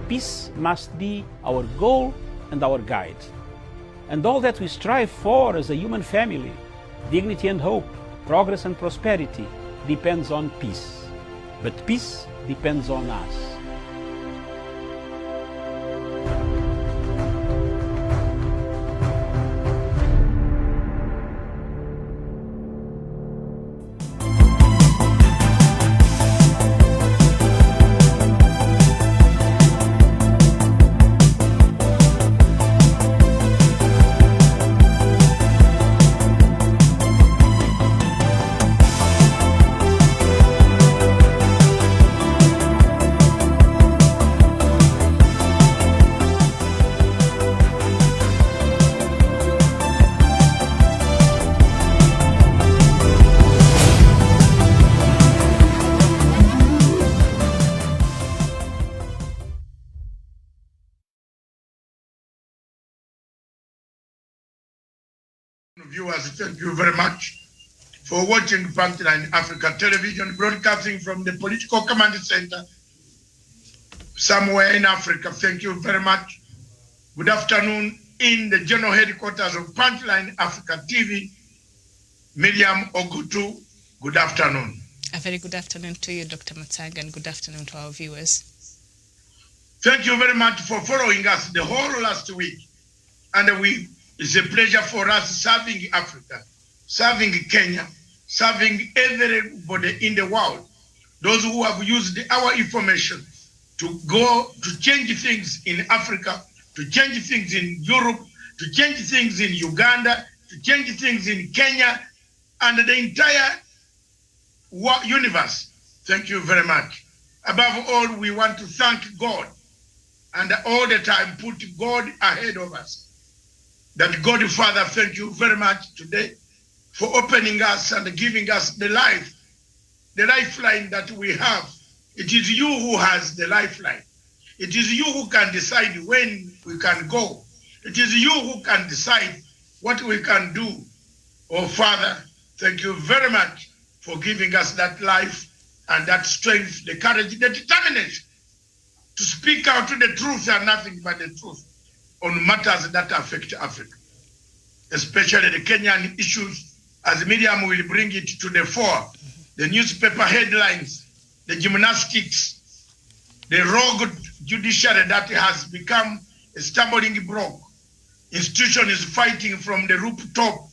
peace must be our goal and our guide. And all that we strive for as a human family, dignity and hope, progress and prosperity, depends on peace. But peace depends on us. Viewers, thank you very much for watching Punchline Africa Television, broadcasting from the Political Command Center somewhere in Africa. Thank you very much. Good afternoon in the general headquarters of Punchline Africa TV. Miriam Ogutu, good afternoon. A very good afternoon to you, Dr. Matsaga, and good afternoon to our viewers. Thank you very much for following us the whole last week. And it's a pleasure for us serving Africa, serving Kenya, serving everybody in the world. Those who have used our information to go to change things in Africa, to change things in Europe, to change things in Uganda, to change things in Kenya, and the entire universe. Thank you very much. Above all, we want to thank God and all the time put God ahead of us. That God Father, thank you very much today for opening us and giving us the lifeline that we have. It is you who has the lifeline. It is you who can decide when we can go. It is you who can decide what we can do. Oh Father, thank you very much for giving us that life and that strength, the courage, the determination to speak out the truth and nothing but the truth on matters that affect Africa, especially the Kenyan issues, as Miriam will bring it to the fore. The newspaper headlines, the gymnastics, the rogue judiciary that has become a stumbling block. Institution is fighting from the rooftop.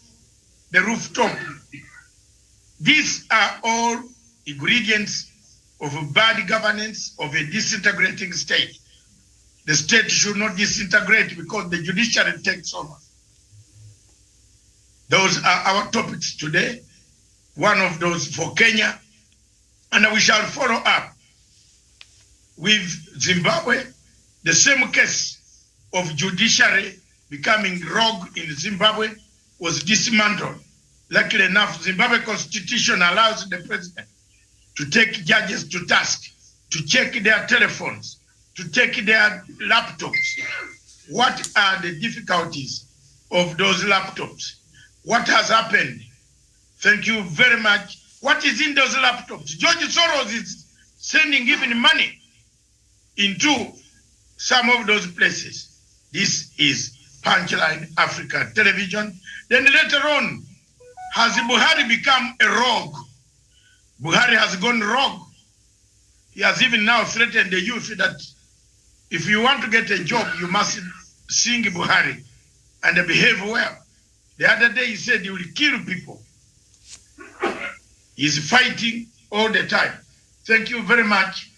These are all ingredients of a bad governance, of a disintegrating state. The state should not disintegrate because the judiciary takes over. Those are our topics today. One of those for Kenya. And we shall follow up with Zimbabwe. The same case of judiciary becoming rogue in Zimbabwe was dismantled. Luckily enough, Zimbabwe constitution allows the president to take judges to task, to check their telephones, to take their laptops. What are the difficulties of those laptops? What has happened? Thank you very much. What is in those laptops? George Soros is sending even money into some of those places. This is Punchline Africa Television. Then later on, has Buhari become a rogue? Buhari has gone rogue. He has even now threatened the youth that if you want to get a job, you must sing Buhari and behave well. The other day he said he will kill people. He's fighting all the time. Thank you very much.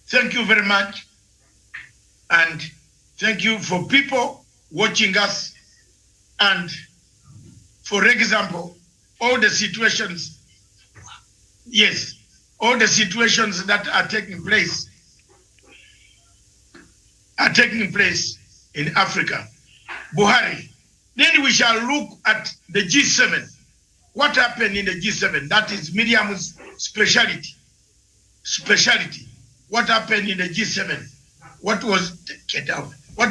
Thank you very much. And thank you for people watching us. And for example, all the situations, yes, all the situations that are taking place in Africa. Buhari. Then we shall look at the G7. What happened in the G7? That is Miriam's specialty. What happened in the G7? What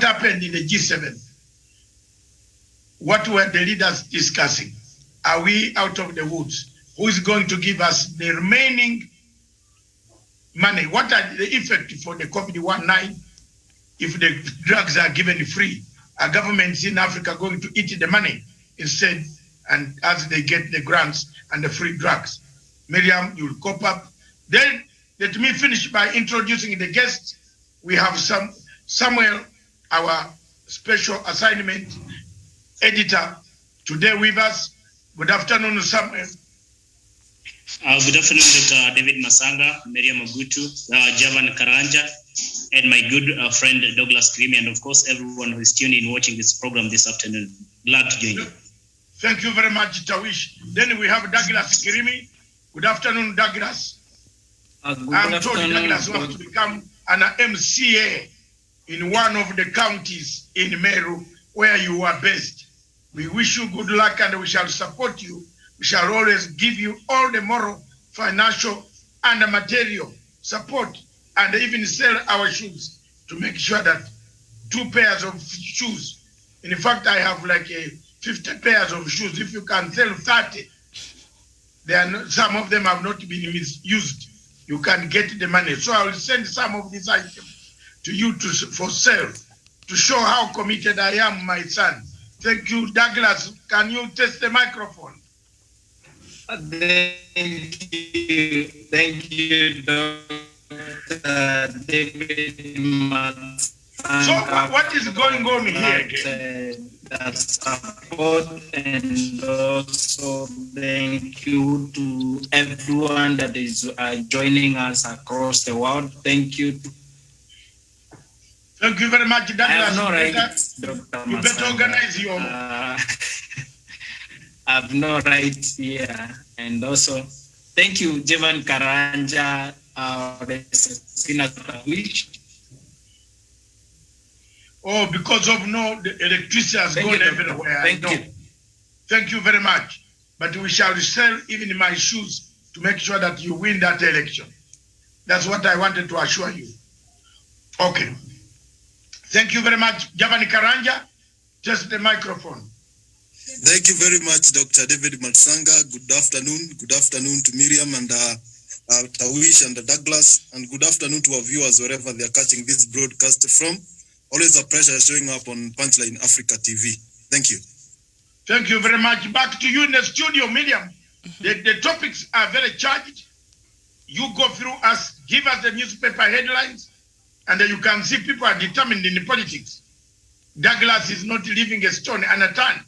happened in the G7? What were the leaders discussing? Are we out of the woods? Who is going to give us the remaining money? What are the effects for the COVID-19 if the drugs are given free, are governments in Africa going to eat the money instead, and as they get the grants and the free drugs? Miriam, you'll cop up. Then let me finish by introducing the guests. We have Samuel, our special assignment editor, today with us. Good afternoon, Samuel. Good afternoon, Dr. David Masanga, Miriam Magutu, Javan Karanja, and my good friend Douglas Krimi, and of course everyone who is tuning in watching this program this afternoon. Glad to join you. Thank you very much, Tawish. Then we have Douglas Krimi. Good afternoon, Douglas. I'm told Douglas wants to become an MCA in one of the counties in Meru where you are based. We wish you good luck and we shall support you. We shall always give you all the moral, financial, and material support, and even sell our shoes to make sure that 2 pairs of shoes. In fact, I have like 50 pairs of shoes. If you can sell 30, some of them have not been misused. You can get the money. So I will send some of these items to you for sale to show how committed I am, my son. Thank you, Douglas. Can you test the microphone? Thank you, Dr. David Masanga. So what is going on here? The support, and also thank you to everyone that is joining us across the world. Thank you. Thank you very much, Douglas. I have no rights, Dr. You better organize your... I have no rights here. And also, thank you, Javan Karanja, Senator Wish. Oh, because of the electricity has gone everywhere. Thank you. Thank you very much. But we shall sell even my shoes to make sure that you win that election. That's what I wanted to assure you. Okay. Thank you very much, Javan Karanja. Just the microphone. Thank you very much, Dr. David Matsanga. Good afternoon. Good afternoon to Miriam and Tawish and Douglas. And good afternoon to our viewers wherever they are catching this broadcast from. Always a pleasure showing up on Punchline Africa TV. Thank you. Thank you very much. Back to you in the studio, Miriam. The topics are very charged. You go through us, give us the newspaper headlines, and you can see people are determined in the politics. Douglas is not leaving a stone unturned.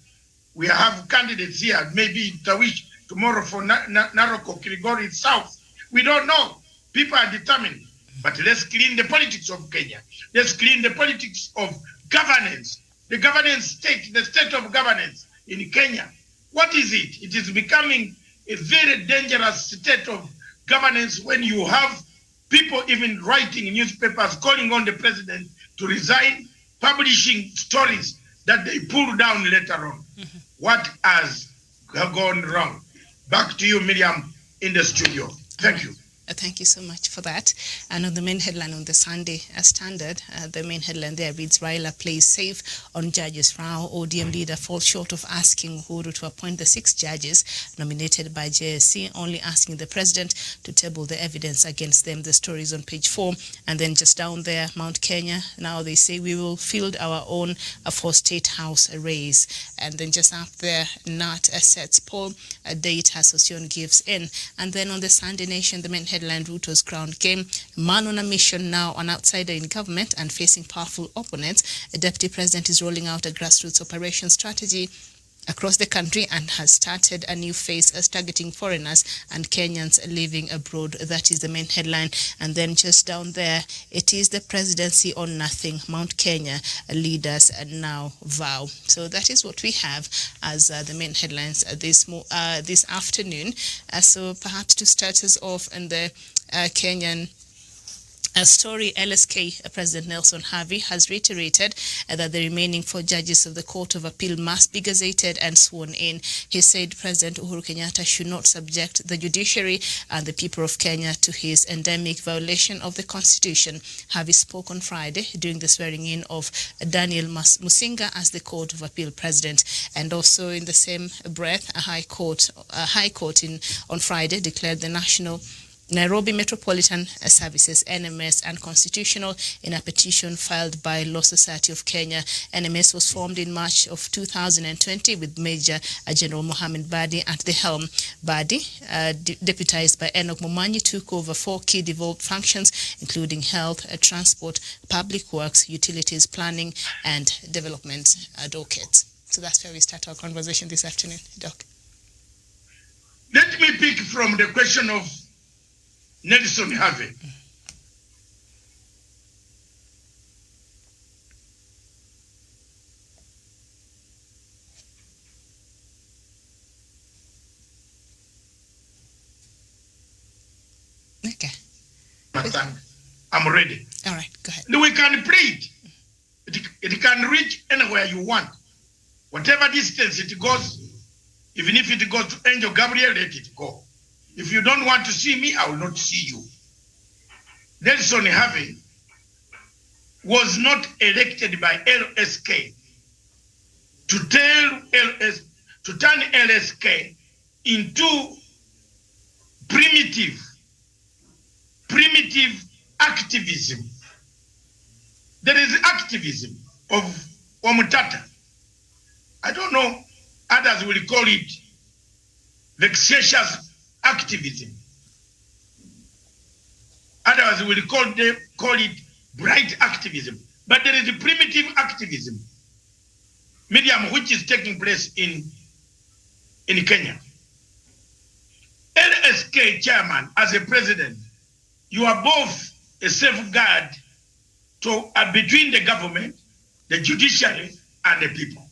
We have candidates here, maybe Tawish tomorrow for Naroko, Kilgore South. We don't know. People are determined. But let's clean the politics of Kenya. Let's clean the politics of governance. The governance state, the state of governance in Kenya. What is it? It is becoming a very dangerous state of governance when you have people even writing newspapers calling on the president to resign, publishing stories that they pull down later on. What has gone wrong? Back to you, Miriam, in the studio. Thank you. Thank you so much for that. And on the main headline on the Sunday Standard, the main headline there reads, Raila plays safe on judges' row. ODM leader falls short of asking Uhuru to appoint the 6 judges nominated by JSC, only asking the president to table the evidence against them. The story is on page 4. And then just down there, Mount Kenya, now they say we will field our own for State House race. And then just up there, NAT sets poll, a date Association gives in. And then on the Sunday Nation, the main headline, Ruto's crown came. Man on a mission, now an outsider in government and facing powerful opponents. A deputy president is rolling out a grassroots operation strategy across the country and has started a new phase as targeting foreigners and Kenyans living abroad. That is the main headline. And then just down there, it is the presidency on nothing. Mount Kenya leaders now vow. So that is what we have as the main headlines this afternoon. So perhaps to start us off in the Kenyan story, LSK President Nelson Havi has reiterated that the remaining 4 judges of the Court of Appeal must be gazetted and sworn in. He said President Uhuru Kenyatta should not subject the judiciary and the people of Kenya to his endemic violation of the Constitution. Havi spoke on Friday during the swearing-in of Daniel Musinga as the Court of Appeal President. And also in the same breath, a High Court on Friday declared the National Nairobi Metropolitan Services, NMS, and constitutional in a petition filed by Law Society of Kenya. NMS was formed in March of 2020 with Major General Mohammed Badi at the helm. Badi, deputized by Enoch Momanyi, took over 4 key devolved functions, including health, transport, public works, utilities, planning, and development advocates. So that's where we start our conversation this afternoon, Doc. Let me pick from the question of Nelson Harvey. Okay. I'm ready. All right, go ahead. We can play it. It can reach anywhere you want. Whatever distance it goes, even if it goes to Angel Gabriel, let it go. If you don't want to see me, I will not see you. Nelson Harvey was not elected by LSK to turn LSK into primitive activism. There is activism of Omutata. I don't know, others will call it vexatious activism. Others will call it bright activism. But there is a primitive activism, medium, which is taking place in Kenya. LSK chairman, as a president, you are both a safeguard between the government, the judiciary, and the people.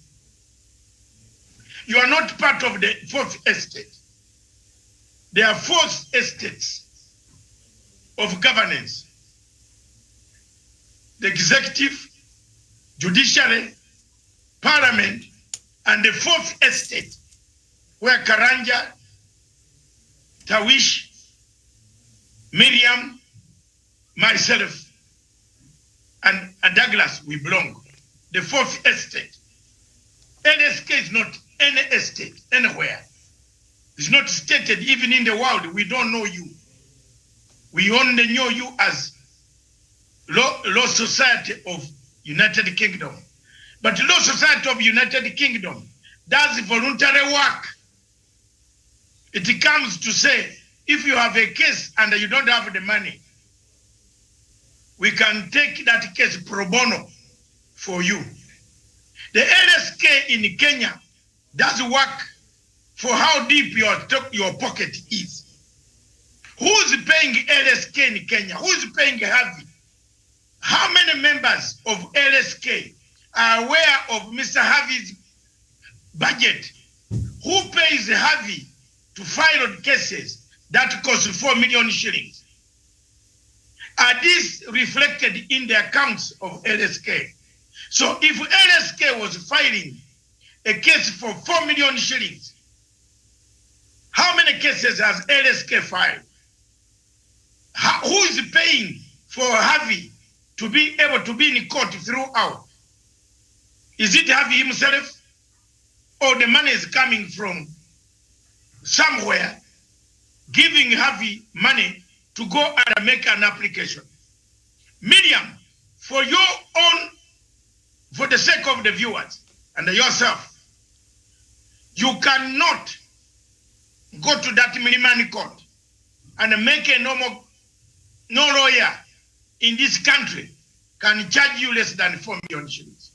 You are not part of the fourth estate. There are 4 estates of governance: the executive, judiciary, parliament, and the 4th estate, where Karanja, Tawish, Miriam, myself, and Douglas, we belong. The 4th estate. LSK is not any estate anywhere. It's not stated even in the world. We don't know you. We only know you as Law Society of United Kingdom. But Law Society of United Kingdom does voluntary work. It comes to say, if you have a case and you don't have the money, we can take that case pro bono for you. The LSK in Kenya does work for how deep your pocket is. Who is paying LSK in Kenya? Who is paying Harvey? How many members of LSK are aware of Mr. Harvey's budget? Who pays Harvey to file cases that cost 4 million shillings? Are these reflected in the accounts of LSK? So if LSK was filing a case for 4 million shillings, how many cases has LSK filed? Who is paying for Harvey to be able to be in court throughout? Is it Harvey himself? Or the money is coming from somewhere, giving Harvey money to go and make an application? Miriam, for the sake of the viewers and yourself, you cannot go to that Milimani court and make a no lawyer in this country can charge you less than 4 million shillings.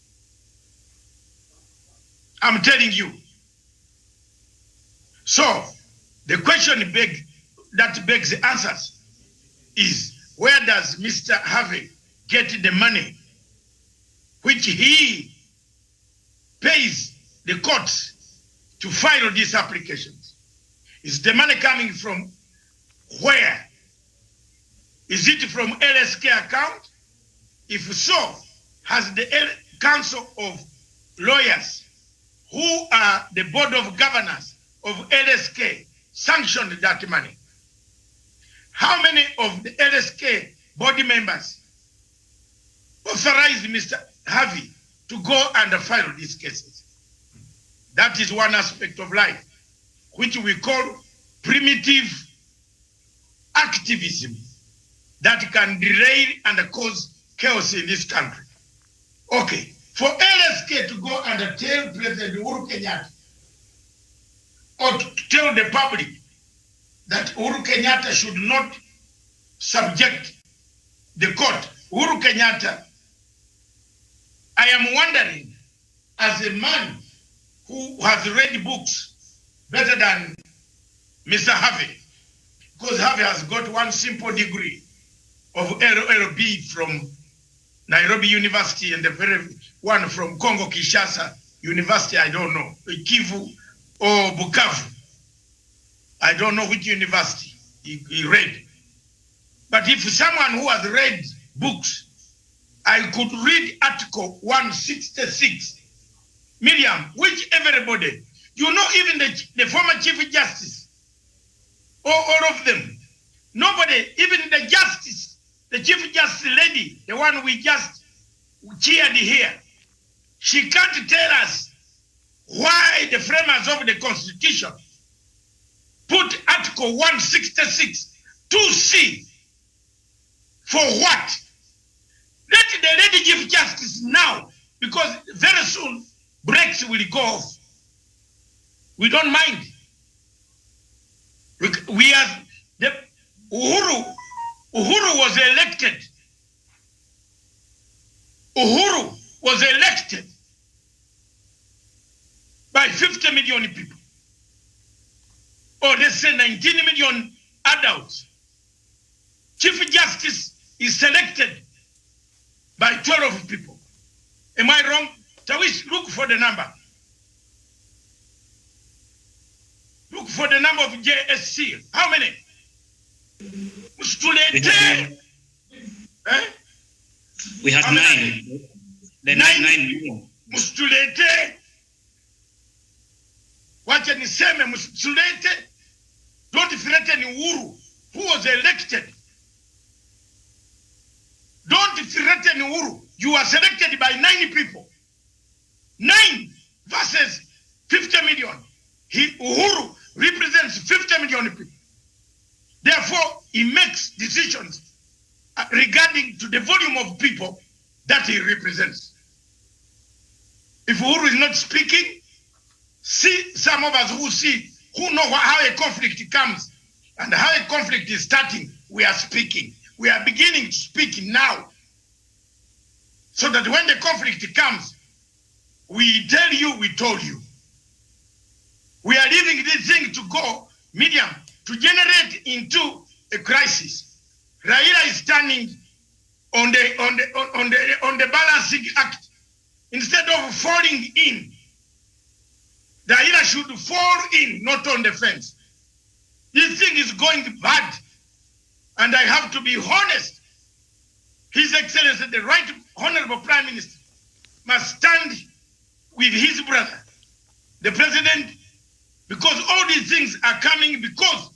I'm telling you. So the question that begs the answers is, where does Mr. Harvey get the money which he pays the courts to file these applications? Is the money coming from where? Is it from LSK account? If so, has the Council of Lawyers, who are the board of governors of LSK, sanctioned that money? How many of the LSK body members authorized Mr. Harvey to go and file these cases? That is one aspect of life, which we call primitive activism that can derail and cause chaos in this country. Okay, for LSK to go and tell President Uhuru Kenyatta or to tell the public that Uhuru Kenyatta should not subject the court. Uhuru Kenyatta, I am wondering, as a man who has read books better than Mr. Harvey, because Harvey has got one simple degree of LLB from Nairobi University and the very one from Congo Kinshasa University, I don't know, Kivu or Bukavu. I don't know which university he read. But if someone who has read books, I could read Article 166, Miriam, which everybody, you know, even the former Chief Justice, all of them, nobody, even the Justice, the Chief Justice lady, the one we just cheered here, she can't tell us why the framers of the Constitution put Article 166 2C for what? Let the lady Chief Justice now, because very soon breaks will go off. We don't mind. We are the Uhuru was elected. Uhuru was elected by 50 million people. Or let's say 19 million adults. Chief Justice is selected by 12 people. Am I wrong? Tawish, look for the number. Look for the number of JSC. How many? We had 9. The 9 million. Mustulete. Wacha niseme mustulete. Don't threaten Uhuru, who was elected. Don't threaten Uhuru. You are selected by 9 people. 9 versus 50 million. Uhuru represents 50 million people. Therefore, he makes decisions regarding to the volume of people that he represents. If Uhuru is not speaking, see some of us who know how a conflict comes and how a conflict is starting, we are speaking. We are beginning to speak now. So that when the conflict comes, we tell you, we told you. We are leaving this thing to go, medium, to generate into a crisis. Raila is standing on the balancing act. Instead of falling in, Raila should fall in, not on the fence. This thing is going bad. And I have to be honest. His Excellency, the Right Honorable Prime Minister, must stand with his brother, the President, because all these things are coming because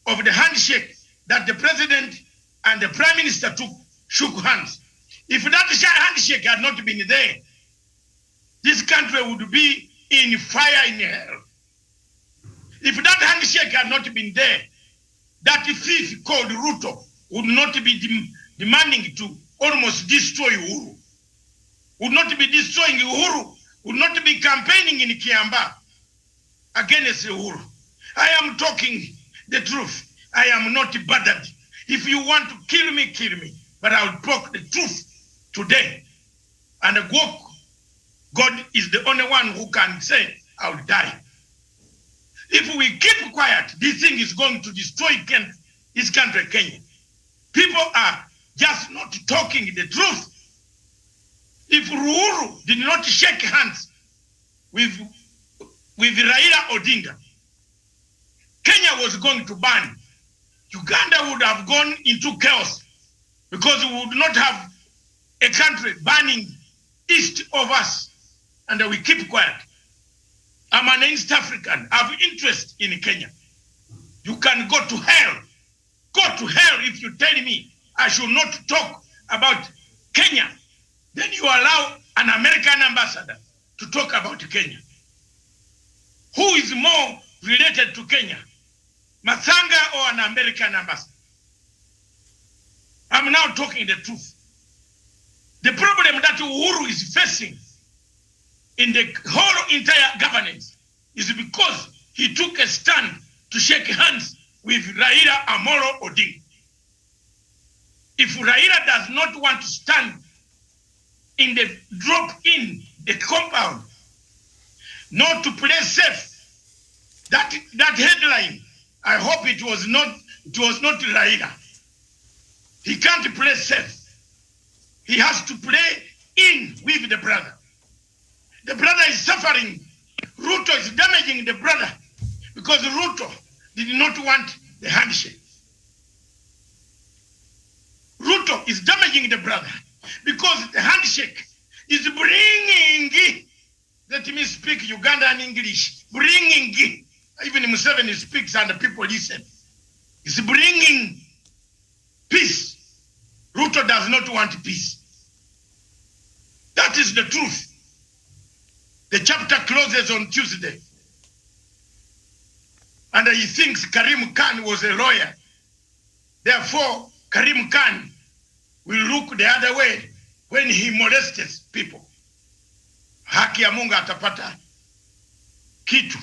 of the handshake that the President and the Prime Minister shook hands. If that handshake had not been there, this country would be in fire in hell. If that handshake had not been there, that thief called Ruto would not be demanding to almost destroy Uhuru, would not be destroying Uhuru, would not be campaigning in Kiamba against Uhuru. I am talking the truth. I am not bothered. If you want to kill me, kill me. But I will talk the truth today. And walk. God is the only one who can say, I will die. If we keep quiet, this thing is going to destroy this country, Kenya. People are just not talking the truth. If Uhuru did not shake hands with Raila Odinga, Kenya was going to burn. Uganda would have gone into chaos because we would not have a country burning east of us. And we keep quiet. I'm an East African. I have interest in Kenya. You can go to hell. Go to hell if you tell me I should not talk about Kenya. Then you allow an American ambassador to talk about Kenya. Who is more related to Kenya? Masanga or an American ambassador? I'm now talking the truth. The problem that Uhuru is facing in the whole entire governance is because he took a stand to shake hands with Raila Amolo Odinga. If Raila does not want to stand in the drop-in, the compound, not to play safe, that headline, I hope it was not Raila. He can't play safe. He has to play in with the brother. The brother is suffering. Ruto is damaging the brother because Ruto did not want the handshake. Ruto is damaging the brother because the handshake is bringing, let me speak Ugandan English, bringing, even Museveni speaks and the people listen. It's bringing peace. Ruto does not want peace. That is the truth. The chapter closes on Tuesday. And he thinks Karim Khan was a lawyer. Therefore, Karim Khan will look the other way when he molested people. Haki ya Mungu atapata kitu.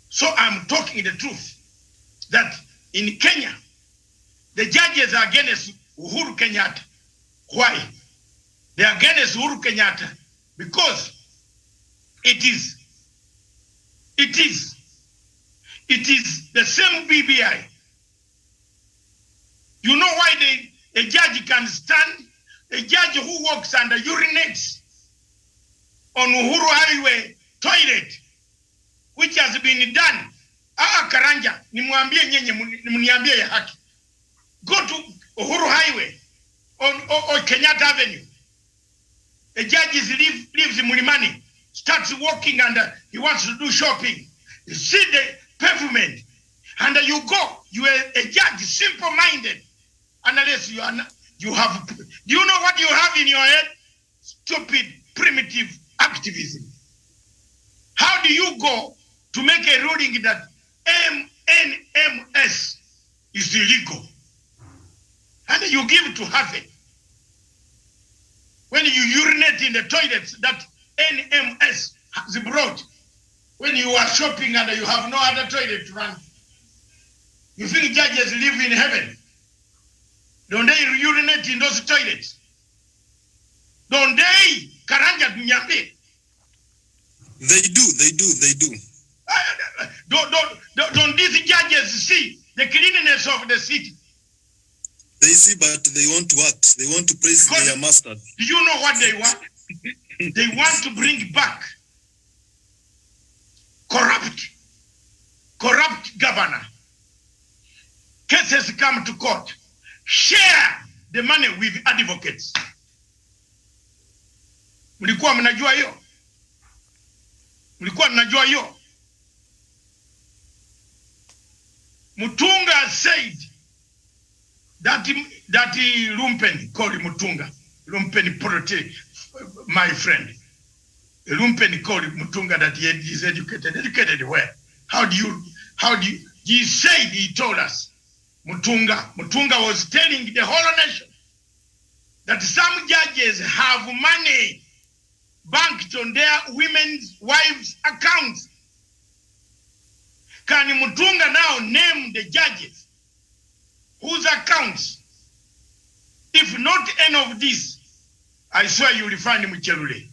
So I'm talking the truth that in Kenya, the judges are against Uhuru Kenyatta. Why? They are against Uhuru Kenyatta because it is the same BBI. You know why a judge can stand? A judge who walks and urinates on Uhuru Highway toilet, which has been done. Karanja, nimwambie nyenye, mniambie ya haki. Go to Uhuru Highway on Kenyatta Avenue. A judge lives in Mulimani, starts walking and he wants to do shopping. You see the pavement, and you go. You are a judge, simple-minded, unless you have. Do you know what you have in your head? Stupid, primitive activism. How do you go to make a ruling that NMS is illegal, and you give it to Harvey? When you urinate in the toilets that NMS has brought, when you are shopping and you have no other toilet to run, you think judges live in heaven? Don't they urinate in those toilets? Don't they? Karanja Nyambe? They do. Don't these judges see the cleanliness of the city? They see, but they want to act. They want to praise their master. Do you know what they want? They want to bring back corrupt governor. Cases come to court. Share the money with advocates. Mlikuwa mnajua hiyo? Mlikuwa mnajua hiyo? Mutunga said that Lumpen, called Mutunga. Lumpen Prote, my friend. Lumpen called Mutunga that he is educated. Educated where? How do you, he said, he told us, Mutunga was telling the whole nation that some judges have money banked on their women's wives' accounts. Can Mutunga now name the judges whose accounts? If not any of this, I swear you will find Mchelule.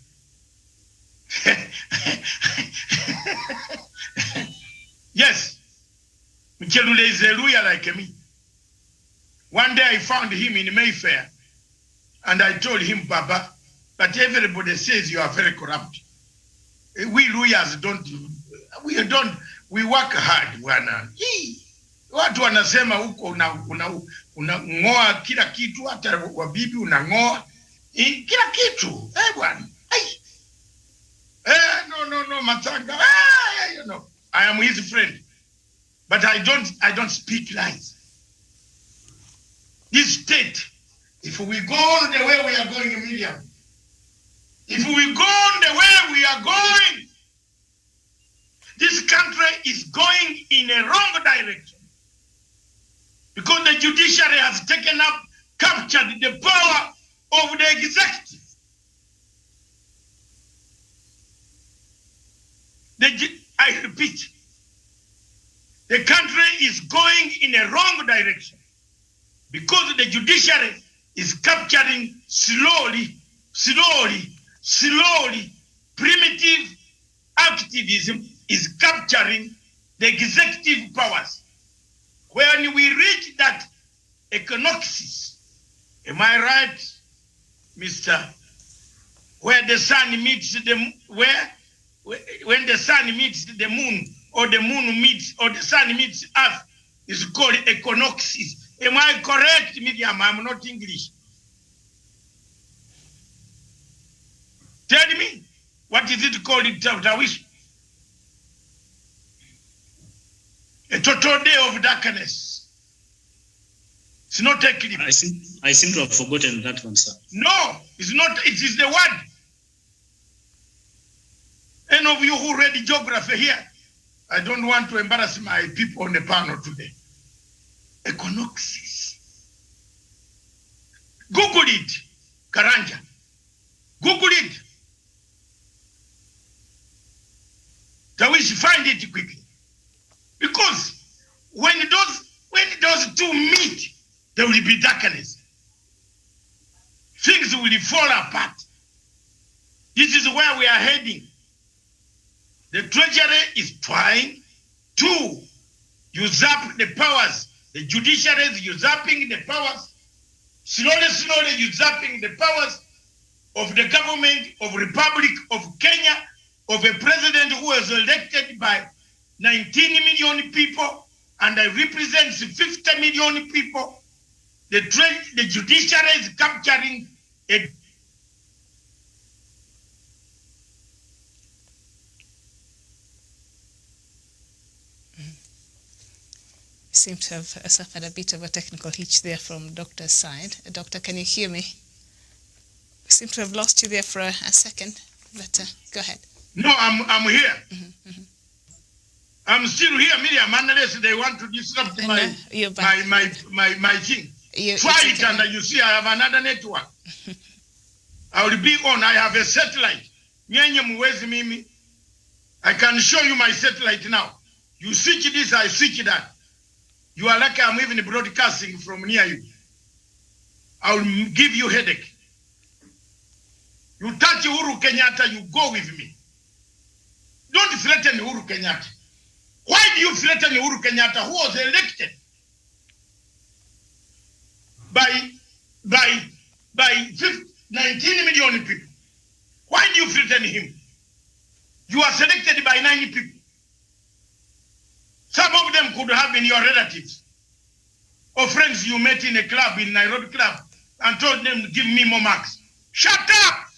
Yes, Mchelule is a lawyer like me. One day I found him in Mayfair, and I told him, Baba, but everybody says you are very corrupt. We lawyers we work hard, bwana. Watu wanasema huko unang'oa kila kitu, hata wabibi unang'oa kila kitu. Bwana. No, Matanga. You know, I am his friend, but I don't speak lies. This state, if we go the way we are going, Miriam, if we go the way we are going, this country is going in a wrong direction. Because the judiciary has taken up captured the power of the executive. I repeat, the country is going in a wrong direction because the judiciary is capturing slowly, primitive activism is capturing the executive powers. When we reach that equinoxes, am I right, Mr. Where the sun meets the when the sun meets the moon, or the moon meets, or the sun meets Earth, is called equinoxes. Am I correct, Miriam? I'm not English. Tell me, what is it called in Tawish? A total day of darkness. It's not eclipse. I seem to have forgotten that one, sir. No, it's not. It is the word. Any of you who read geography here, I don't want to embarrass my people on the panel today. Equinoxes. Google it, Karanja. Google it. Tawish, find it quickly. Because when those two meet, there will be darkness. Things will fall apart. This is where we are heading. The treasury is trying to usurp the powers. The judiciary is usurping the powers. Slowly usurping the powers of the government of Republic of Kenya, of a president who was elected by 19 million people and represents 50 million people. The judiciary is capturing a seem to have suffered a bit of a technical hitch there from Doctor's side. Doctor, can you hear me? We seem to have lost you there for a second, but go ahead. No, I'm here. I'm still here, Miriam, unless they want to disrupt my thing. Try it, and you see I have another network. I will be on. I have a satellite. I can show you my satellite now. You switch this, I switch that. You are lucky I'm even broadcasting from near you. I will give you headache. You touch Uhuru Kenyatta, you go with me. Don't threaten Uhuru Kenyatta. Why do you threaten Uhuru Kenyatta, who was elected by 19 million people? Why do you threaten him? You are selected by 90 people. Some of them could have been your relatives or friends you met in a club, in Nairobi club, and told them to give me more marks. Shut up!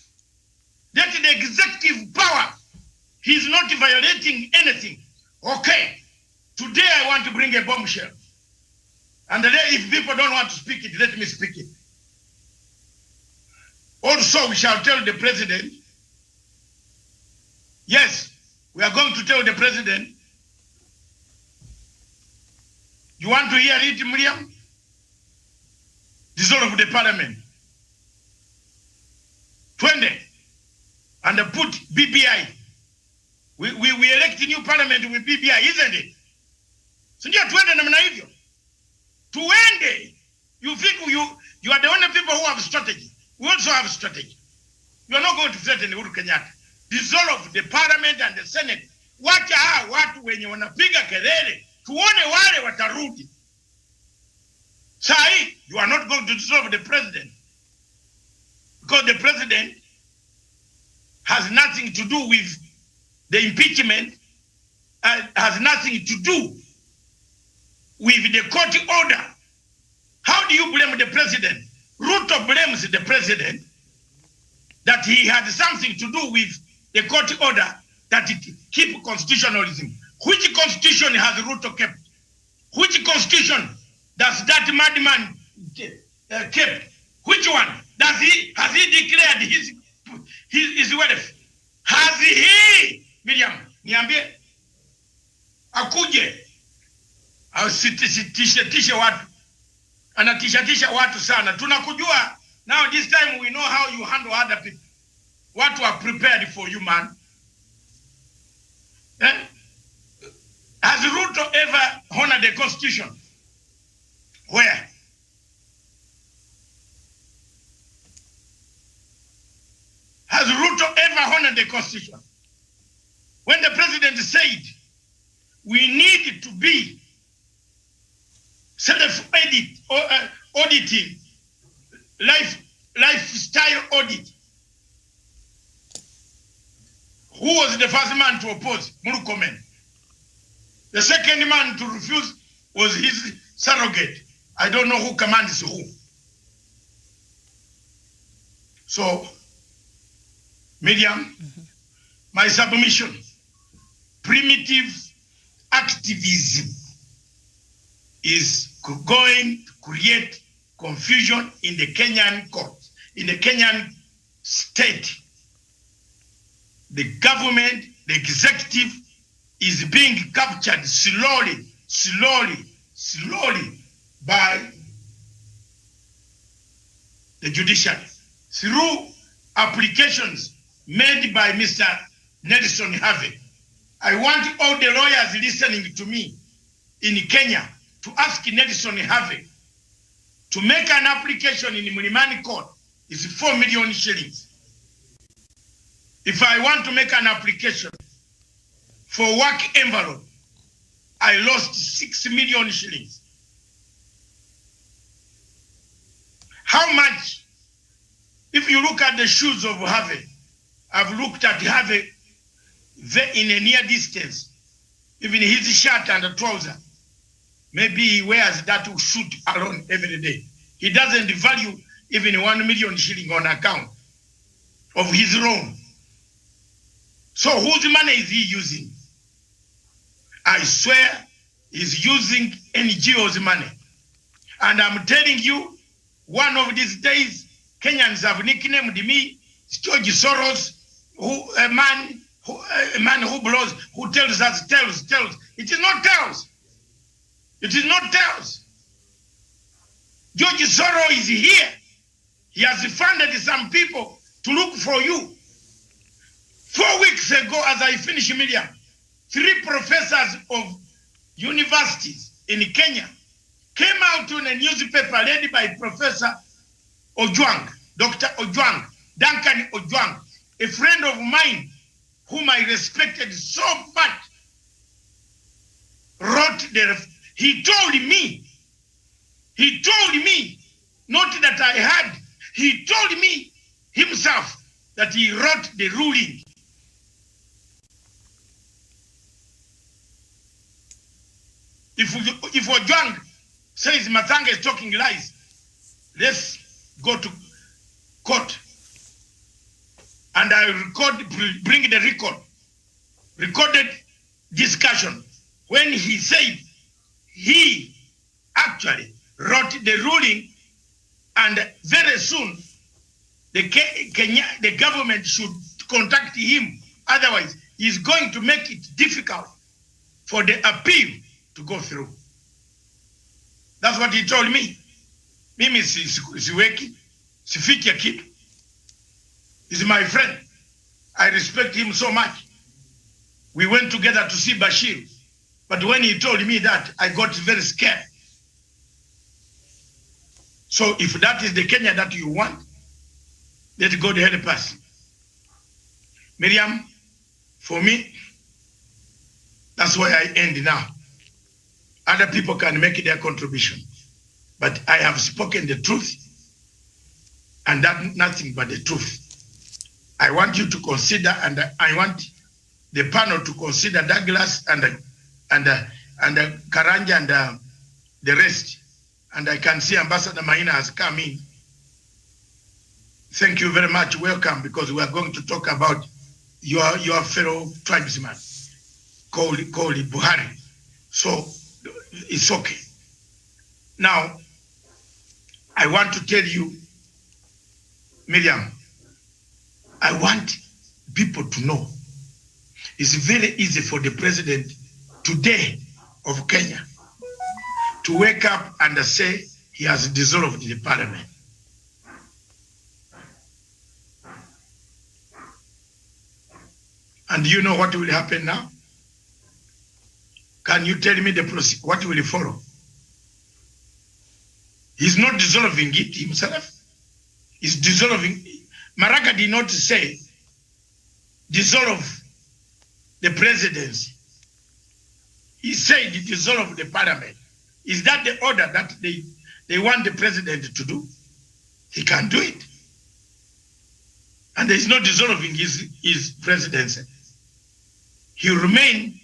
That's the executive power. He's not violating anything. Okay, today I want to bring a bombshell. And if people don't want to speak it, let me speak it. Also, we shall tell the president, yes, we are going to tell the president. You want to hear it, Miriam? Dissolve the parliament. 20. And put BBI. We elect a new parliament with BBI, isn't it? So you are 20 namna hivyo. Tuende. You think you are the only people who have strategy. We also have strategy. You are not going to threaten Uhuru Kenyatta. Dissolve the parliament and the senate. Wacha watu wenye wanapiga kelele. Tuone wale watarudi. Sai, you are not going to dissolve the president. Because the president has nothing to do with the impeachment, has nothing to do with the court order. How do you blame the president? Ruto blames the president that he had something to do with the court order that it keep constitutionalism. Which constitution has Ruto kept? Which constitution does that madman kept? Which one? Has he declared his wealth? Has he? Miriam, niambie. Akuje. Au sitishe watu. anatishatisha watu sana. Tunakujua now, this time we know how you handle other people. What are prepared for you, man. Eh? Has Ruto ever honored the Constitution? Where? Has Ruto ever honored the Constitution? When the president said we need to be auditing, lifestyle audit, who was the first man to oppose? Murkomen. The second man to refuse was his surrogate. I don't know who commands who. So, Miriam, my submission, primitive activism is going to create confusion in the Kenyan court, in the Kenyan state. The government, the executive is being captured slowly by the judiciary through applications made by Mr. Nelson Harvey. I want all the lawyers listening to me in Kenya to ask Nelson Harvey to make an application in the Mlimani court. It's 4 million shillings. If I want to make an application for work envelope, I lost 6 million shillings. How much? If you look at the shoes of Harvey, I've looked at Harvey in a near distance, even his shirt and the trouser. Maybe he wears that suit alone every day. He doesn't value even 1 million shilling on account of his loan. So whose money is he using? I swear he's using NGO's money. And I'm telling you, one of these days, Kenyans have nicknamed me George Soros, a man who blows, who tells us tales. It is not tales. It is not tales. George Soros is here. He has funded some people to look for you. 4 weeks ago, as I finished Miriam, 3 professors of universities in Kenya came out in a newspaper led by Professor Ojwang, Dr. Ojwang, Duncan Ojwang, a friend of mine whom I respected so much, he told me, not that I had, he told me himself that he wrote the ruling. If Ojwang says Matanga is talking lies, let's go to court. And I bring the recorded discussion when he said he actually wrote the ruling, and very soon the government should contact him. Otherwise, he's going to make it difficult for the appeal to go through. That's what he told me. Mimi siweki, sifikia kitu. He's my friend. I respect him so much. We went together to see Bashir. But when he told me that, I got very scared. So if that is the Kenya that you want, let God help us. Miriam, for me, that's why I end now. Other people can make their contribution. But I have spoken the truth, and that nothing but the truth. I want you to consider, and I want the panel to consider Douglas and Karanja and the rest. And I can see Ambassador Maina has come in. Thank you very much. Welcome, because we are going to talk about your fellow tribesman, Koli Buhari. So it's okay. Now, I want to tell you, Miriam, I want people to know it's very easy for the president today of Kenya to wake up and say he has dissolved the parliament. And you know what will happen now? Can you tell me what will follow? He's not dissolving it himself. He's dissolving. Maraga did not say dissolve the presidency. He said dissolve the parliament. Is that the order that they want the president to do? He can't do it. And there's no dissolving his presidency. He will remain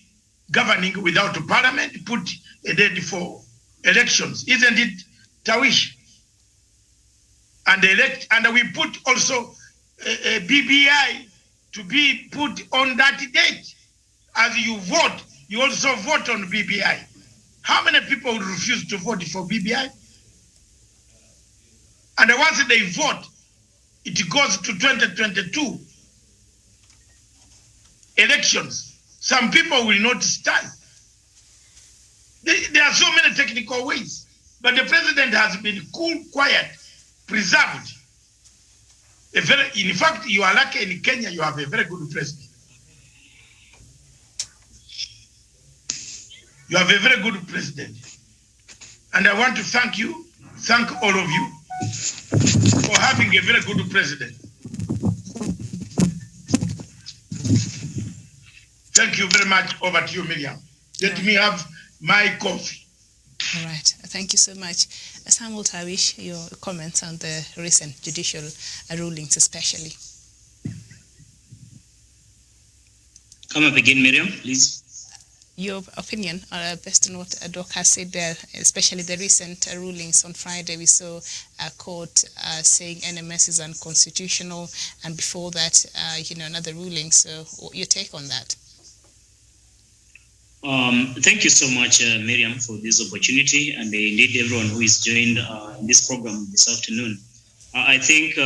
governing without a parliament, put a date for elections. Isn't it, Tawish? And we put also a BBI to be put on that date. As you vote, you also vote on BBI. How many people will refuse to vote for BBI? And once they vote, it goes to 2022 elections. Some people will not stand. There are so many technical ways, but the president has been cool, quiet, preserved. In fact, you are lucky in Kenya, you have a very good president. You have a very good president. And I want to thank all of you, for having a very good president. Thank you very much. Over to you, Miriam. Let me have my coffee. All right. Thank you so much. Samuel Tawish, your comments on the recent judicial rulings especially. Come up again, Miriam, please. Your opinion based on what Doc has said there, especially the recent rulings on Friday. We saw a court saying NMS is unconstitutional, and before that, another ruling. So your take on that? Thank you so much, Miriam, for this opportunity, and indeed everyone who is joined in this program this afternoon. I think,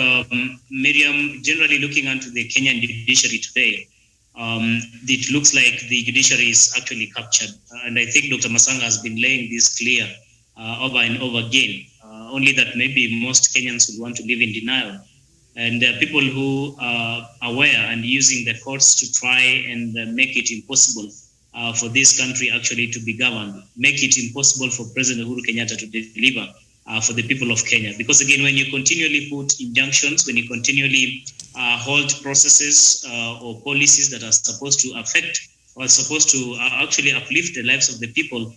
Miriam, generally looking into the Kenyan judiciary today, it looks like the judiciary is actually captured. And I think Dr. Masanga has been laying this clear over and over again, only that maybe most Kenyans would want to live in denial. And people who are aware and using the courts to try and make it impossible for this country actually to be governed, make it impossible for President Uhuru Kenyatta to deliver for the people of Kenya. Because again, when you continually put injunctions, when you continually halt processes or policies that are supposed to affect or supposed to actually uplift the lives of the people,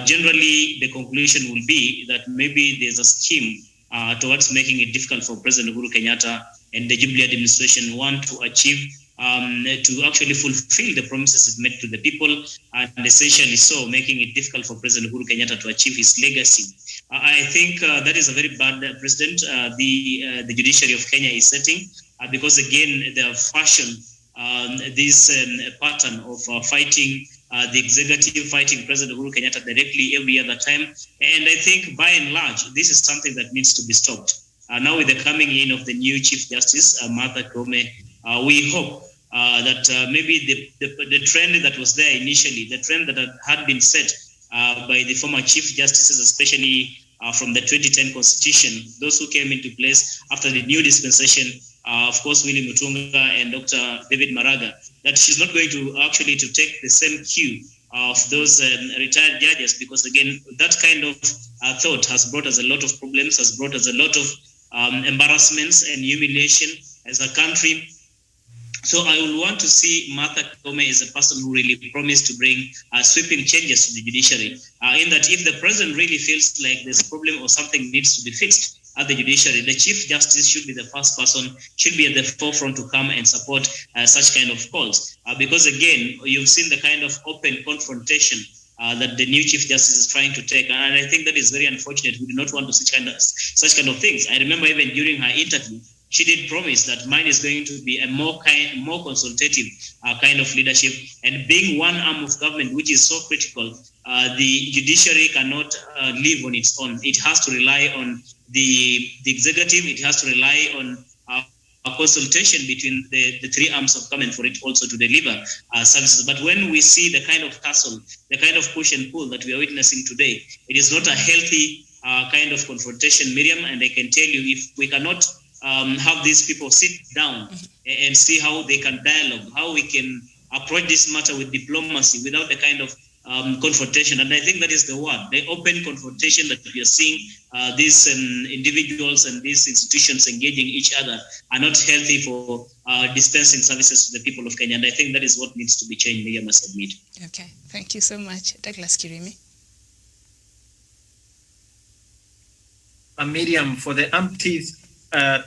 generally the conclusion will be that maybe there's a scheme towards making it difficult for President Uhuru Kenyatta and the Jubilee administration want to achieve to actually fulfill the promises it made to the people, and essentially so making it difficult for President Uhuru Kenyatta to achieve his legacy. I think that is a very bad precedent the judiciary of Kenya is setting, because again they have fashioned this pattern of fighting the executive, fighting President Uhuru Kenyatta directly every other time. And I think by and large, this is something that needs to be stopped. Now with the coming in of the new Chief Justice, Martha Koome, we hope that maybe the trend that was there initially, the trend that had been set by the former Chief Justices, especially from the 2010 Constitution, those who came into place after the new dispensation, of course, Willie Mutunga and Dr. David Maraga, that she's not going to actually to take the same cue of those retired judges, because again, that kind of thought has brought us a lot of problems, has brought us a lot of embarrassments and humiliation as a country. So I would want to see Martha Koome as a person who really promised to bring sweeping changes to the judiciary, in that if the president really feels like there's a problem or something needs to be fixed at the judiciary, the Chief Justice should be the first person, should be at the forefront to come and support such kind of calls. Because again, you've seen the kind of open confrontation that the new Chief Justice is trying to take, and I think that is very unfortunate. We do not want to see such kind of things. I remember even during her interview, she did promise that mine is going to be a more consultative kind of leadership, and being one arm of government, which is so critical, the judiciary cannot live on its own. It has to rely on the executive. It has to rely on a consultation between the three arms of government for it also to deliver services. But when we see the kind of tussle, the kind of push and pull that we are witnessing today, it is not a healthy kind of confrontation, Miriam, and I can tell you, if we cannot have these people sit down and see how they can dialogue, how we can approach this matter with diplomacy without the kind of confrontation. And I think that is the word, the open confrontation that we are seeing these individuals and these institutions engaging each other are not healthy for dispensing services to the people of Kenya. And I think that is what needs to be changed, Miriam must admit. Okay, thank you so much. Douglas Kirimi. Miriam, for the umpteenth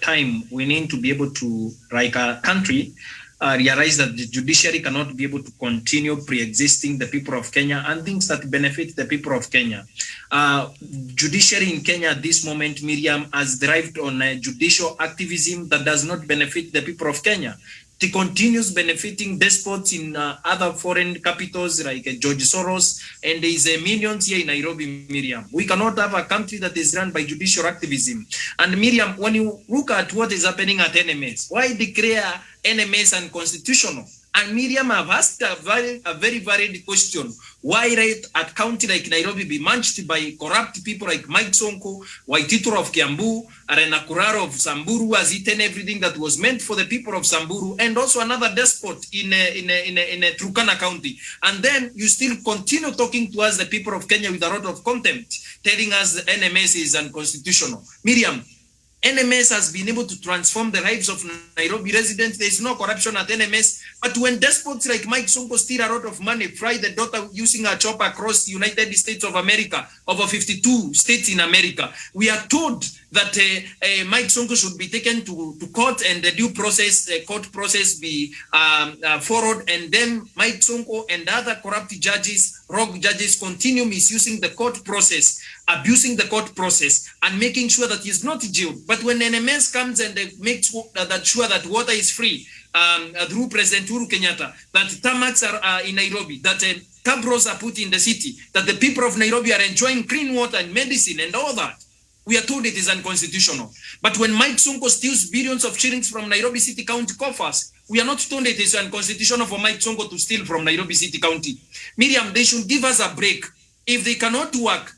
time, we need to be able to, like a country, realize that the judiciary cannot be able to continue pre-existing the people of Kenya and things that benefit the people of Kenya. Judiciary in Kenya at this moment, Miriam, has derived on judicial activism that does not benefit the people of Kenya. It continues benefiting despots in other foreign capitals like George Soros, and there is millions here in Nairobi, Miriam. We cannot have a country that is run by judicial activism. And Miriam, when you look at what is happening at NMS, why declare NMS unconstitutional? And Miriam, I've asked a very valid question. Why right at county like Nairobi be managed by corrupt people like Mike Sonko, Waitito of Kiambu, Arena Kuraro of Samburu, who has eaten everything that was meant for the people of Samburu, and also another despot in Turkana County. And then you still continue talking to us, the people of Kenya, with a lot of contempt, telling us the NMS is unconstitutional. Miriam, NMS has been able to transform the lives of Nairobi residents. There is no corruption at NMS. But when despots like Mike Sonko steal a lot of money, fry the daughter using a chopper across the United States of America, over 52 states in America, we are told that Mike Sonko should be taken to court and the due process, court process be followed. And then Mike Sonko and other corrupt judges, rogue judges, continue misusing the court process, abusing the court process, and making sure that he's not jailed. But when NMS comes and makes sure that water is free through President Uhuru Kenyatta, that tarmacs are in Nairobi, that cabros are put in the city, that the people of Nairobi are enjoying clean water and medicine and all that, we are told it is unconstitutional. But when Mike Sonko steals billions of shillings from Nairobi City County coffers, we are not told it is unconstitutional for Mike Sonko to steal from Nairobi City County. Miriam, they should give us a break. If they cannot work,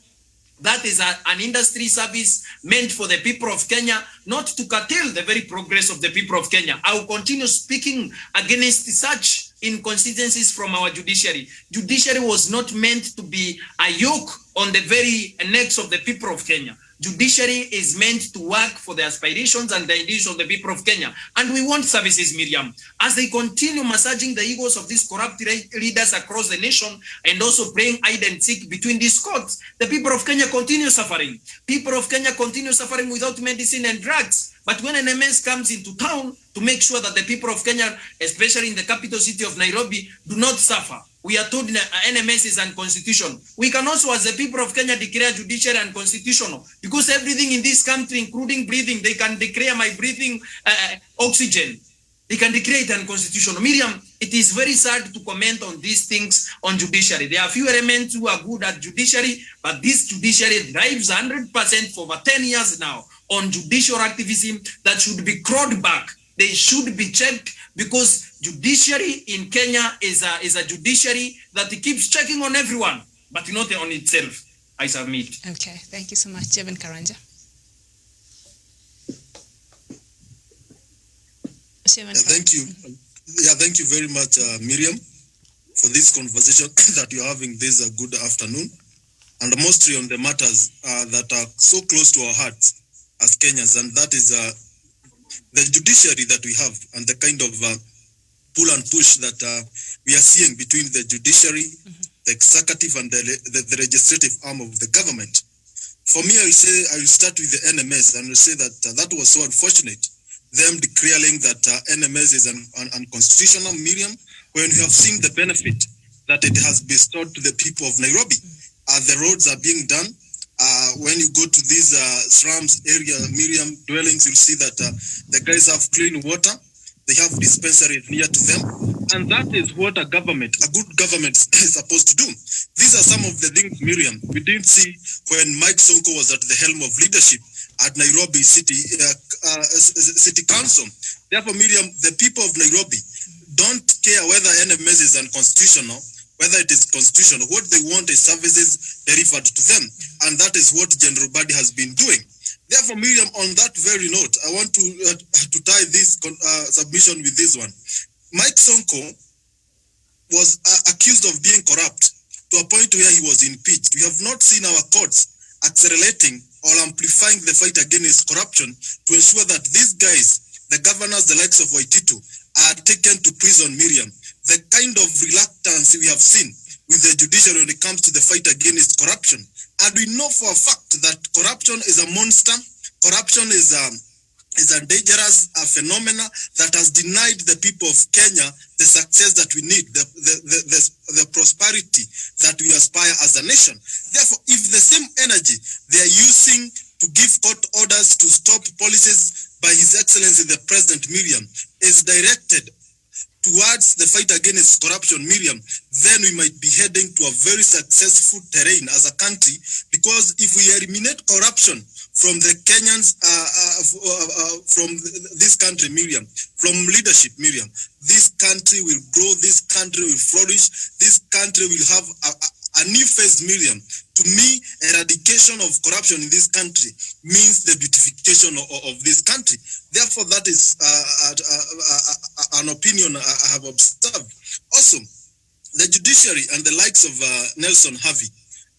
that is an industry service meant for the people of Kenya, not to curtail the very progress of the people of Kenya. I will continue speaking against such inconsistencies from our judiciary. Judiciary was not meant to be a yoke on the very necks of the people of Kenya. Judiciary is meant to work for the aspirations and the ideals of the people of Kenya. And we want services, Miriam. As they continue massaging the egos of these corrupt leaders across the nation and also playing hide and seek between these courts, the people of Kenya continue suffering. People of Kenya continue suffering without medicine and drugs. But when NMS comes into town to make sure that the people of Kenya, especially in the capital city of Nairobi, do not suffer, we are told NMS is unconstitutional. We can also, as the people of Kenya, declare judiciary unconstitutional, because everything in this country, including breathing, they can declare my breathing oxygen. They can declare it unconstitutional. Miriam, it is very sad to comment on these things on judiciary. There are few elements who are good at judiciary, but this judiciary drives 100% for over 10 years now on judicial activism that should be clawed back. They should be checked, because judiciary in Kenya is a judiciary that keeps checking on everyone, but not on itself. I submit. Okay, thank you so much, Jevan Karanja. Thank you. Yeah, thank you very much, Miriam, for this conversation that you're having this good afternoon, and mostly on the matters that are so close to our hearts as Kenyans, and that is the judiciary that we have, and the kind of pull and push that we are seeing between the judiciary, the executive, and the legislative arm of the government. For me, I will start with the NMS, and I will say that that was so unfortunate, them declaring that NMS is unconstitutional, Miriam, when we have seen the benefit that it has bestowed to the people of Nairobi. The roads are being done. When you go to these slums area, Miriam, dwellings, you'll see that the guys have clean water. They have dispensaries near to them. And that is what a good government is supposed to do. These are some of the things, Miriam, we didn't see when Mike Sonko was at the helm of leadership at Nairobi City Council. Therefore, Miriam, the people of Nairobi don't care whether NMS is unconstitutional. whether it is constitutional. What they want is services delivered to them, and that is what General Badi has been doing. Therefore, Miriam, on that very note, I want to tie this submission with this one. Mike Sonko was accused of being corrupt to a point where he was impeached. We have not seen our courts accelerating or amplifying the fight against corruption to ensure that these guys, the governors, the likes of Waititu, are taken to prison, Miriam. The kind of reluctance we have seen with the judiciary when it comes to the fight against corruption. And we know for a fact that corruption is a monster. Corruption is a dangerous phenomena that has denied the people of Kenya the success that we need, the prosperity that we aspire as a nation. Therefore, if the same energy they are using to give court orders to stop policies by His Excellency the President, Miriam, is directed towards the fight against corruption, Miriam, then we might be heading to a very successful terrain as a country, because if we eliminate corruption from the Kenyans, from this country, Miriam, from leadership, Miriam, this country will grow, this country will flourish, this country will have a new phase, Miriam. To me, eradication of corruption in this country means the beautification of this country. Therefore, that is an opinion I have observed. Also, the judiciary and the likes of Nelson Harvey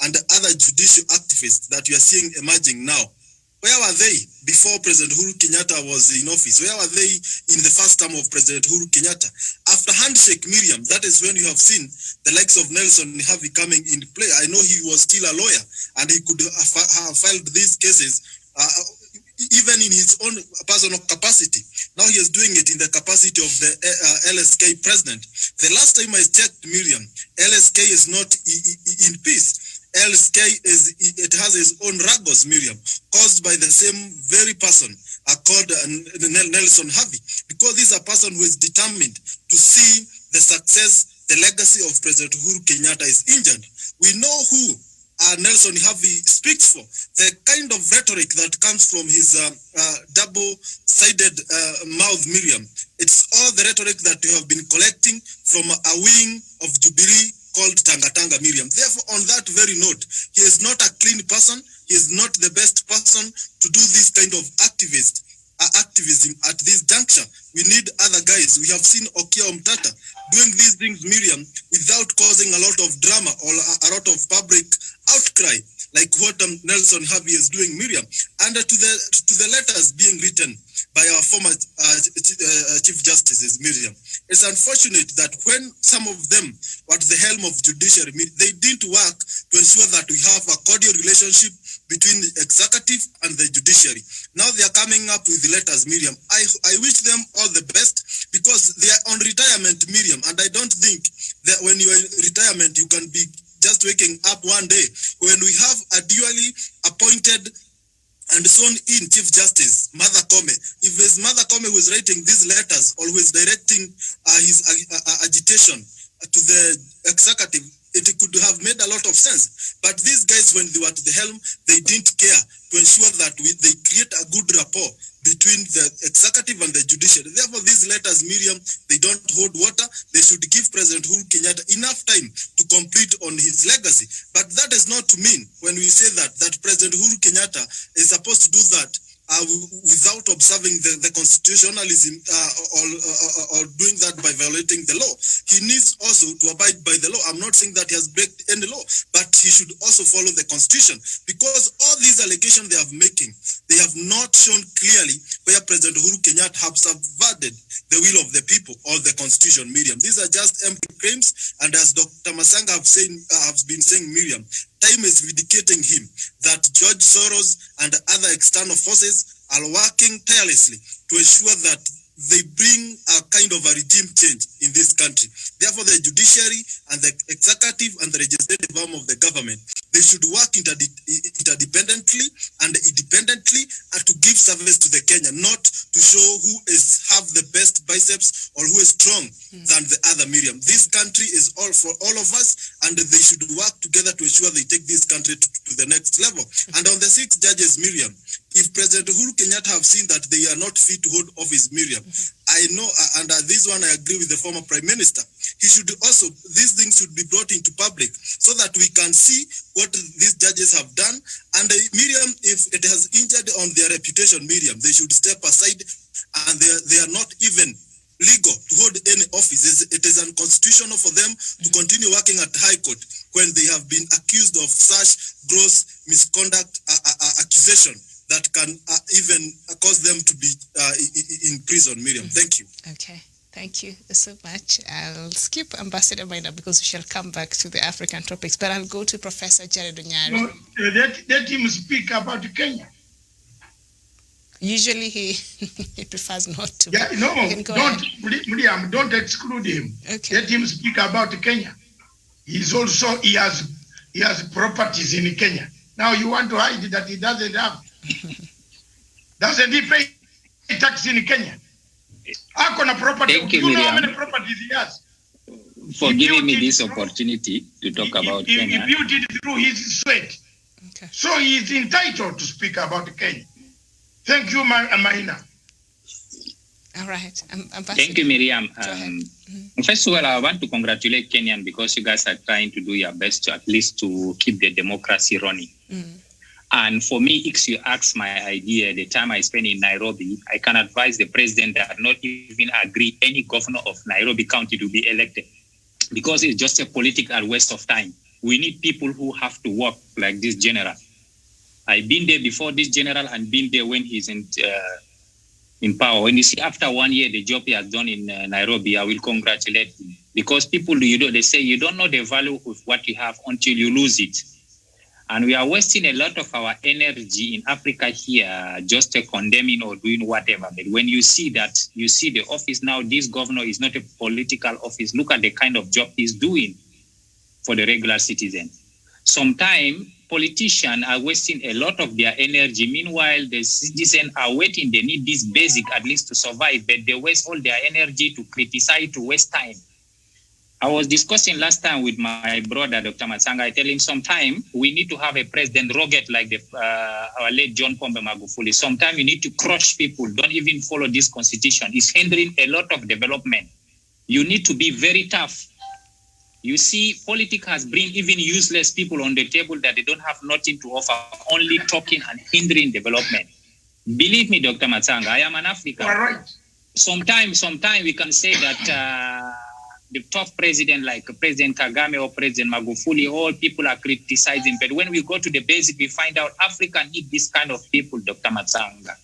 and the other judicial activists that we are seeing emerging now, where were they before President Uhuru Kenyatta was in office? Where were they in the first term of President Uhuru Kenyatta? After handshake, Miriam, that is when you have seen the likes of Nelson Harvey coming into play. I know he was still a lawyer and he could have filed these cases even in his own personal capacity. Now he is doing it in the capacity of the LSK president. The last time I checked, Miriam, LSK is not in peace. LSK has its own ruggles, Miriam, caused by the same very person called Nelson Harvey, because this is a person who is determined to see the success, the legacy of President Uhuru Kenyatta is injured. We know who Nelson Harvey speaks for. The kind of rhetoric that comes from his double-sided mouth, Miriam, it's all the rhetoric that we have been collecting from a wing of Jubilee called Tanga Tanga, Miriam. Therefore, on that very note, he is not a clean person. He is not the best person to do this kind of activism at this juncture. We need other guys. We have seen Okia Omtata doing these things, Miriam, without causing a lot of drama or a lot of public outcry, like what Nelson Harvey is doing, Miriam. And to the letters being written by our former Chief Justices, Miriam, it's unfortunate that when some of them were at the helm of judiciary, they didn't work to ensure that we have a cordial relationship between the executive and the judiciary. Now they are coming up with the letters, Miriam. I wish them all the best, because they are on retirement, Miriam, and I don't think that when you are in retirement, you can be just waking up one day. When we have a duly appointed and sworn in Chief Justice, Martha Koome, if it's Martha Koome who is writing these letters or who is directing his agitation to the executive, it could have made a lot of sense. But these guys, when they were at the helm, they didn't care to ensure that they create a good rapport between the executive and the judiciary. Therefore, these letters, Miriam, they don't hold water. They should give President Uhuru Kenyatta enough time to complete on his legacy. But that is not to mean, when we say that President Uhuru Kenyatta is supposed to do that without observing the constitutionalism or doing that by violating the law. He needs also to abide by the law. I'm not saying that he has broken any law, but he should also follow the constitution, because all these allegations they have making, they have not shown clearly where President Uhuru Kenyatta has subverted the will of the people or the constitution, Miriam. These are just empty claims, and as Dr. Masanga has been saying, Miriam, time is vindicating him that George Soros and other external forces are working tirelessly to ensure that they bring a kind of a regime change in this country. Therefore, the judiciary and the executive and the legislative arm of the government, they should work interdependently and independently to give service to the Kenya, not to show who have the best biceps or who is strong than the other, Miriam. This country is all for all of us, and they should work together to ensure they take this country to the next level. And on the 6 judges, Miriam, if President Uhuru Kenyatta have seen that they are not fit to hold office, Miriam, I know, and this one I agree with the former Prime Minister, he should also, these things should be brought into public so that we can see what these judges have done. And Miriam, if it has injured on their reputation, Miriam, they should step aside, and they are not even legal to hold any office. It is unconstitutional for them to continue working at High Court when they have been accused of such gross misconduct accusation that can even cause them to be in prison, Miriam. Thank you. Okay. Thank you so much. I'll skip Ambassador Maina because we shall come back to the African topics, but I'll go to Professor Jared Onyari. No, let him speak about Kenya. Usually he prefers not to. Yeah, no, Miriam, don't exclude him. Okay. Let him speak about Kenya. He has properties in Kenya. Now you want to hide that he doesn't have. Doesn't he pay tax in Kenya? Property. Thank you, Do you know Miriam, how many properties he has? for giving me this opportunity to talk about Kenya. He built it through his sweat. Okay. So he is entitled to speak about Kenya. Thank you, Maina. All right. Thank you, Miriam. First of all, I want to congratulate Kenyan because you guys are trying to do your best to at least to keep the democracy running. And for me, if you ask my idea, the time I spent in Nairobi, I can advise the president that not even agree any governor of Nairobi County to be elected because it's just a political waste of time. We need people who have to work like this general. I've been there before this general and been there when he's in power. When you see after 1 year, the job he has done in Nairobi, I will congratulate him. Because people, they say you don't know the value of what you have until you lose it. And we are wasting a lot of our energy in Africa here, just condemning or doing whatever. But when you see that, you see the office now, this governor is not a political office. Look at the kind of job he's doing for the regular citizen. Sometimes politicians are wasting a lot of their energy. Meanwhile, the citizens are waiting. They need this basic at least to survive, but they waste all their energy to criticize, to waste time. I was discussing last time with my brother, Dr. Matsanga. I tell him sometime we need to have a president rugged like our late John Pombe Magufuli. Sometimes you need to crush people. Don't even follow this constitution. It's hindering a lot of development. You need to be very tough. You see, politics has bring even useless people on the table that they don't have nothing to offer, only talking and hindering development. Believe me, Dr. Matsanga, I am an African. All right. Sometimes we can say that the top president like President Kagame or President Magufuli, all people are criticizing. But when we go to the basic, we find out Africa needs this kind of people, Dr. Matsanga.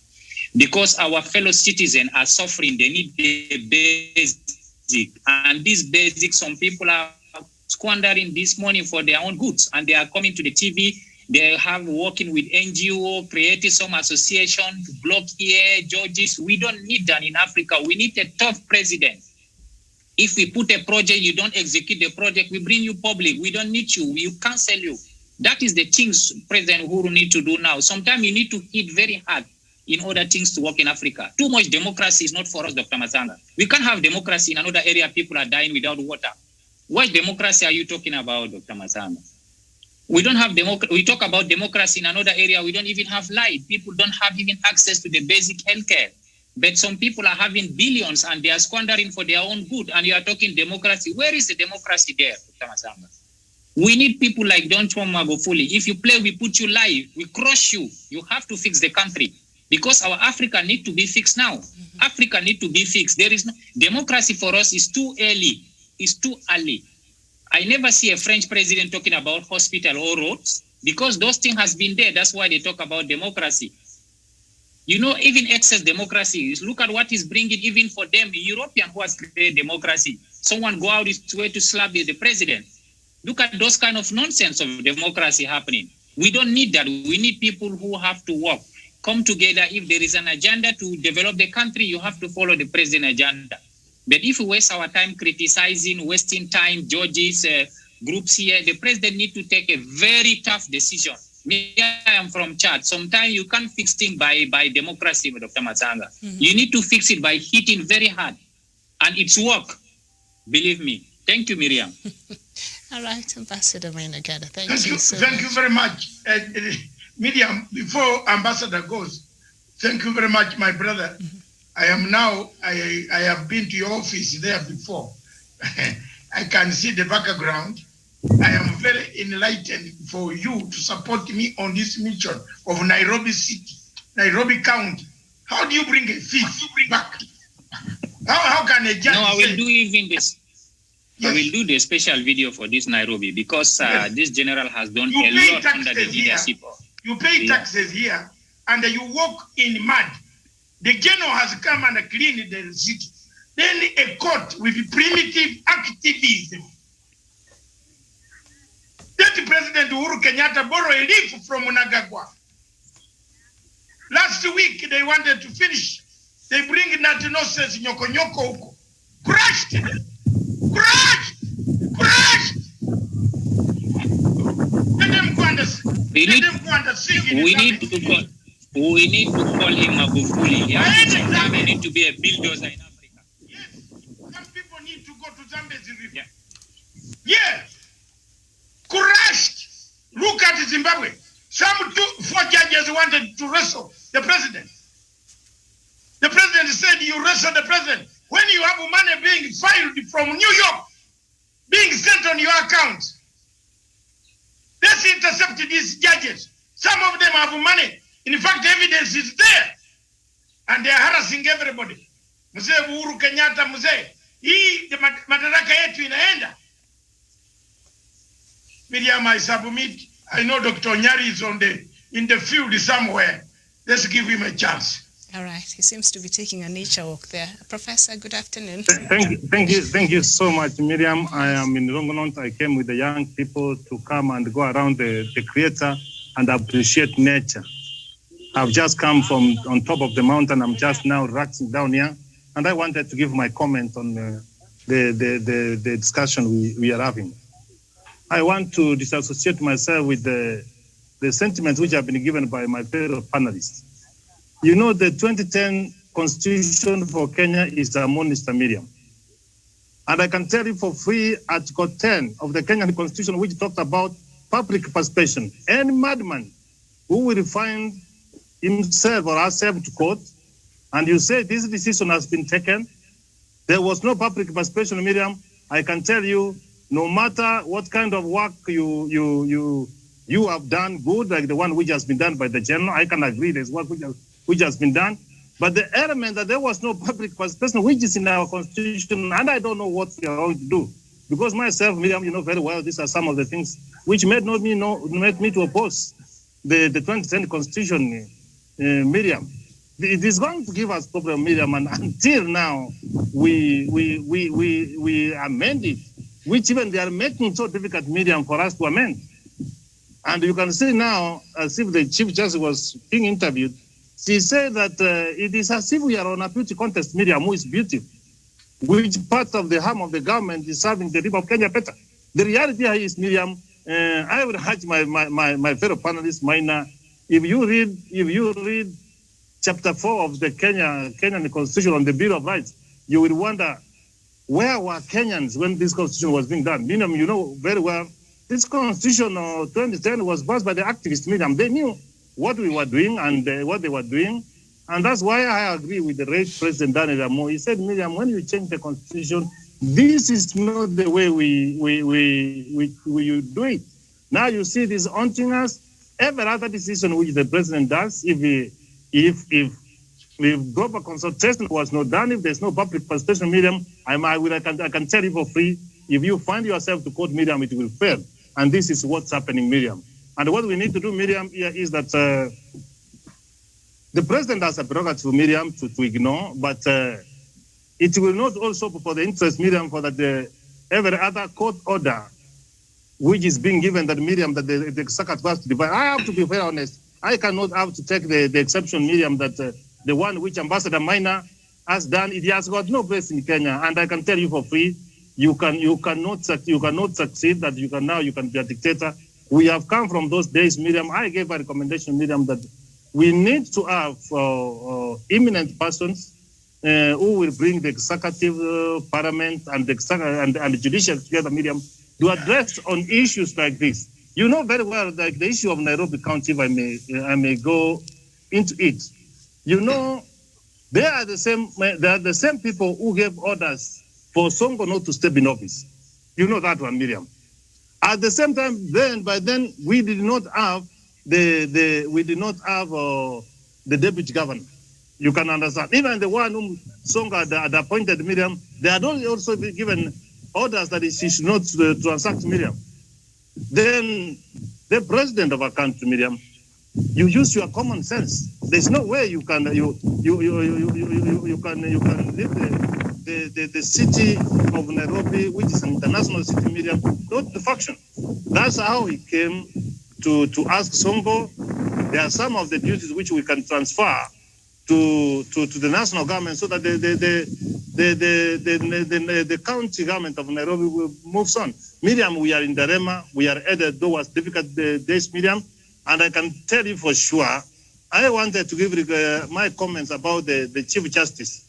Because our fellow citizens are suffering, they need the basic. And this basic, some people are squandering this money for their own goods. And they are coming to the TV, they have working with NGO, creating some association, block here, judges. We don't need that in Africa. We need a tough president. If we put a project, you don't execute the project, we bring you public. We don't need you. We cancel you. That is the things President Uhuru need to do now. Sometimes you need to hit very hard in order things to work in Africa. Too much democracy is not for us, Dr. Matsanga. We can't have democracy in another area. People are dying without water. What democracy are you talking about, Dr. Matsanga? We don't have democracy. We talk about democracy in another area. We don't even have light. People don't have even access to the basic healthcare. But some people are having billions and they are squandering for their own good. And you are talking democracy. Where is the democracy there, Dr. Matsanga? We need people like John Pombe Magufuli. If you play, we put you live. We crush you. You have to fix the country. Because our Africa need to be fixed now. Africa need to be fixed. There is no democracy for us is too early. It's too early. I never see a French president talking about hospital or roads because those things has been there. That's why they talk about democracy. You know, even excess democracy, look at what is bringing even for them, European who has created democracy. Someone go out his way to slap the president. Look at those kind of nonsense of democracy happening. We don't need that. We need people who have to work, come together. If there is an agenda to develop the country, you have to follow the president's agenda. But if we waste our time criticizing, wasting time, judges, groups here, the president needs to take a very tough decision. Me, I am from Chad. Sometimes you can't fix things by democracy, Dr. Matsanga. You need to fix it by hitting very hard. And it's work. Believe me. Thank you, Miriam. All right, Ambassador Maina Gada. Thank you. Thank you very much. Miriam, before Ambassador goes, thank you very much, my brother. I am now, I have been to your office there before. I can see the background. I am very enlightened for you to support me on this mission of Nairobi City, Nairobi County. How do you bring a fish back? How can a judge No, I will say, do even this. Yes. I will do the special video for this Nairobi because this general has done You a pay lot under the taxes here. leadership of. You pay taxes here and you walk in mud. The general has come and cleaned the city. Then a court with primitive activism. That President Uhuru Kenyatta borrowed a leaf from Munagagwa. Last week they wanted to finish. They bring that nonsense nyoko huko. Crushed! Crushed! Crushed! Let them go and sing. We need to call him Magufuli. He need to be a bulldozer in Africa. Yes. Some people need to go to Zambezi River. Yeah. Crushed. Look at Zimbabwe. Four judges wanted to wrestle the president. The president said, you wrestle the president. When you have money being filed from New York, being sent on your account, let's intercept these judges. Some of them have money. In fact, evidence is there. And they are harassing everybody. Mzee Uhuru Kenyatta, mzee. Hii madaraka yetu inaenda. Miriam, I submit. I know Dr. Nyari is in the field somewhere. Let's give him a chance. All right. He seems to be taking a nature walk there. Professor, good afternoon. Thank you so much, Miriam. I am in Rongonont. I came with the young people to come and go around the creator and appreciate nature. I've just come from on top of the mountain. I'm just now relaxing down here. And I wanted to give my comment on the discussion we are having. I want to disassociate myself with the sentiments which have been given by my fellow panelists. You know, the 2010 Constitution for Kenya is a monster, Miriam. And I can tell you for free, Article 10 of the Kenyan Constitution, which talks about public participation. Any madman who will find himself or herself to court, and you say this decision has been taken, there was no public participation, Miriam, I can tell you, no matter what kind of work you have done good, like the one which has been done by the general, I can agree there's work which has been done. But the element that there was no public participation, which is in our constitution, and I don't know what we are going to do. Because myself, Miriam, you know very well, these are some of the things which made me to oppose the 2010 constitution, Miriam. It is going to give us problem, Miriam, and until now we amend it, which even they are making so difficult, Miriam, for us to amend. And you can see now, as if the Chief Justice was being interviewed, she said that it is as if we are on a beauty contest, Miriam, who is beautiful. Which part of the harm of the government is serving the people of Kenya better? The reality here is, Miriam, I would urge my fellow panelists, Maina, if you read chapter 4 of the Kenyan Constitution on the Bill of Rights, you will wonder, where were Kenyans when this constitution was being done? Miriam, you know very well, this constitution of 2010 was passed by the activists, Miriam. They knew what we were doing and what they were doing. And that's why I agree with the late President Daniel Amo. He said, Miriam, when you change the constitution, this is not the way we do it. Now you see this haunting us. Every other decision which the president does, if proper consultation was not done, if there's no public participation, Miriam, I can tell you for free, if you find yourself to quote Miriam, it will fail. And this is what's happening, Miriam. And what we need to do, Miriam, here is that the president has a prerogative, Miriam, to ignore, but it will not also for the interest, Miriam, for that every other court order which is being given that, Miriam, that the circuit has to divide. I have to be very honest. I cannot have to take the exception, Miriam, that the one which Ambassador Maina has done, it has got no place in Kenya. And I can tell you for free, you cannot succeed, that you can be a dictator. We have come from those days, Miriam. I gave a recommendation, Miriam, that we need to have eminent persons who will bring the executive, parliament, and the judiciary together, Miriam, to address on issues like this. You know very well, like the issue of Nairobi County, if I may go into it. You know, they are the same people who gave orders for Sonko not to step in office. You know that one, Miriam. At the same time, by then we did not have the deputy governor. You can understand. Even the one whom Sonko had appointed, Miriam, they had also been given orders that she should not transact, Miriam. Then the president of our country, Miriam, you use your common sense. There's no way you can leave the city of Nairobi, which is an international city, Miriam, not to function. That's how he came to ask Sonko. There are some of the duties which we can transfer to the national government so that the county government of Nairobi will move on. Miriam, we are in dilemma. We are headed towards difficult days, Miriam. And I can tell you for sure, I wanted to give my comments about the Chief Justice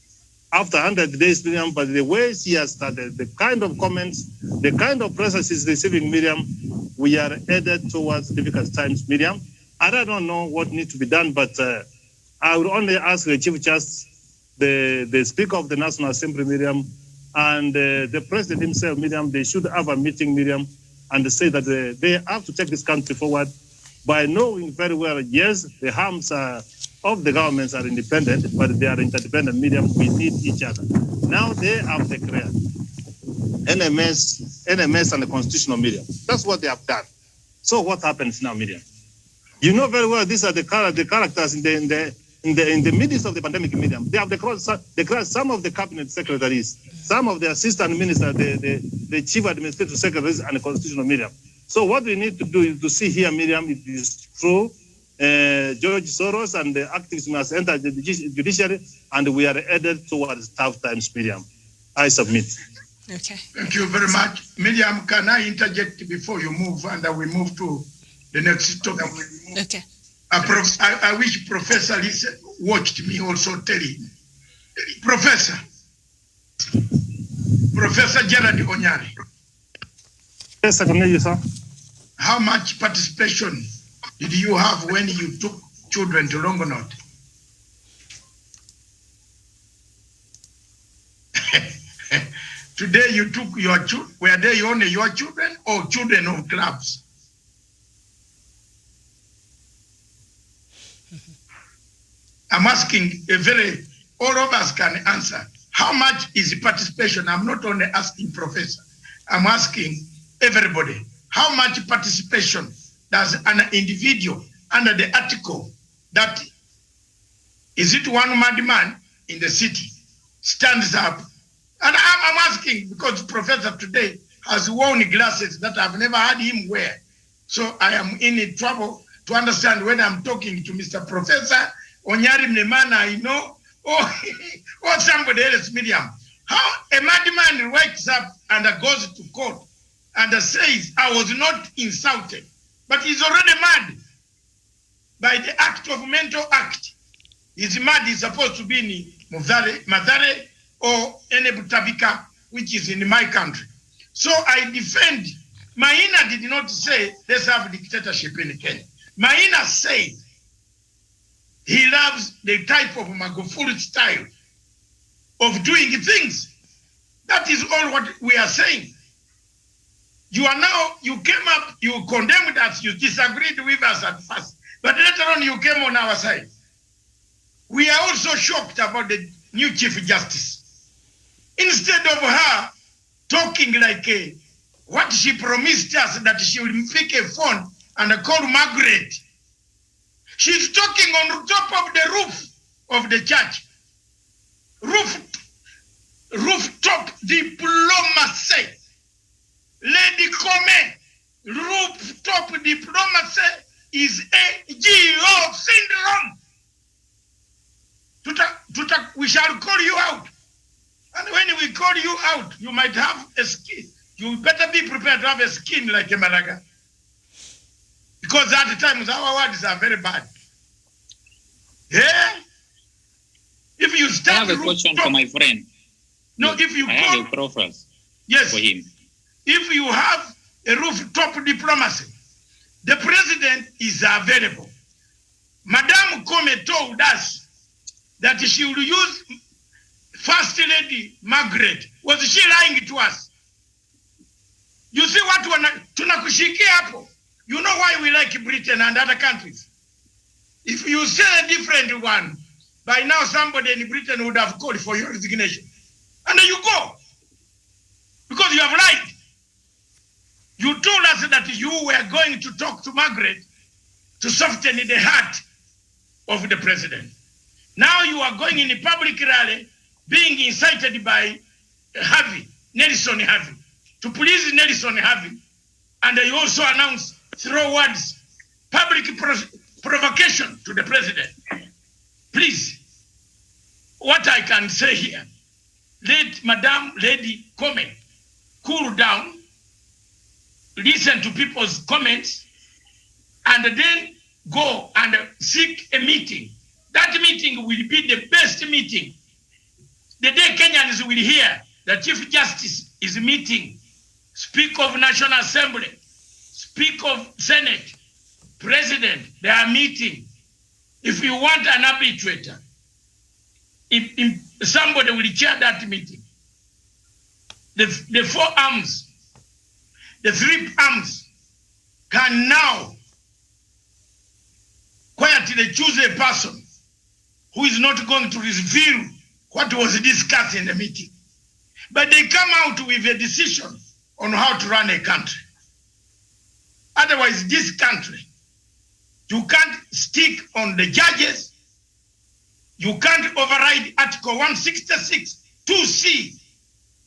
after 100 days, Miriam, but the way she has started, the kind of comments, the kind of pressure she's receiving, Miriam, we are headed towards difficult times, Miriam. And I don't know what needs to be done, but I would only ask the Chief Justice, the Speaker of the National Assembly, Miriam, and the President himself, Miriam, they should have a meeting, Miriam, and say that they have to take this country forward by knowing very well, yes, the arms of the governments are independent, but they are interdependent, Miriam. We need each other. Now they have declared NMS and the constitutional, Miriam. That's what they have done. So what happens now, Miriam? You know very well these are the characters in the midst of the pandemic, Miriam. They have declared some of the cabinet secretaries, some of the assistant ministers, the chief administrative secretaries, and the constitutional, Miriam. So what we need to do is to see here, Miriam, it is true. George Soros and the activists must enter the judiciary, and we are headed towards tough times, Miriam. I submit. Okay. Thank you very much. Miriam, can I interject before you move and we move to the next topic? Okay. I wish Professor Lisa watched me also telling. Professor Gerard Onyari. Yes, I can hear you, sir. How much participation did you have when you took children to Longonot? Today you took your children, were they only your children or children of clubs? I'm asking all of us can answer. How much is the participation? I'm not only asking Professor, I'm asking everybody. How much participation does an individual under the article that, is it one madman in the city, stands up? And I'm asking because Professor today has worn glasses that I've never had him wear. So I am in trouble to understand when I'm talking to Mr. Professor Onyari Mnemana, I know, or somebody else, Miriam. How a madman wakes up and goes to court and says, I was not insulted, but he's already mad by the act of mental act. He's mad, he's supposed to be in Mathare or Enebutabika, which is in my country. So I defend. Maina did not say, let's have dictatorship in Kenya. Maina said, he loves the type of Magufuli style of doing things. That is all what we are saying. You came up, you condemned us, you disagreed with us at first, but later on you came on our side. We are also shocked about the new Chief Justice. Instead of her talking like what she promised us, that she will pick a phone and call Margaret, she's talking on top of the roof of the church. Rooftop diplomacy. Lady Come, rooftop diplomacy is a GO syndrome. We shall call you out. And when we call you out, you might have a skin. You better be prepared to have a skin like a Maraga. Because at the times our words are very bad. Yeah? If you start I have a question for my friend. No, if you I have a preference yes, for him. If you have a rooftop diplomacy, The president is available. Madame Kome told us that she will use First Lady Margaret. Was she lying to us? You see what tunakushikia hapo? You know why we like Britain and other countries? If you say a different one, by now somebody in Britain would have called for your resignation. And then you go. Because you have lied. You told us that you were going to talk to Margaret to soften the heart of the president. Now you are going in a public rally, being incited by Nelson Harvey, to please Nelson Harvey, and you also announced through words public provocation to the president. Please, what I can say here, let Madame Lady Kome cool down, listen to people's comments, and then go and seek a meeting. That meeting will be the best meeting. The day Kenyans will hear the Chief Justice is meeting, Speaker of National Assembly, Speaker of Senate, President, they are meeting. If you want an arbitrator, if somebody will chair that meeting, the four arms, the three arms can now quietly choose a person who is not going to reveal what was discussed in the meeting. But they come out with a decision on how to run a country. Otherwise, this country, you can't stick on the judges. You can't override Article 166 2C.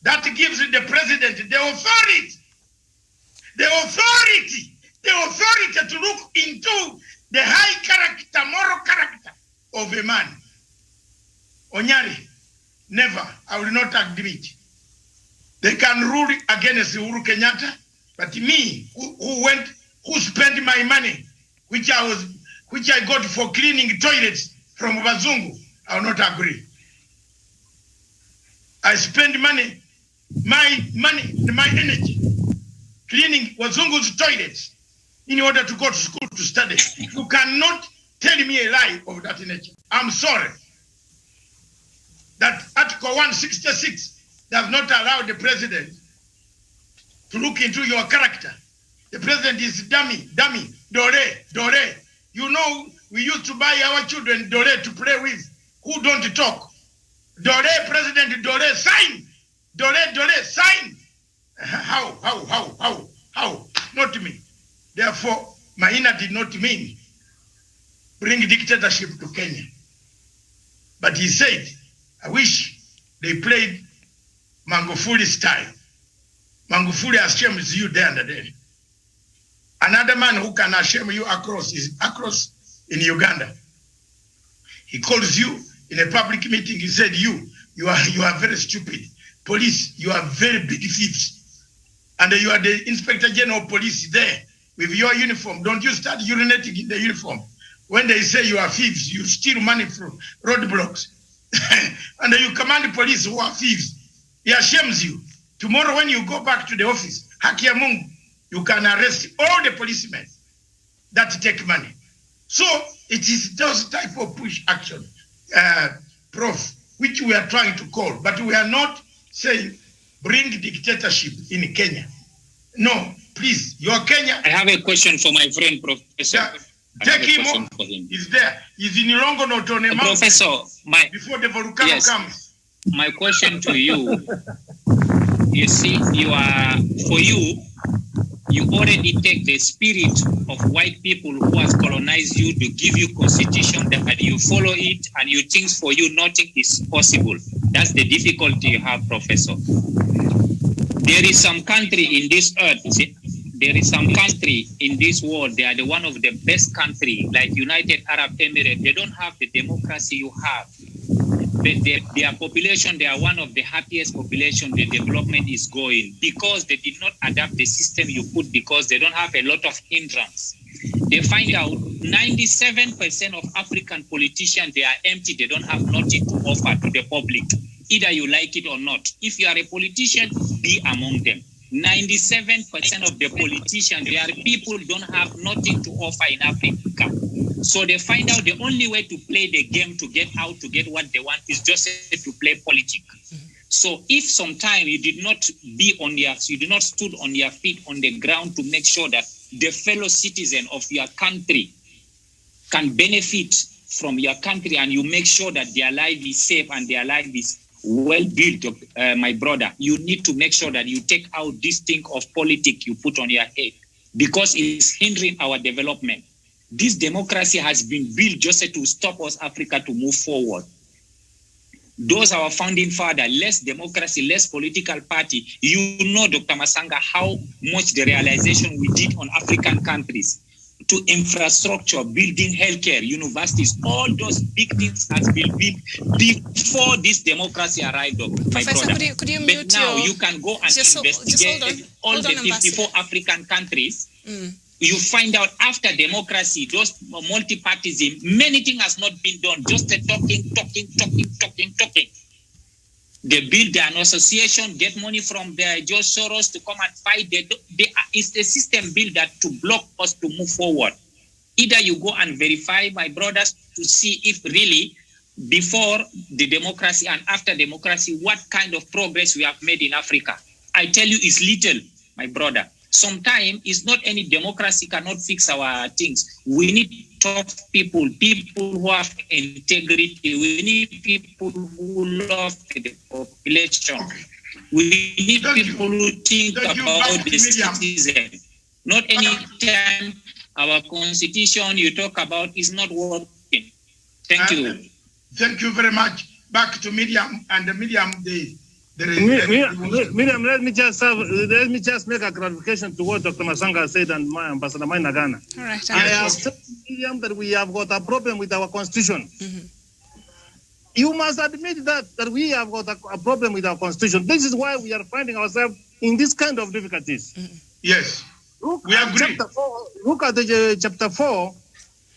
That gives the president the authority to look into the high character, moral character of a man. Onyari, never, I will not admit. They can rule against Uhuru Kenyatta, but me, who spent my money, which I got for cleaning toilets from Bazungu, I will not agree. I spend money, my energy, cleaning Bazungu's toilets in order to go to school to study. You cannot tell me a lie of that nature. I'm sorry. That Article 166 does not allow the president to look into your character. The president is dummy, dore. You know, we used to buy our children dore to play with, who don't talk. Dore, President Dore, sign. Dore, sign. How? Not me. Therefore, Maina did not mean bring dictatorship to Kenya. But he said, I wish they played Magufuli style. Magufuli ashames you there and there. Another man who can shame you across is across in Uganda. He calls you in a public meeting. He said, you are very stupid. Police, you are very big thieves. And you are the Inspector General of Police there with your uniform. Don't you start urinating in the uniform. When they say you are thieves, you steal money from roadblocks. And you command the police who are thieves. He ashames you. Tomorrow when you go back to the office, Haki ya Mungu, you can arrest all the policemen that take money. So it is those type of push action, Prof, which we are trying to call, but we are not saying bring dictatorship in Kenya. No, please, your Kenya. I have a question for my friend, Professor. Yeah, take him on. He's there. He's in Ilongo, not on a mountain. Professor, before the volcano comes. My question to you, you see, you already take the spirit of white people who has colonized you to give you constitution that you follow it and you think for you nothing is possible. That's the difficulty you have, Professor. There is some country in this earth, there is some country in this world, they are the one of the best country, like United Arab Emirates. They don't have the democracy you have. Their population, they are one of the happiest population. The development is going because they did not adapt the system you put, because they don't have a lot of hindrance. They find out 97% of African politicians, they are empty. They don't have nothing to offer to the public, either you like it or not. If you are a politician, be among them. 97% of the politicians, they are people don't have nothing to offer in Africa. So they find out the only way to play the game to get out, to get what they want, is just to play politics. So if sometime you did not you did not stood on your feet on the ground to make sure that the fellow citizen of your country can benefit from your country, and you make sure that their life is safe and their life is well built, my brother, you need to make sure that you take out this thing of politics you put on your head, because it's hindering our development. This democracy has been built just to stop us, Africa, to move forward. Those our founding father, less democracy, less political party. You know, Dr. Masanga, how much the realization we did on African countries to infrastructure, building healthcare, universities, all those big things has been built before this democracy arrived, my Professor, brother. could you but mute now your... you can go and investigate all the 54 African countries. You find out after democracy, those multi-partyism, many things has not been done. Just the talking. They build an association, get money from the George Soros to come and fight. It's the system built that to block us to move forward. Either you go and verify, my brothers, to see if really before the democracy and after democracy, what kind of progress we have made in Africa. I tell you, it's little, my brother. Sometimes it's not any democracy cannot fix our things. We need tough people who have integrity. We need people who love the population. We need people who think about the citizen. Not any time our constitution you talk about is not working. Thank you. Thank you very much. Back to Miriam, and Miriam, Miriam, let me just make a clarification to what Dr. Masanga said and my Ambassador Mainagana. All right. I have said, Miriam, that we have got a problem with our constitution. You must admit that we have got a problem with our constitution. This is why we are finding ourselves in this kind of difficulties. Yes, we agree. Look at the chapter 4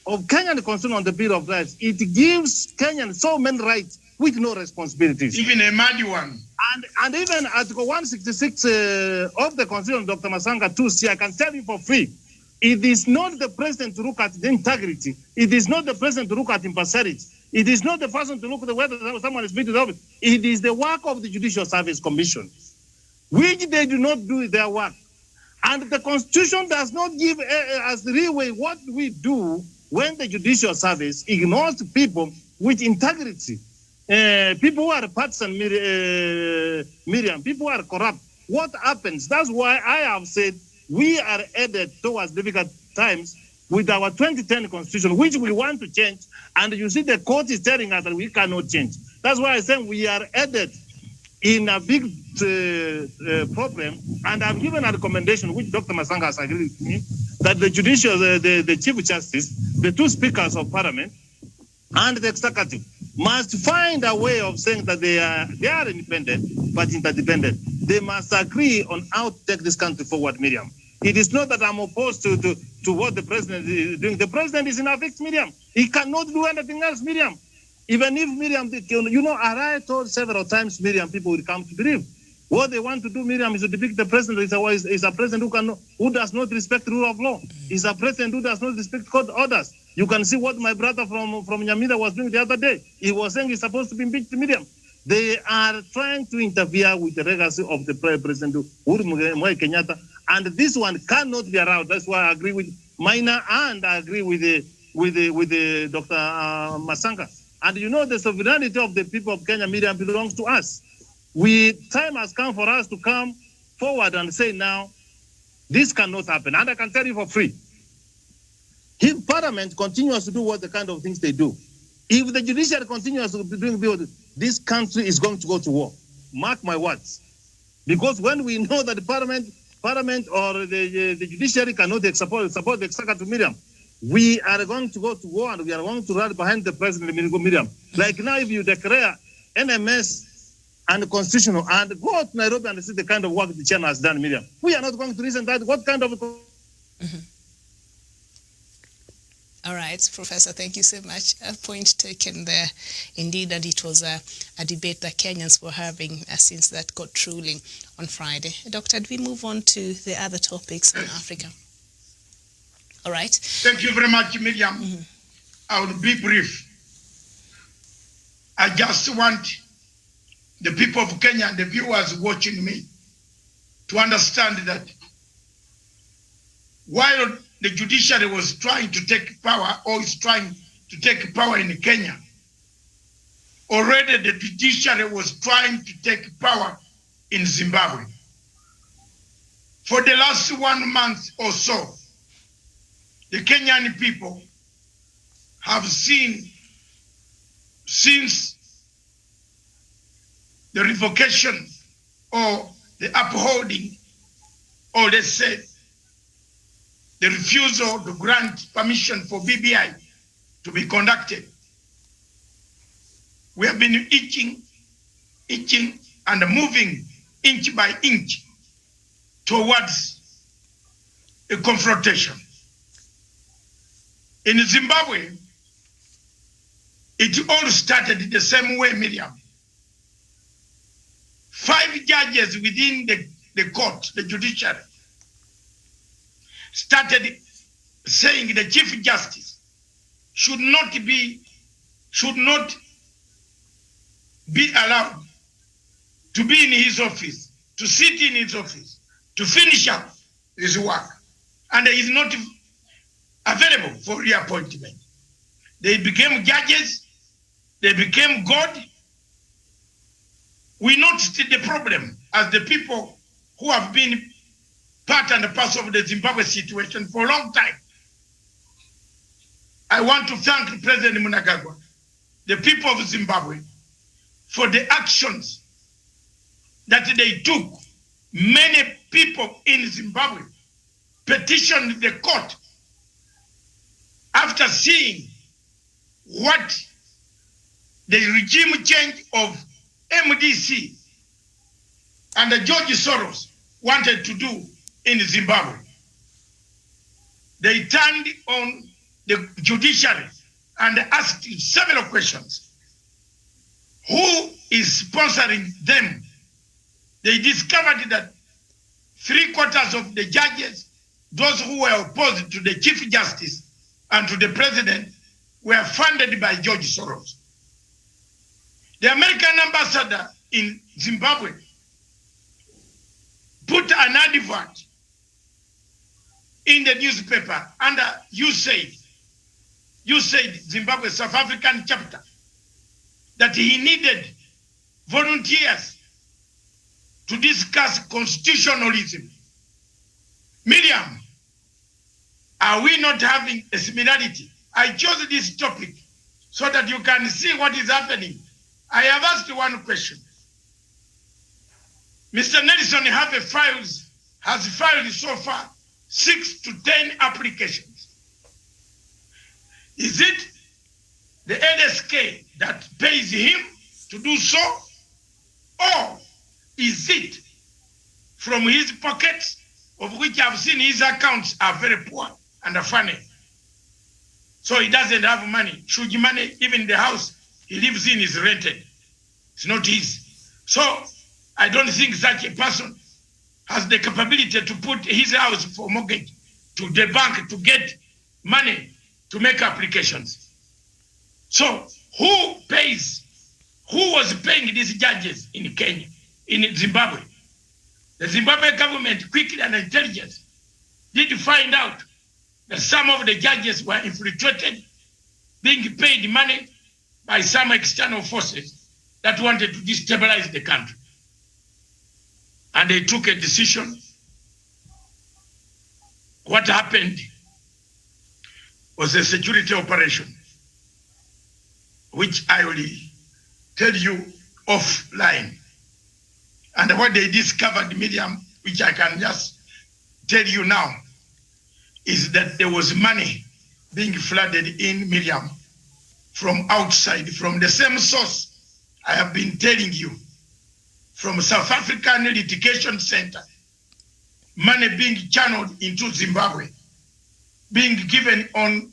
of Kenyan Constitution on the Bill of Rights. It gives Kenyans so many rights with no responsibilities. Even a muddy one. And even Article 166 of the Constitution, Dr. Masanga 2C, I can tell you for free, it is not the president to look at the integrity. It is not the president to look at impartiality. It is not the person to look at whether someone is beaten of it. It is the work of the Judicial Service Commission, which they do not do their work. And the Constitution does not give us leeway what we do when the Judicial Service ignores people with integrity. People who are partisan, Miriam, people who are corrupt. What happens? That's why I have said we are headed towards difficult times with our 2010 constitution, which we want to change. And you see the court is telling us that we cannot change. That's why I say we are headed in a big problem. And I've given a recommendation, which Dr. Masanga has agreed with me, that the judicial, the Chief Justice, the two speakers of Parliament, and the executive must find a way of saying that they are independent but interdependent. They must agree on how to take this country forward, Miriam. It is not that I'm opposed to what the president is doing. The president is in a fix, Miriam. He cannot do anything else, Miriam. Even if Miriam, you know, I told several times, Miriam, people will come to believe. What they want to do, Miriam, is to depict the president is a president who does not respect the rule of law. Is a president who does not respect court orders. You can see what my brother from Nyamira was doing the other day. He was saying he's supposed to be impeached, Miriam. They are trying to interfere with the legacy of the President Uhuru Muigai Kenyatta, and this one cannot be allowed. That's why I agree with Maina and I agree with Dr. Masanga. And you know, the sovereignty of the people of Kenya, Miriam, belongs to us. Time has come for us to come forward and say now, this cannot happen. And I can tell you for free, if Parliament continues to do what the kind of things they do, if the judiciary continues to be doing this country is going to go to war. Mark my words. Because when we know that the Parliament or the judiciary cannot support the executive, Miriam, we are going to go to war and we are going to run behind the president, Miriam. Like now, if you declare NMS and constitutional and go to Nairobi and see the kind of work the chairman has done, Miriam, we are not going to listen to that. What kind of... All right, Professor, thank you so much. A point taken there. Indeed, that it was a debate that Kenyans were having since that court ruling on Friday. Doctor, do we move on to the other topics on Africa? All right. Thank you very much, Miriam. Mm-hmm. I will be brief. I just want the people of Kenya and the viewers watching me to understand that while the judiciary was trying to take power, or is trying to take power in Kenya, already the judiciary was trying to take power in Zimbabwe. For the last 1 month or so, the Kenyan people have seen, since the revocation or the upholding, or let's say the refusal to grant permission for BBI to be conducted, we have been itching and moving inch by inch towards a confrontation. In Zimbabwe, it all started the same way, Miriam. 5 judges within the court, the judiciary, started saying the Chief Justice should not be allowed to be in his office, to sit in his office, to finish up his work, and he is not available for reappointment. They became judges, they became God. We noticed the problem as the people who have been part and parcel of the Zimbabwe situation for a long time. I want to thank President Mnangagwa, the people of Zimbabwe, for the actions that they took. Many people in Zimbabwe petitioned the court after seeing what the regime change of MDC and George Soros wanted to do in Zimbabwe. They turned on the judiciary and asked several questions. Who is sponsoring them? They discovered that 3/4 of the judges, those who were opposed to the Chief Justice and to the President, were funded by George Soros. The American ambassador in Zimbabwe put an advert in the newspaper under USAID Zimbabwe South African chapter, that he needed volunteers to discuss constitutionalism. Miriam, are we not having a similarity? I chose this topic so that you can see what is happening. I have asked one question. Mr. Nelson has filed so far 6 to 10 applications. Is it the LSK that pays him to do so? Or is it from his pockets, of which I've seen his accounts are very poor and funny? So he doesn't have money. Should money, even the house he lives in is rented. It's not his. So I don't think such a person has the capability to put his house for mortgage to the bank to get money to make applications. So who was paying these judges in Kenya, in Zimbabwe? The Zimbabwe government, quickly and intelligent, did find out that some of the judges were infiltrated, being paid money by some external forces that wanted to destabilize the country. And they took a decision. What happened was a security operation, which I will tell you offline. And what they discovered, Miriam, which I can just tell you now, is that there was money being flooded in, Miriam, from outside, from the same source I have been telling you, from South African Litigation Center, money being channeled into Zimbabwe, being given on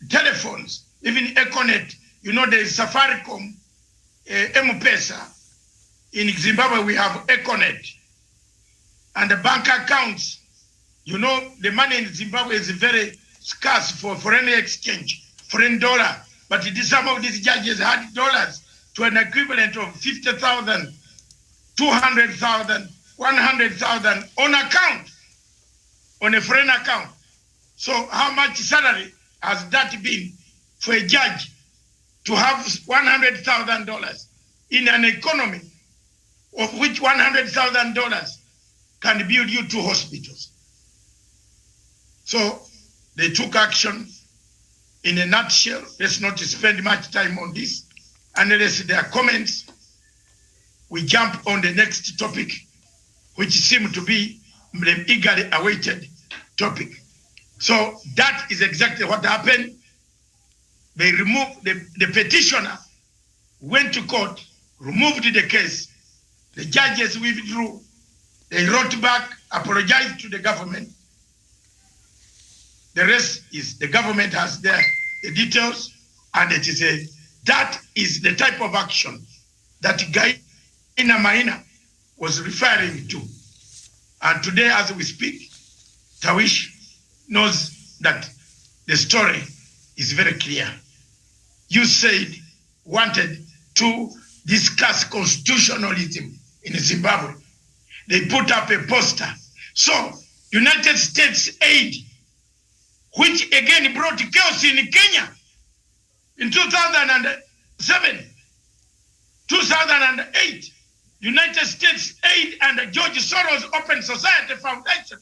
telephones, even Econet. You know, there is Safaricom, M-Pesa. In Zimbabwe, we have Econet. And the bank accounts, you know, the money in Zimbabwe is very scarce for foreign exchange, foreign dollar. But some of these judges had dollars to an equivalent of 50,000, 200,000, 100,000 on account, on a foreign account. So how much salary has that been for a judge to have $100,000 in an economy of which $100,000 can build you 2 hospitals? So they took action. In a nutshell, let's not spend much time on this. Unless there are comments, we jump on the next topic, which seemed to be the eagerly awaited topic. So that is exactly what happened. They removed, the petitioner went to court, removed the case. The judges withdrew. They wrote back, apologized to the government. The rest is the government has the details, and it is that is the type of action that Gaina Maina was referring to. And today, as we speak, Tawish knows that the story is very clear. You said wanted to discuss constitutionalism in Zimbabwe. They put up a poster. So, United States aid, which again brought chaos in Kenya in 2007, 2008, United States aid and George Soros Open Society Foundation,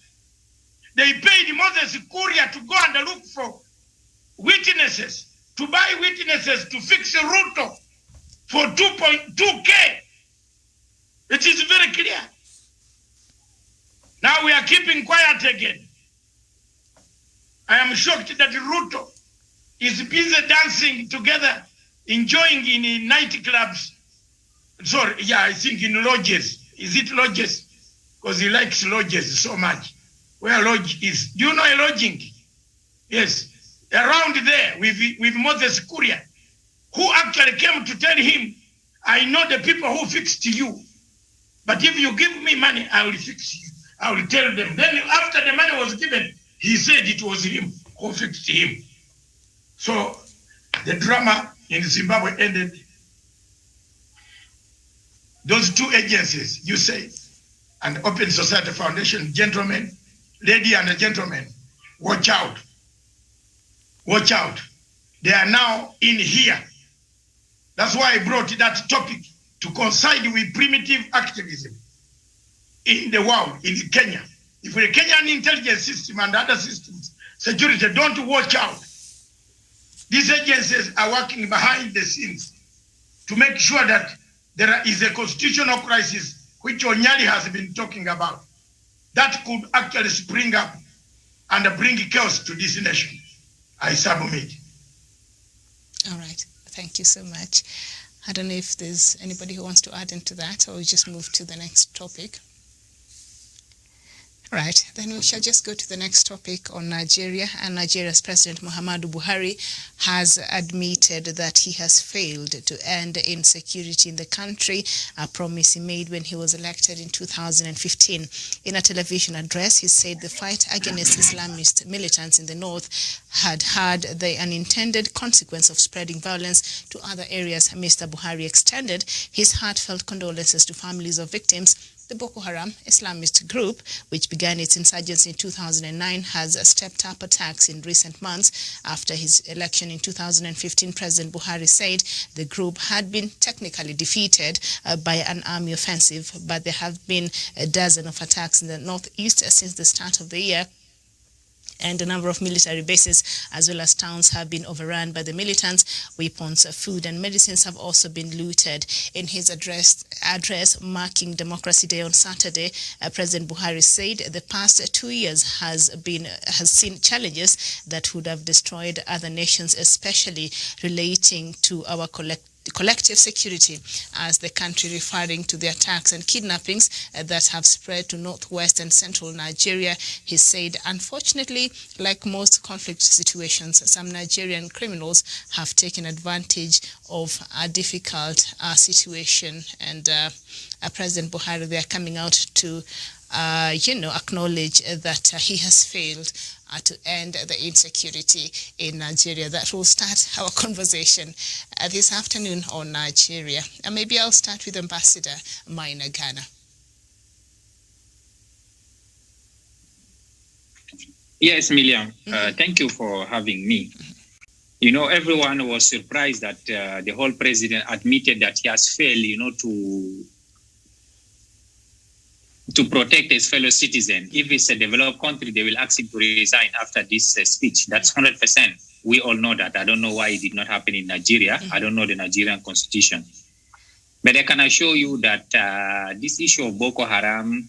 they paid Moses Kuria to go and look for witnesses, to buy witnesses to fix Ruto for 2.2K. It is very clear. Now we are keeping quiet again. I am shocked that Ruto is busy dancing together, enjoying in nightclubs. Sorry, yeah, I think in lodges. Is it lodges? Because he likes lodges so much. Where lodge is? Do you know a lodging? Yes. Around there with Moses Kuria, who actually came to tell him, I know the people who fixed you, but if you give me money, I will fix you. I will tell them. Then after the money was given, he said it was him who fixed him. So the drama in Zimbabwe ended. Those 2 agencies, you say, and Open Society Foundation, gentlemen, lady and gentlemen, watch out. Watch out. They are now in here. That's why I brought that topic to coincide with primitive activism in the world, in Kenya. If the Kenyan intelligence system and other systems, security, don't watch out, these agencies are working behind the scenes to make sure that there is a constitutional crisis, which Onyali has been talking about, that could actually spring up and bring chaos to this nation. I submit. All right. Thank you so much. I don't know if there's anybody who wants to add into that, or we just move to the next topic. Right, then we shall just go to the next topic on Nigeria. And Nigeria's President Muhammadu Buhari has admitted that he has failed to end insecurity in the country, a promise he made when he was elected in 2015. In a television address, he said the fight against Islamist militants in the north had the unintended consequence of spreading violence to other areas. Mr. Buhari extended his heartfelt condolences to families of victims. The Boko Haram Islamist group, which began its insurgency in 2009, has stepped up attacks in recent months. After his election in 2015, President Buhari said the group had been technically defeated by an army offensive, but there have been a dozen of attacks in the northeast since the start of the year. And a number of military bases as well as towns have been overrun by the militants. Weapons, food and medicines have also been looted. In his address marking Democracy Day on Saturday, President Buhari said the past 2 years has seen challenges that would have destroyed other nations, especially relating to our collective security as the country, referring to the attacks and kidnappings that have spread to northwest and central Nigeria. He said, unfortunately, like most conflict situations, some Nigerian criminals have taken advantage of a difficult situation. And President Buhari, they are coming out to acknowledge that he has failed to end the insecurity in Nigeria. That will start our conversation this afternoon on Nigeria. And maybe I'll start with Ambassador Maina Ghana. Yes, Miriam, thank you for having me. You know, everyone was surprised that the whole president admitted that he has failed, to protect his fellow citizen. If it's a developed country, they will ask him to resign after this speech. That's 100%. We all know that. I don't know why it did not happen in Nigeria. I don't know the Nigerian constitution. But I can assure you that this issue of Boko Haram,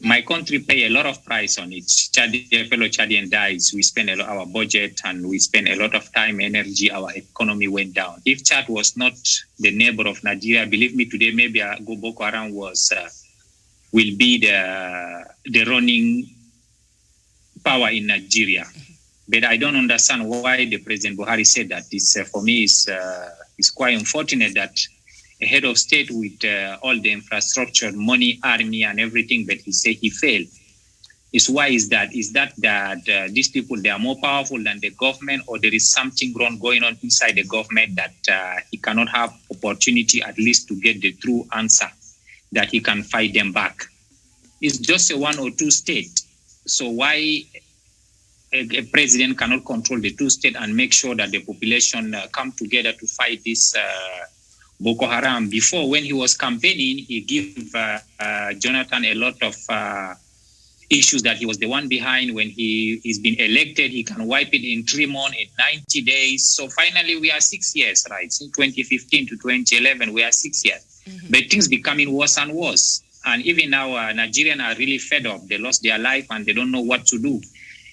my country pay a lot of price on it. A fellow Chadian dies. We spend a lot our budget and we spend a lot of time, energy. Our economy went down. If Chad was not the neighbor of Nigeria, believe me, today maybe Boko Haram will be the running power in Nigeria. But I don't understand why the President Buhari said that. This, for me, is quite unfortunate that a head of state with all the infrastructure, money, army, and everything, but he said he failed. Why is that? Is that these people, they are more powerful than the government, or there is something wrong going on inside the government that he cannot have opportunity at least to get the true answer, that he can fight them back? It's just a 1 or 2 state. So why a president cannot control the 2 states and make sure that the population come together to fight this Boko Haram? Before, when he was campaigning, he gave Jonathan a lot of issues that he was the one behind. When he's been elected, he can wipe it in 3 months, in 90 days. So finally, we are 6 years, right? Since 2015 to 2011, we are 6 years. But things becoming worse and worse. And even now, Nigerians are really fed up. They lost their life and they don't know what to do.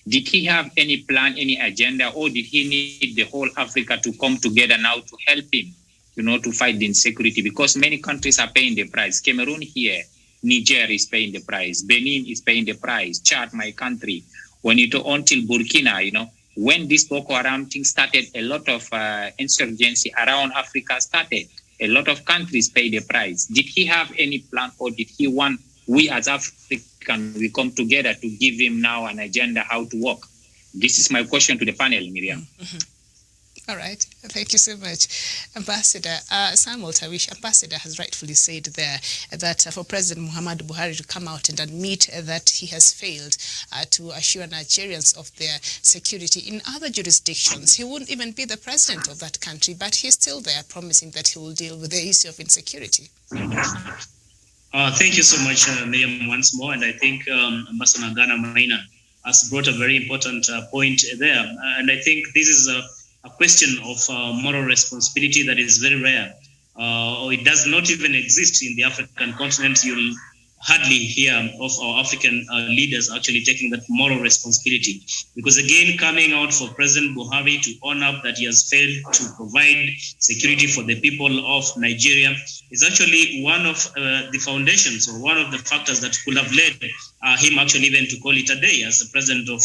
Did he have any plan, any agenda, or did he need the whole Africa to come together now to help him, to fight the insecurity? Because many countries are paying the price. Cameroon here, Niger is paying the price. Benin is paying the price. Chad, my country. Until Burkina, when this Boko Haram thing started, a lot of insurgency around Africa started. A lot of countries pay the price. Did he have any plan, or did he want we as Africans, we come together to give him now an agenda how to work? This is my question to the panel, Miriam. All right. Thank you so much. Ambassador Samuel Tawish, Ambassador has rightfully said there that for President Muhammadu Buhari to come out and admit that he has failed to assure Nigerians of their security in other jurisdictions. He wouldn't even be the president of that country, but he's still there promising that he will deal with the issue of insecurity. Thank you so much, Miriam, once more. And I think Ambassador Ghana Maina has brought a very important point there. And I think this is a question of moral responsibility that is very rare, or it does not even exist in the African continent. You'll hardly hear of our African leaders actually taking that moral responsibility. Because again, coming out for President Buhari to own up that he has failed to provide security for the people of Nigeria is actually one of the foundations, or one of the factors that could have led him actually even to call it a day as the president of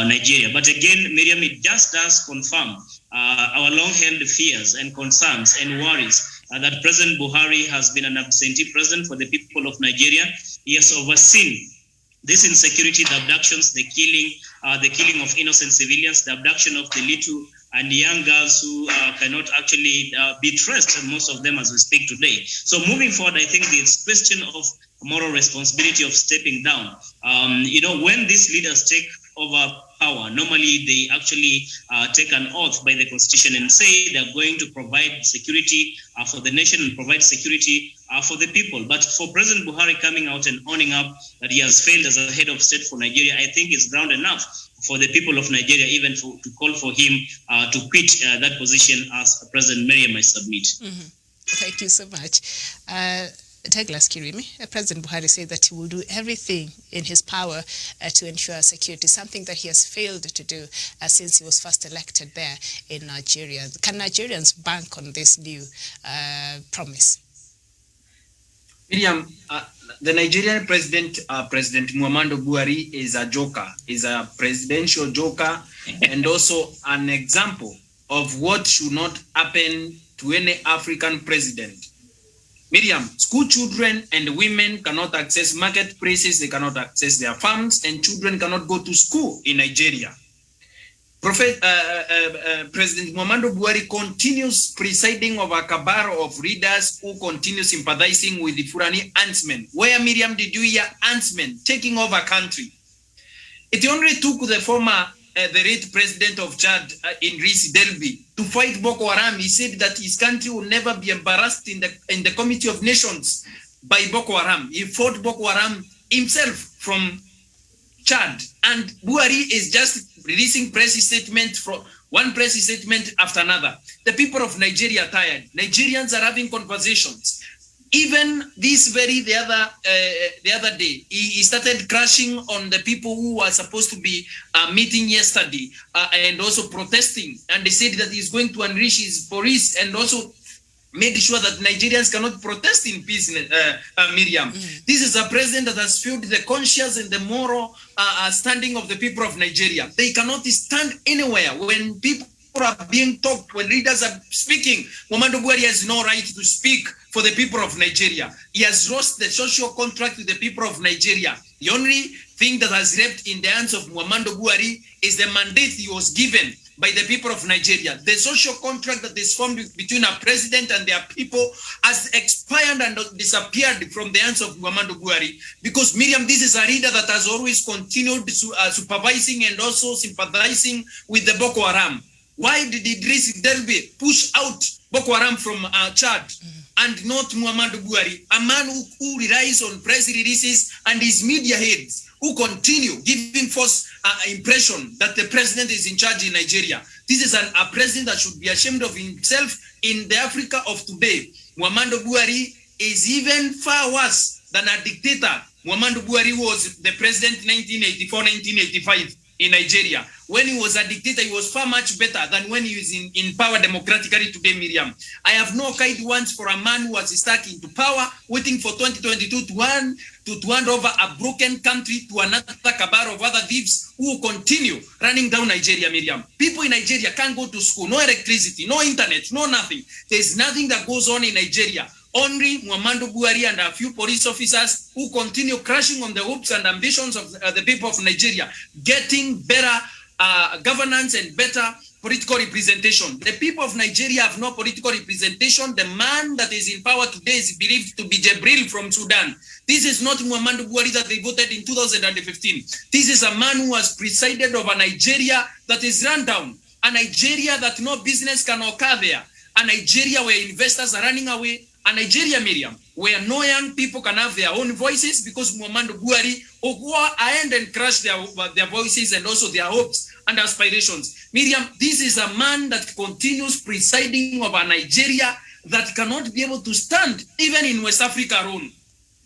Nigeria. But again, Miriam, it just does confirm our long-held fears and concerns and worries that President Buhari has been an absentee president for the people of Nigeria. He has overseen this insecurity, the abductions, the killing of innocent civilians, the abduction of the little and young girls who cannot actually be traced, most of them as we speak today. So moving forward, I think this question of moral responsibility of stepping down, when these leaders take over power, normally they actually take an oath by the constitution and say they're going to provide security for the nation and provide security for the people. But for President Buhari coming out and owning up that he has failed as a head of state for Nigeria, I think it's ground enough for the people of Nigeria even to call for him to quit that position as President. Miriam, I submit. Thank you so much. Douglas Kirimi, President Buhari said that he will do everything in his power to ensure security, something that he has failed to do since he was first elected there in Nigeria. Can Nigerians bank on this new promise? Miriam, the Nigerian president, President Muhammadu Buhari, is a joker, is a presidential joker, and also an example of what should not happen to any African president. Miriam, school children and women cannot access marketplaces, they cannot access their farms, and children cannot go to school in Nigeria. President Muhammadu Buhari continues presiding over a cabal of readers who continue sympathizing with the Fulani huntsmen. Where, Miriam, did you hear huntsmen taking over country? It only took the former, the late president of Chad, Idriss Déby, to fight Boko Haram. He said that his country will never be embarrassed in the Committee of Nations by Boko Haram. He fought Boko Haram himself from Chad, and Buhari is just releasing press statement from one press statement after another. The people of Nigeria are tired. Nigerians are having conversations. Even this the other day, he started crashing on the people who were supposed to be meeting yesterday and also protesting. And they said that he's going to unleash his police and also made sure that Nigerians cannot protest in peace, Miriam. This is a president that has failed the conscience and the moral standing of the people of Nigeria. They cannot stand anywhere when people are being talked, when leaders are speaking. Muhammadu Buhari has no right to speak for the people of Nigeria. He has lost the social contract with the people of Nigeria. The only thing that has left in the hands of Muhammadu Buhari is the mandate he was given by the people of Nigeria. The social contract that is formed between a president and their people has expired and disappeared from the hands of Muhammadu Buhari. Because, Miriam, this is a leader that has always continued supervising and also sympathizing with the Boko Haram. Why did Idriss Déby push out Boko Haram from Chad and not Muhammadu Buhari, a man who relies on press releases and his media heads, who continue giving false impression that the president is in charge in Nigeria? This is a president that should be ashamed of himself in the Africa of today. Muhammadu Buhari is even far worse than a dictator. Muhammadu Buhari was the president 1984-1985 in Nigeria. When he was a dictator, he was far much better than when he was in power democratically today, Miriam. I have no kind words for a man who was stuck into power, waiting for 2022 to hand over a broken country to another cabal of other thieves who continue running down Nigeria, Miriam. People in Nigeria can't go to school, no electricity, no internet, no nothing. There's nothing that goes on in Nigeria. Only Muhammadu Buhari and a few police officers who continue crashing on the hopes and ambitions of the people of Nigeria, getting better governance and better political representation. The people of Nigeria have no political representation. The man that is in power today is believed to be Jibril from Sudan. This is not Muhammadu Buhari that they voted in 2015. This is a man who has presided over Nigeria that is run down, a Nigeria that no business can occur there, a Nigeria where investors are running away, a Nigeria, Miriam, where no young people can have their own voices because Muhammadu Buhari will go ahead and crush their voices and also their hopes and aspirations. Miriam, this is a man that continues presiding over Nigeria that cannot be able to stand even in West Africa alone.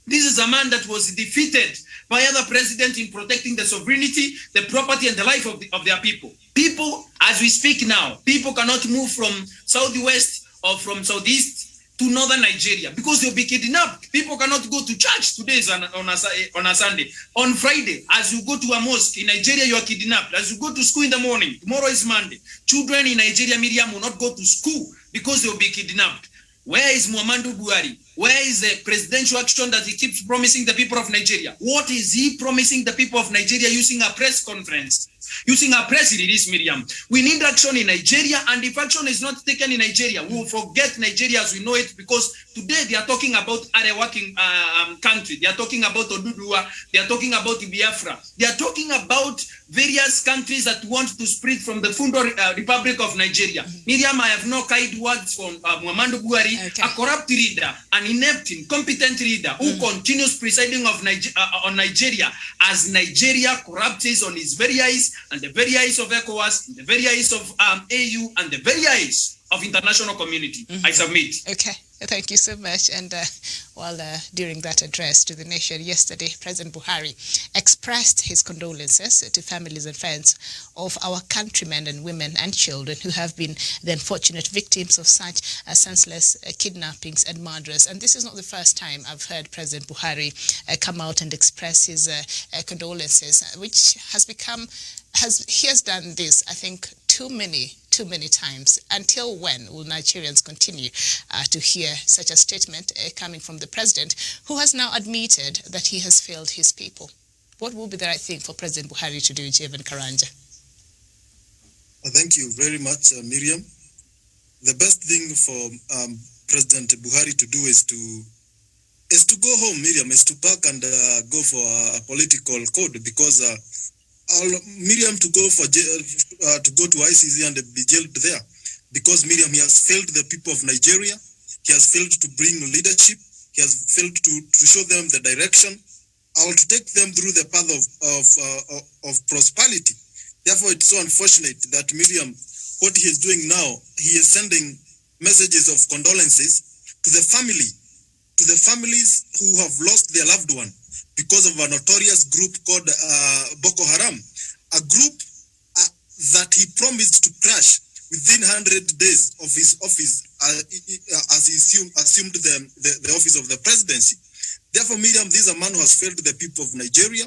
This is a man that was defeated by other presidents in protecting the sovereignty, the property, and the life of their people. People, as we speak now, people cannot move from southwest or from southeast to northern Nigeria because they'll be kidnapped. People cannot go to church today on a Sunday. On Friday, as you go to a mosque in Nigeria, you are kidnapped. As you go to school in the morning, tomorrow is Monday. Children in Nigeria, Miriam, will not go to school because they'll be kidnapped. Where is Muhammadu Buhari? Where is the presidential action that he keeps promising the people of Nigeria? What is he promising the people of Nigeria using a press conference? Using a press release, Miriam. We need action in Nigeria, and if action is not taken in Nigeria, we will forget Nigeria as we know it, because today they are talking about a working country. They are talking about Oduduwa. They are talking about Biafra. They are talking about various countries that want to split from the Fundo Republic of Nigeria. Miriam, I have no kind words from Muhammadu Buhari, a corrupt leader, an inept, incompetent leader who continues presiding on Nigeria as Nigeria corrupts on his very eyes, and the very eyes of ECOWAS, the very eyes of AU, and the very eyes of international community. I submit. Okay. Thank you so much. And during that address to the nation yesterday, President Buhari expressed his condolences to families and friends of our countrymen and women and children who have been the unfortunate victims of such senseless kidnappings and murders. And this is not the first time I've heard President Buhari come out and express his condolences, which he has done this, I think, too many times. Until when will Nigerians continue to hear such a statement coming from the president, who has now admitted that he has failed his people? What will be the right thing for President Buhari to do, Jevan Karanja? Thank you very much, Miriam. The best thing for President Buhari to do is to go home, Miriam, is to pack and go for a political code, because Miriam to go to ICC and be jailed there, because Miriam, he has failed the people of Nigeria. He has failed to bring leadership. He has failed to show them the direction, or to take them through the path of prosperity. Therefore, it's so unfortunate that Miriam, what he is doing now, he is sending messages of condolences to the families who have lost their loved one because of a notorious group called Boko Haram, a group that he promised to crush within 100 days of his office as he assumed the office of the presidency. Therefore, Miriam, this is a man who has failed the people of Nigeria,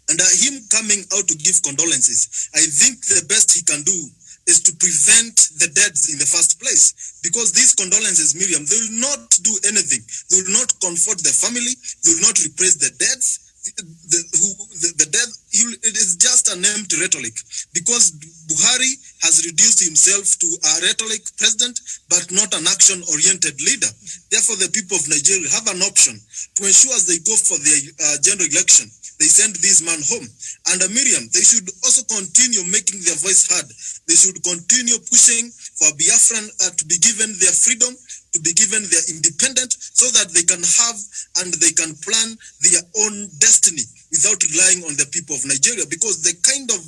and him coming out to give condolences, I think the best he can do is to prevent the deaths in the first place. Because these condolences, Miriam, they will not do anything. They will not comfort the family. They will not replace the deaths. The death, it is just an empty rhetoric. Because Buhari has reduced himself to a rhetoric president, but not an action-oriented leader. Therefore, the people of Nigeria have an option to ensure as they go for the general election, they send this man home. And Miriam, they should also continue making their voice heard. They should continue pushing for Biafran to be given their freedom, to be given their independence, so that they can have and they can plan their own destiny without relying on the people of Nigeria. Because the kind of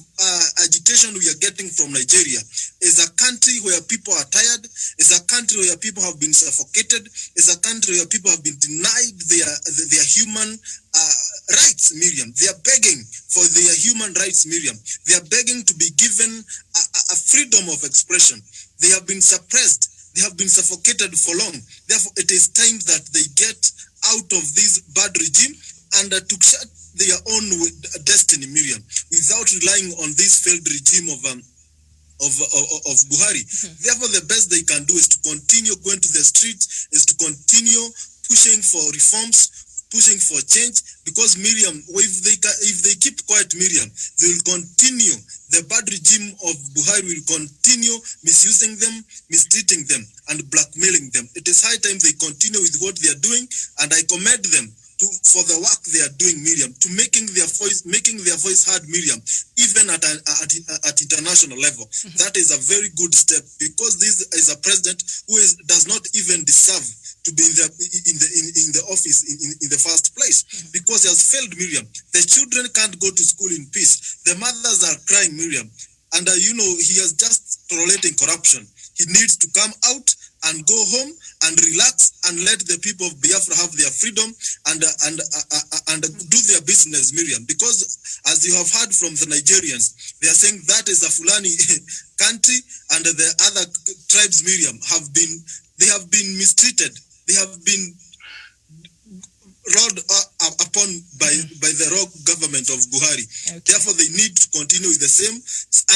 education we are getting from Nigeria is a country where people are tired, is a country where people have been suffocated, is a country where people have been denied their human rights, Miriam. They are begging for their human rights, Miriam. They are begging to be given a freedom of expression. They have been suppressed. They have been suffocated for long. Therefore, it is time that they get out of this bad regime and to chart their own destiny, Miriam, without relying on this failed regime of Buhari. Therefore, the best they can do is to continue going to the streets, is to continue pushing for reforms, pushing for change, because Miriam, if they keep quiet, Miriam, they will continue. The bad regime of Buhari will continue misusing them, mistreating them, and blackmailing them. It is high time they continue with what they are doing, and I commend them for the work they are doing, Miriam, to making their voice heard, Miriam, even at international level. That is a very good step, because this is a president who does not even deserve to be in the office in the first place, because he has failed, Miriam. The children can't go to school in peace. The mothers are crying, Miriam, and he has just tolerating corruption. He needs to come out and go home and relax and let the people of Biafra have their freedom and do their business, Miriam. Because as you have heard from the Nigerians, they are saying that is a Fulani country, and the other tribes, Miriam, have been mistreated. They have been ruled upon by the rogue government of Buhari. Okay. Therefore, they need to continue with the same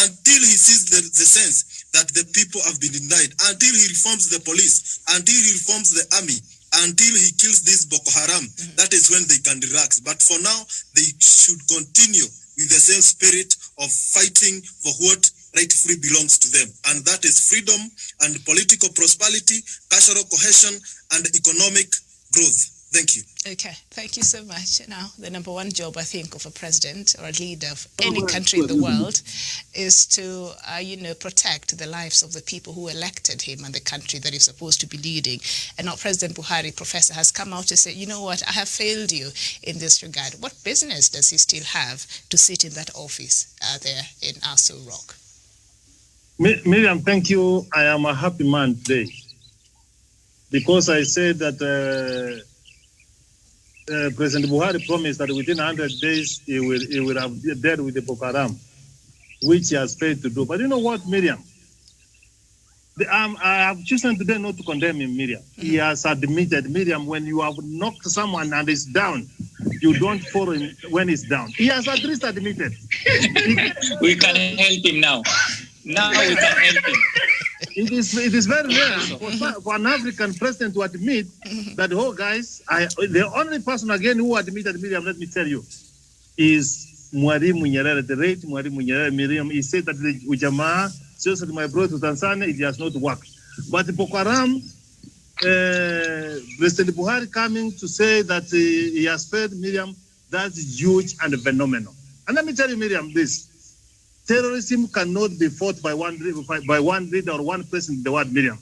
until he sees the sense that the people have been denied, until he reforms the police, until he reforms the army, until he kills this Boko Haram. That is when they can relax. But for now, they should continue with the same spirit of fighting for what rightfully belongs to them. And that is freedom and political prosperity, cultural cohesion, and economic growth. Thank you. Okay, thank you so much. Now, the number one job, I think, of a president or a leader of any country in the world is to, protect the lives of the people who elected him and the country that he's supposed to be leading. And now President Buhari, Professor, has come out to say, you know what, I have failed you in this regard. What business does he still have to sit in that office there in Aso Rock? Miriam, thank you. I am a happy man today. because I said that President Buhari promised that within 100 days he will have dealt with the Boko Haram, which he has failed to do. But you know what, Miriam? I have chosen today not to condemn him, Miriam. He has admitted, Miriam, when you have knocked someone and it's down, you don't follow him when he's down. He has at least admitted. We can help him now. Now we can help him. It is very rare for an African president to admit that, oh, guys, the only person again who admitted, Miriam, let me tell you, is Mwalimu Nyerere, the late Mwalimu Nyerere. Miriam, he said that the Ujamaa, seriously, my brother to Tanzania, it has not worked. But Boko Haram, President Buhari coming to say that he has failed, Miriam, that's huge and phenomenal. And let me tell you, Miriam, this. Terrorism cannot be fought by one leader or one person in the world, Miriam.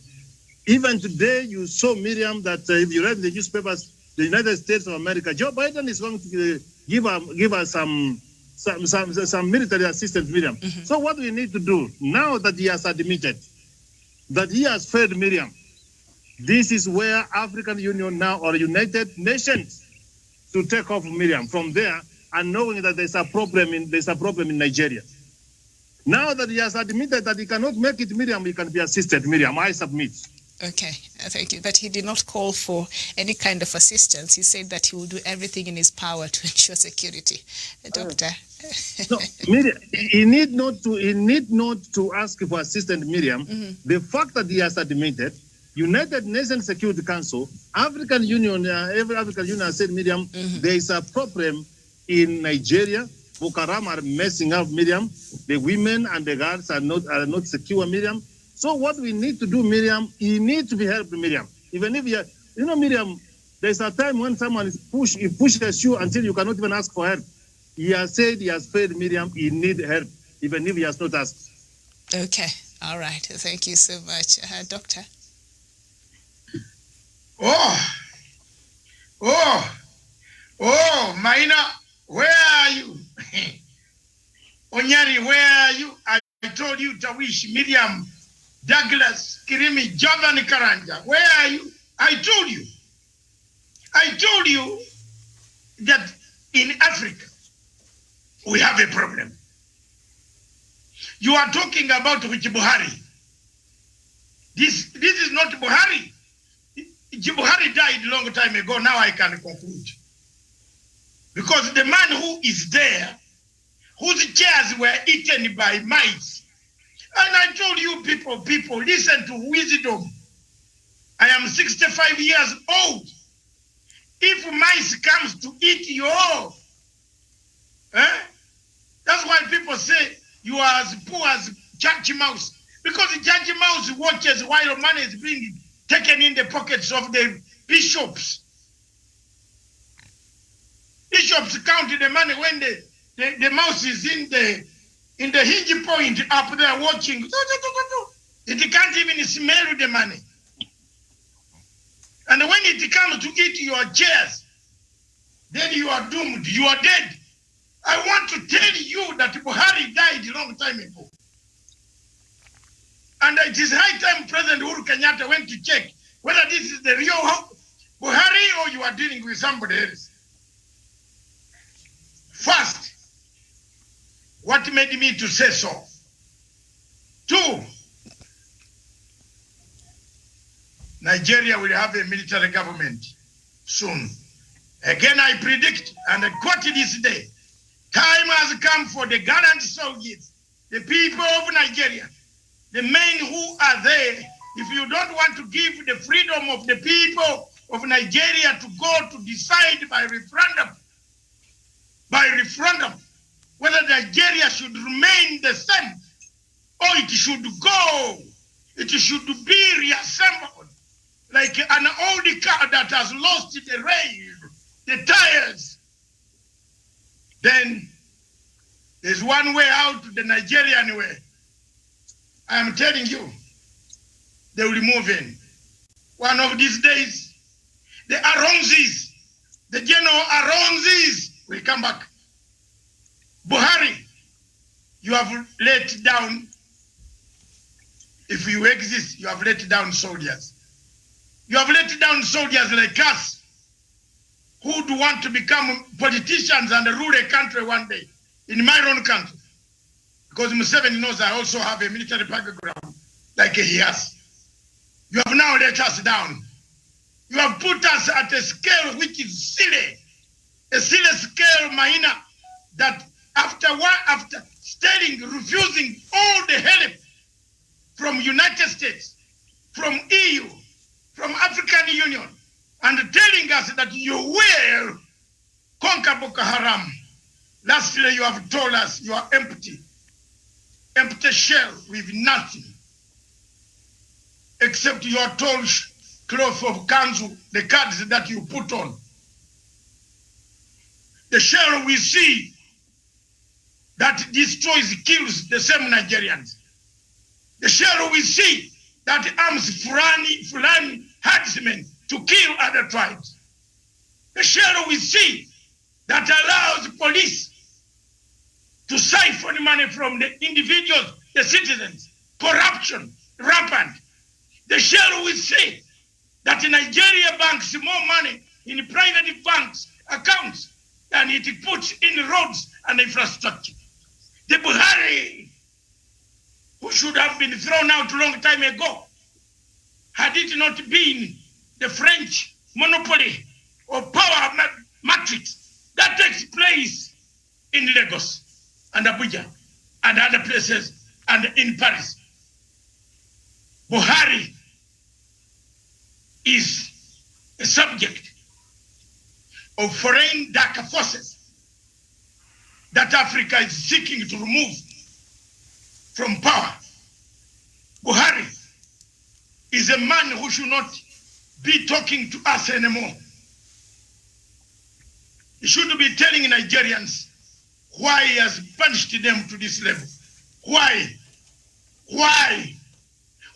Even today, you saw, Miriam, that if you read the newspapers, the United States of America, Joe Biden is going to give us some military assistance, Miriam. So what we need to do, now that he has admitted that he has failed, Miriam, this is where African Union now, or United Nations, to take off, Miriam, from there, and knowing that there's a problem in Nigeria. Now that he has admitted that he cannot make it, Miriam, he can be assisted, Miriam. I submit. Okay, thank you. But he did not call for any kind of assistance. He said that he will do everything in his power to ensure security. Doctor? No, Miriam, he need not to ask for assistance, Miriam. The fact that he has admitted, United Nations Security Council, African Union, every African Union has said, Miriam, there is a problem in Nigeria. Boko Haram are messing up, Miriam. The women and the girls are not secure, Miriam. So what we need to do, Miriam, you need to be helped, Miriam. Even if Miriam, there's a time when someone is pushes you until you cannot even ask for help. He has said he has failed, Miriam. He needs help, even if he has not asked. Okay, all right. Thank you so much, Doctor. Maina, where are you? Onyari, where are you? I told you to wish Miriam, Douglas, Kirimi, Javan Karanja. Where are you? I told you that in Africa, we have a problem. You are talking about Buhari. This is not Buhari. Buhari died a long time ago. Now I can conclude. Because the man who is there, whose chairs were eaten by mice. And I told you people, listen to wisdom. I am 65 years old. If mice comes to eat you all, that's why people say you are as poor as church mouse. Because the church mouse watches while money is being taken in the pockets of the bishops. Bishops count the money when the mouse is in the hinge point up there watching. It can't even smell the money. And when it comes to eat your chairs, then you are doomed. You are dead. I want to tell you that Buhari died a long time ago. And it is high time President Uhuru Kenyatta went to check whether this is the real Buhari or you are dealing with somebody else. First, what made me to say so? 2, Nigeria will have a military government soon. Again, I predict, and I quote this day, time has come for the gallant soldiers, the people of Nigeria, the men who are there. If you don't want to give the freedom of the people of Nigeria to go to decide by referendum, whether Nigeria should remain the same or it should go, it should be reassembled like an old car that has lost the rail, the tires. Then there's one way out, the Nigerian way. I am telling you, they will move in. One of these days, the Aronzis, the General Aronzis will come back. Buhari, you have let down, if you exist, you have let down soldiers. You have let down soldiers like us who would want to become politicians and rule a country one day in my own country. Because Museveni knows I also have a military background like he has. You have now let us down. You have put us at a scale which is silly, a silly scale, Maina, that after Sterling refusing all the help from United States, from EU, from African Union, and telling us that you will conquer Boko Haram. Lastly, you have told us you are empty shell with nothing except your tall cloth of kanzu, the cards that you put on. The shell we see that destroys, kills the same Nigerians. The shell we see that arms Fulani herdsmen to kill other tribes. The shell we see that allows police to siphon money from the individuals, the citizens, corruption, rampant. The shell we see that Nigeria banks more money in private banks' accounts than it puts in roads and infrastructure. The Buhari, who should have been thrown out a long time ago, had it not been the French monopoly of power matrix that takes place in Lagos and Abuja and other places and in Paris. Buhari is a subject of foreign dark forces that Africa is seeking to remove from power. Buhari is a man who should not be talking to us anymore. He should be telling Nigerians why he has punished them to this level. Why? Why?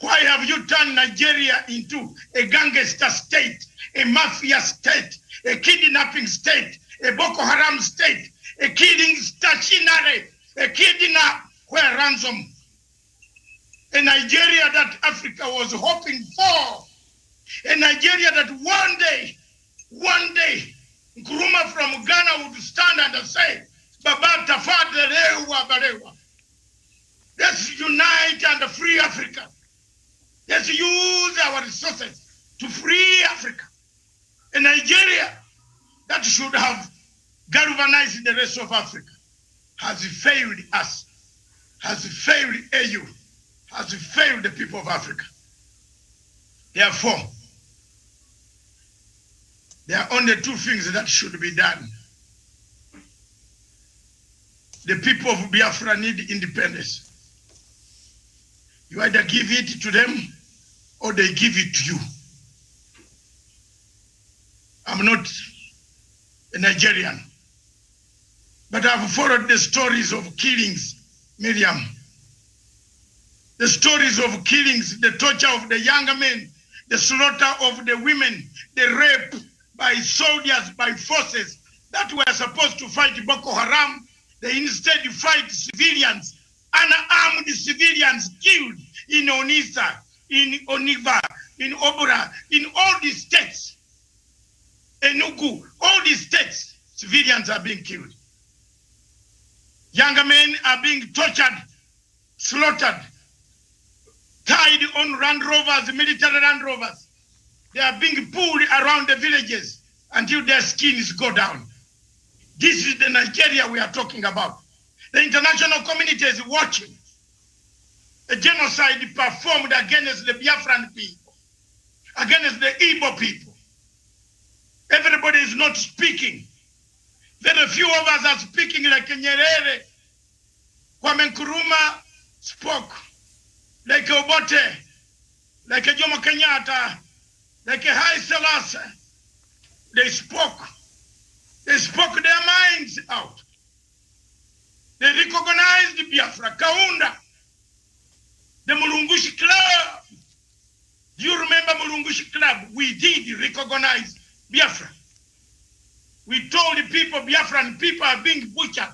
Why have you turned Nigeria into a gangster state, a mafia state, a kidnapping state, a Boko Haram state, a killing stationary, a kidnap where ransom? A Nigeria that Africa was hoping for. A Nigeria that one day, Nkrumah from Ghana would stand and say, Baba tafadhali barewa. Let's unite and free Africa. Let's use our resources to free Africa. A Nigeria that should have galvanized the rest of Africa has failed us, has failed AU, has failed the people of Africa. Therefore, there are only two things that should be done. The people of Biafra need independence. You either give it to them or they give it to you. I'm not a Nigerian, but I've followed the stories of killings, Miriam. The stories of killings, the torture of the younger men, the slaughter of the women, the rape by soldiers, by forces that were supposed to fight Boko Haram. They instead fight civilians, unarmed civilians killed in Onisa, in Oniva, in Obura, in all these states. Enugu, all these states, civilians are being killed. Younger men are being tortured, slaughtered, tied on Land Rovers, military Land Rovers. They are being pulled around the villages until their skins go down. This is the Nigeria we are talking about. The international community is watching a genocide performed against the Biafran people, against the Igbo people. Everybody is not speaking. Very few of us are speaking like Nyerere. Kwame Nkrumah spoke, like Obote, like Jomo Kenyatta, like Haile Selassie. They spoke. They spoke their minds out. They recognized Biafra, Kaunda, the Mulungushi Club. Do you remember Mulungushi Club? We did recognize Biafra. We told the people, Biafran people are being butchered.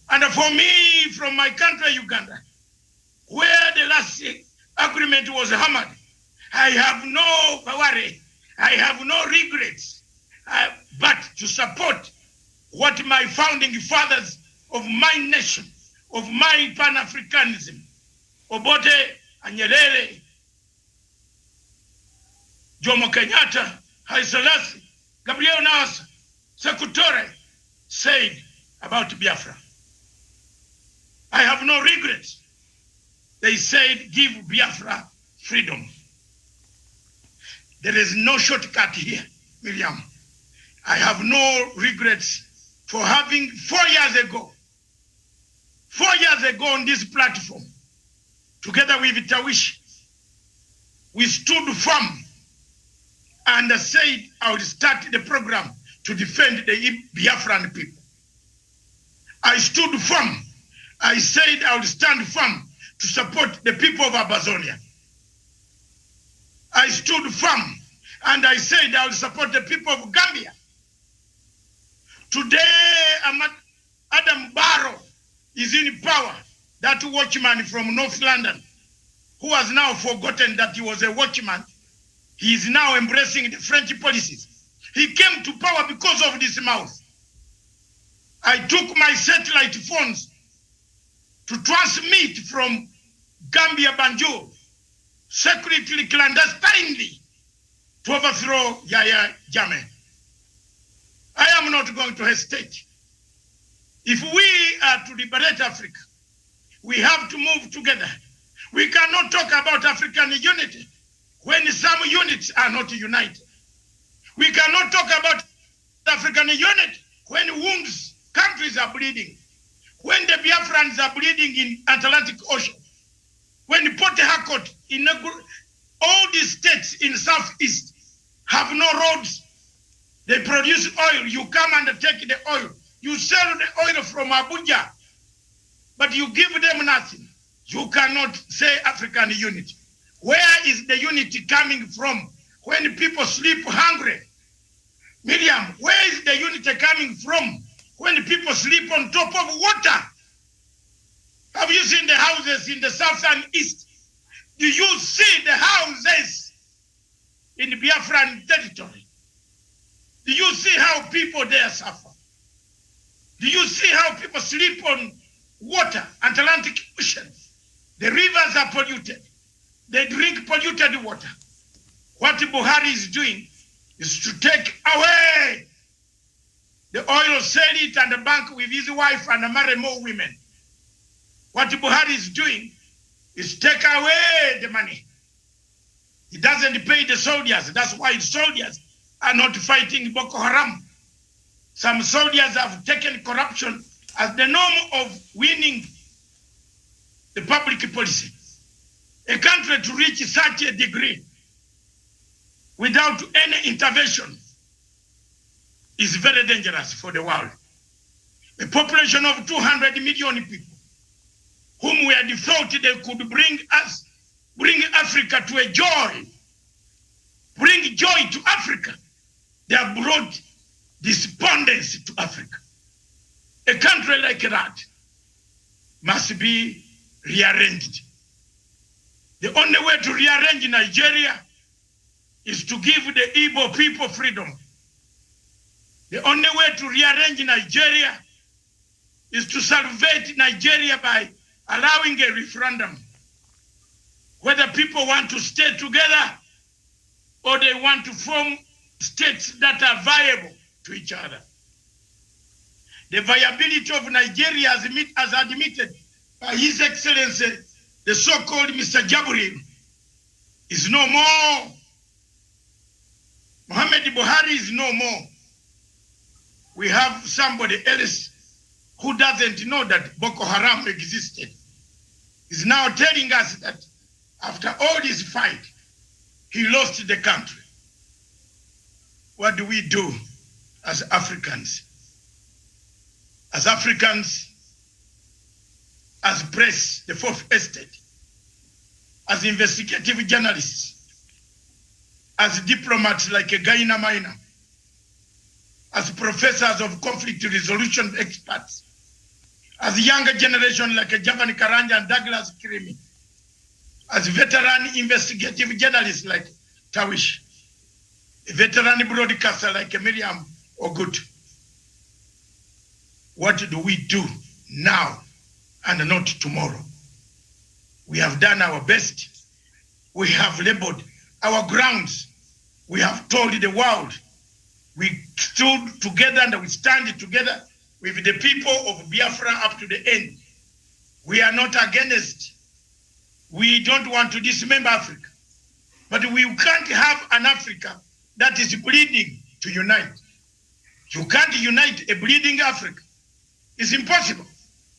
And for me, from my country, Uganda, where the last agreement was hammered, I have no worry. I have no regrets, but to support what my founding fathers of my nation, of my Pan-Africanism, Obote, Nyerere, Jomo Kenyatta, Haile Selassie, Gabriel Nasser, Sekou Toure said about Biafra. I have no regrets. They said, give Biafra freedom. There is no shortcut here, Miriam. I have no regrets for having 4 years ago on this platform, together with Tawish, we stood firm and said I would start the program to defend the Biafran people. I stood firm. I said I would stand firm to support the people of Amazonia. I stood firm and I said I would support the people of Gambia. Today, Adam Barrow is in power, that watchman from North London, who has now forgotten that he was a watchman. He is now embracing the French policies. He came to power because of this mouth. I took my satellite phones to transmit from Gambia Banjul, secretly, clandestinely, to overthrow Yahya Jammeh. I am not going to hesitate. If we are to liberate Africa, we have to move together. We cannot talk about African unity when some units are not united. We cannot talk about African unity when wounds, countries are bleeding, when the Biafrans are bleeding in Atlantic Ocean, when Port Harcourt, in all these states in Southeast have no roads. They produce oil. You come and take the oil. You sell the oil from Abuja, but you give them nothing. You cannot say African unity. Where is the unity coming from when people sleep hungry? Miriam, where is the unity coming from when people sleep on top of water? Have you seen the houses in the south and east? Do you see the houses in the Biafran territory? Do you see how people there suffer? Do you see how people sleep on water, Atlantic Ocean? The rivers are polluted. They drink polluted water. What Buhari is doing is to take away the oil, sell it, and bank with his wife and marry more women. What Buhari is doing is take away the money. He doesn't pay the soldiers. That's why the soldiers are not fighting Boko Haram. Some soldiers have taken corruption as the norm of winning the public policy. A country to reach such a degree without any intervention is very dangerous for the world. A population of 200 million people whom we had thought they could bring Africa to a joy, bring joy to Africa. They have brought despondency to Africa. A country like that must be rearranged. The only way to rearrange Nigeria is to give the Igbo people freedom. The only way to rearrange Nigeria is to salvage Nigeria by allowing a referendum, whether people want to stay together or they want to form states that are viable to each other. The viability of Nigeria as admitted by His Excellency, the so-called Mr. Jaburi, is no more. Mohammed Buhari is no more. We have somebody else who doesn't know that Boko Haram existed. He's now telling us that after all this fight, he lost the country. What do we do as Africans? As Africans, as press, the fourth estate, as investigative journalists, as diplomats like Gaina Maina, as professors of conflict resolution experts, as younger generation like Javan Karanja and Douglas Kirimi, as veteran investigative journalists like Tawish, a veteran broadcaster like Miriam Ogut. What do we do now and not tomorrow? We have done our best. We have labored our grounds. We have told the world. We stood together and we stand together with the people of Biafra up to the end. We are not against. We don't want to dismember Africa. But we can't have an Africa that is bleeding to unite. You can't unite a bleeding Africa. It's impossible.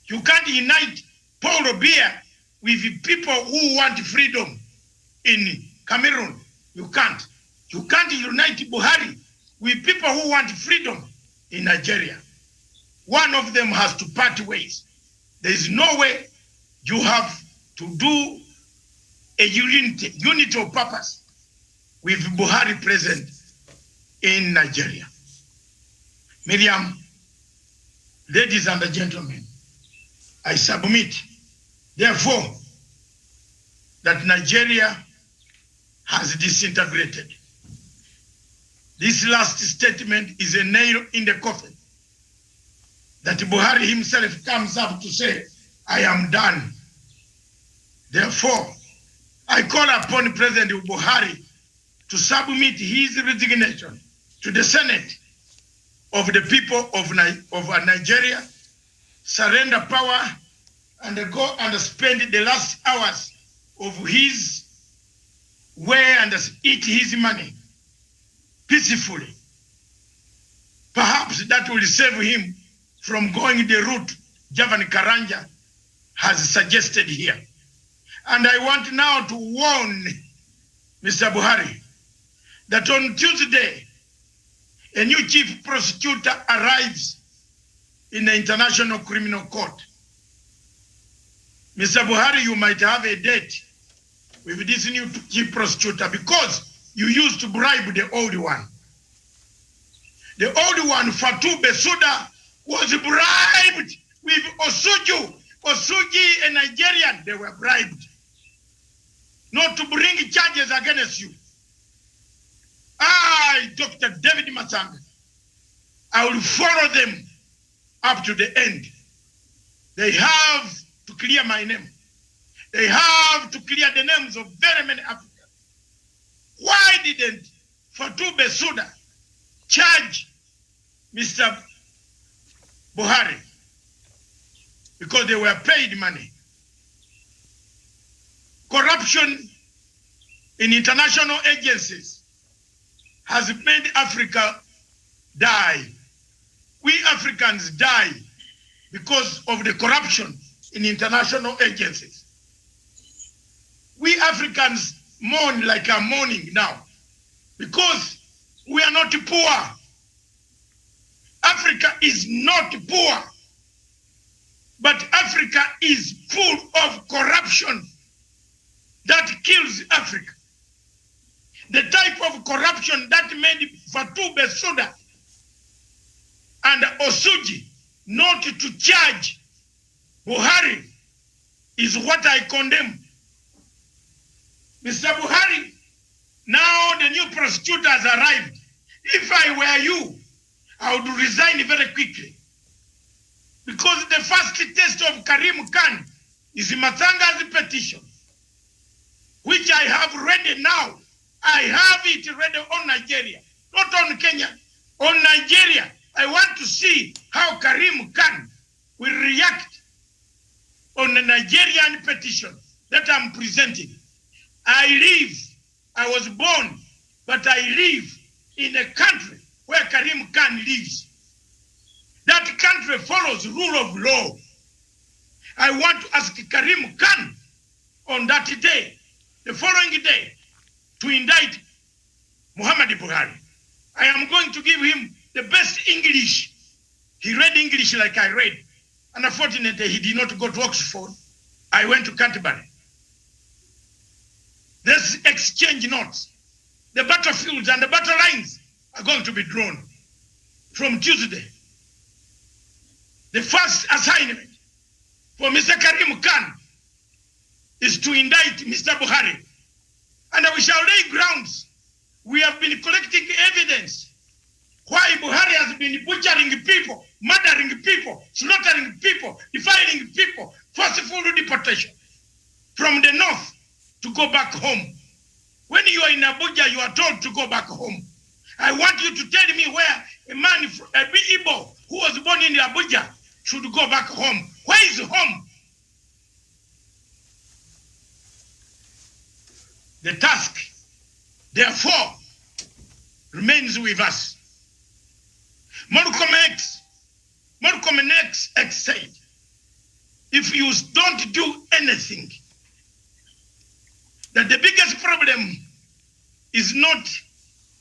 You can't unite Paul Biya with people who want freedom in Cameroon. You can't. You can't unite Buhari with people who want freedom in Nigeria. One of them has to part ways. There is no way you have to do a unity of purpose with Buhari present in Nigeria. Miriam, ladies and gentlemen, I submit, therefore, that Nigeria has disintegrated. This last statement is a nail in the coffin. That Buhari himself comes up to say, I am done. Therefore, I call upon President Buhari to submit his resignation to the Senate of the people of Nigeria, surrender power, and go and spend the last hours of his way and eat his money peacefully. Perhaps that will save him from going the route Javan Karanja has suggested here. And I want now to warn Mr. Buhari that on Tuesday, a new chief prosecutor arrives in the International Criminal Court. Mr. Buhari, you might have a date with this new chief prosecutor because you used to bribe the old one. The old one, Fatou Bensouda, was bribed with Osuju. Osuji, a Nigerian, they were bribed not to bring charges against you. I, Dr. David Masanga, I will follow them up to the end. They have to clear my name. They have to clear the names of very many Africans. Why didn't Fatou Bensouda charge Mr. Buhari? Because they were paid money. Corruption in international agencies has made Africa die. We Africans die because of the corruption in international agencies. We Africans mourn like I'm mourning now because we are not poor. Africa is not poor, but Africa is full of corruption that kills Africa. The type of corruption that made Fatou Bensouda and Osuji not to charge Buhari is what I condemn. Mr. Buhari, now the new prosecutor has arrived. If I were you, I would resign very quickly. Because the first test of Karim Khan is Matsanga's petition, which I have ready now. I have it ready on Nigeria, not on Kenya, on Nigeria. I want to see how Karim Khan will react on the Nigerian petition that I'm presenting. I was born, but I live in a country where Karim Khan lives. That country follows rule of law. I want to ask Karim Khan on that day, the following day, to indict Muhammad Buhari. I am going to give him the best English. He read English like I read. And unfortunately, he did not go to Oxford. I went to Canterbury. Let's exchange notes. The battlefields and the battle lines are going to be drawn from Tuesday. The first assignment for Mr. Karim Khan is to indict Mr. Buhari. And we shall lay grounds. We have been collecting evidence why Buhari has been butchering people, murdering people, slaughtering people, defiling people, forceful deportation from the north to go back home. When you are in Abuja, you are told to go back home. I want you to tell me where a man, a Igbo who was born in Abuja, should go back home. Where is home? The task, therefore, remains with us. Malcolm X said, if you don't do anything, that the biggest problem is not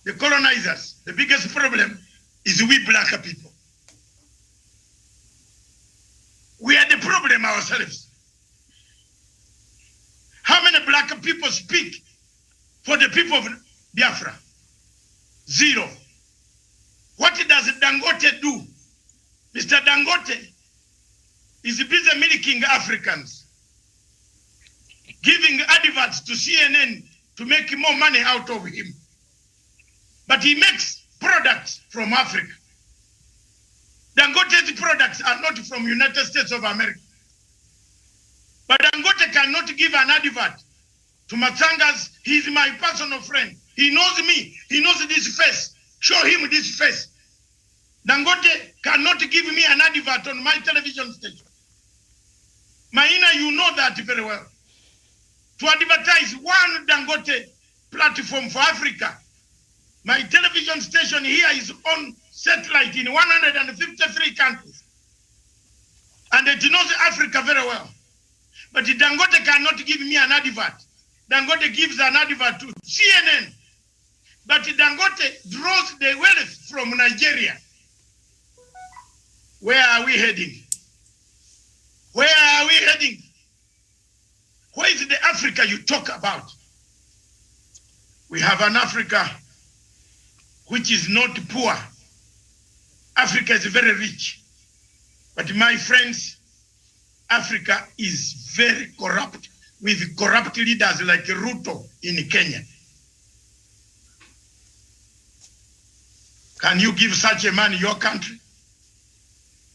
the colonizers. The biggest problem is we black people. We are the problem ourselves. How many black people speak for the people of Biafra? Zero. What does Dangote do? Mr. Dangote is busy milking Africans, giving adverts to CNN to make more money out of him. But he makes products from Africa. Dangote's products are not from United States of America. But Dangote cannot give an advert to Matsanga's. He's my personal friend. He knows me. He knows this face. Show him this face. Dangote cannot give me an advert on my television station. Maina, you know that very well. To advertise one Dangote platform for Africa, my television station here is on satellite in 153 countries. And it knows Africa very well. But Dangote cannot give me an advert. Dangote gives an advert to CNN. But Dangote draws the wealth from Nigeria. Where are we heading? Where are we heading? Where is the Africa you talk about? We have an Africa which is not poor. Africa is very rich. But my friends, Africa is very corrupt, with corrupt leaders like Ruto in Kenya. Can you give such a man your country?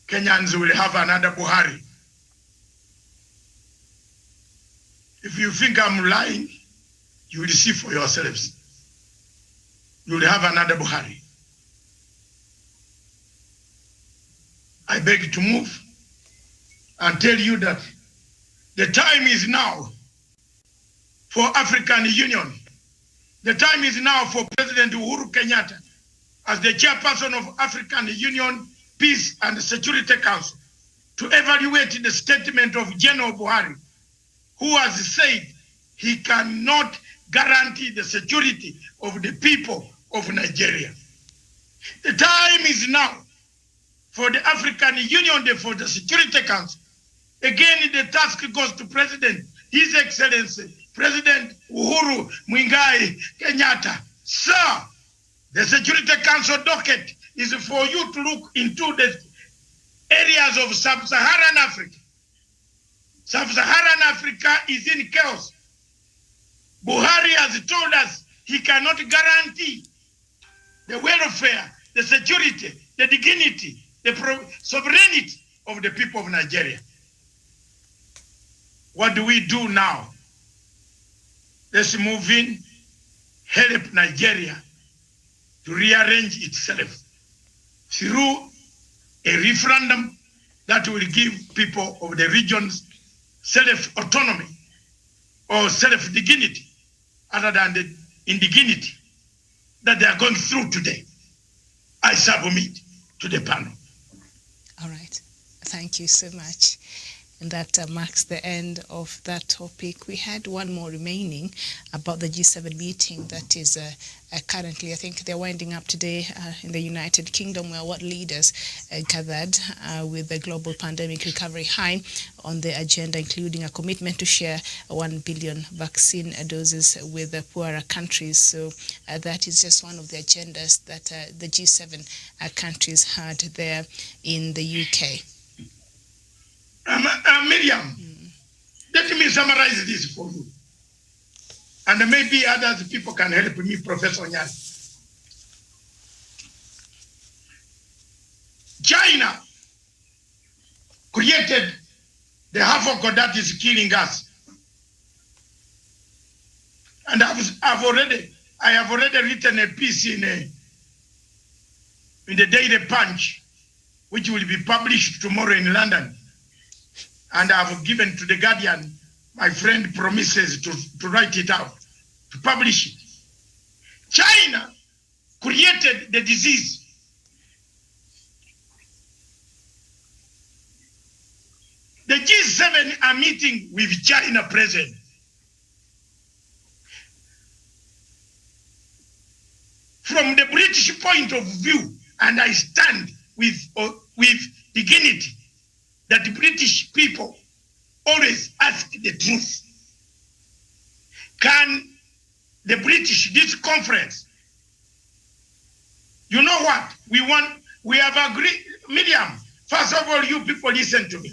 Kenyans will have another Buhari. If you think I'm lying, you will see for yourselves. You will have another Buhari. I beg to move and tell you that the time is now for African Union. The time is now for President Uhuru Kenyatta as the chairperson of African Union Peace and Security Council to evaluate the statement of General Buhari, who has said he cannot guarantee the security of the people of Nigeria. The time is now for the African Union, for the Security Council. Again, the task goes to President, His Excellency, President Uhuru Muigai Kenyatta. Sir, the Security Council docket is for you to look into the areas of Sub-Saharan Africa. Sub-Saharan Africa is in chaos. Buhari has told us he cannot guarantee the welfare, the security, the dignity, the sovereignty of the people of Nigeria. What do we do now? Let's move in, help Nigeria to rearrange itself through a referendum that will give people of the regions self-autonomy or self-dignity other than the indignity that they are going through today. I submit to the panel. All right. Thank you so much. And that marks the end of that topic. We had one more remaining about the G7 meeting that is currently, I think they're winding up today in the United Kingdom, where what leaders gathered with the global pandemic recovery high on the agenda, including a commitment to share 1 billion vaccine doses with the poorer countries. So that is just one of the agendas that the G7 countries had there in the UK. Miriam, Let me summarize this for you. And maybe other people can help me, Professor Nyan. China created the havoc that is killing us. And I have already written a piece in the Daily Punch, which will be published tomorrow in London. And I have given to the Guardian, my friend promises to write it out, to publish it. China created the disease. The G7 are meeting with China president. From the British point of view, and I stand with dignity, that the British people always ask the truth. Can the British, this conference, you know what? We have agreed, Miriam, first of all, you people listen to me.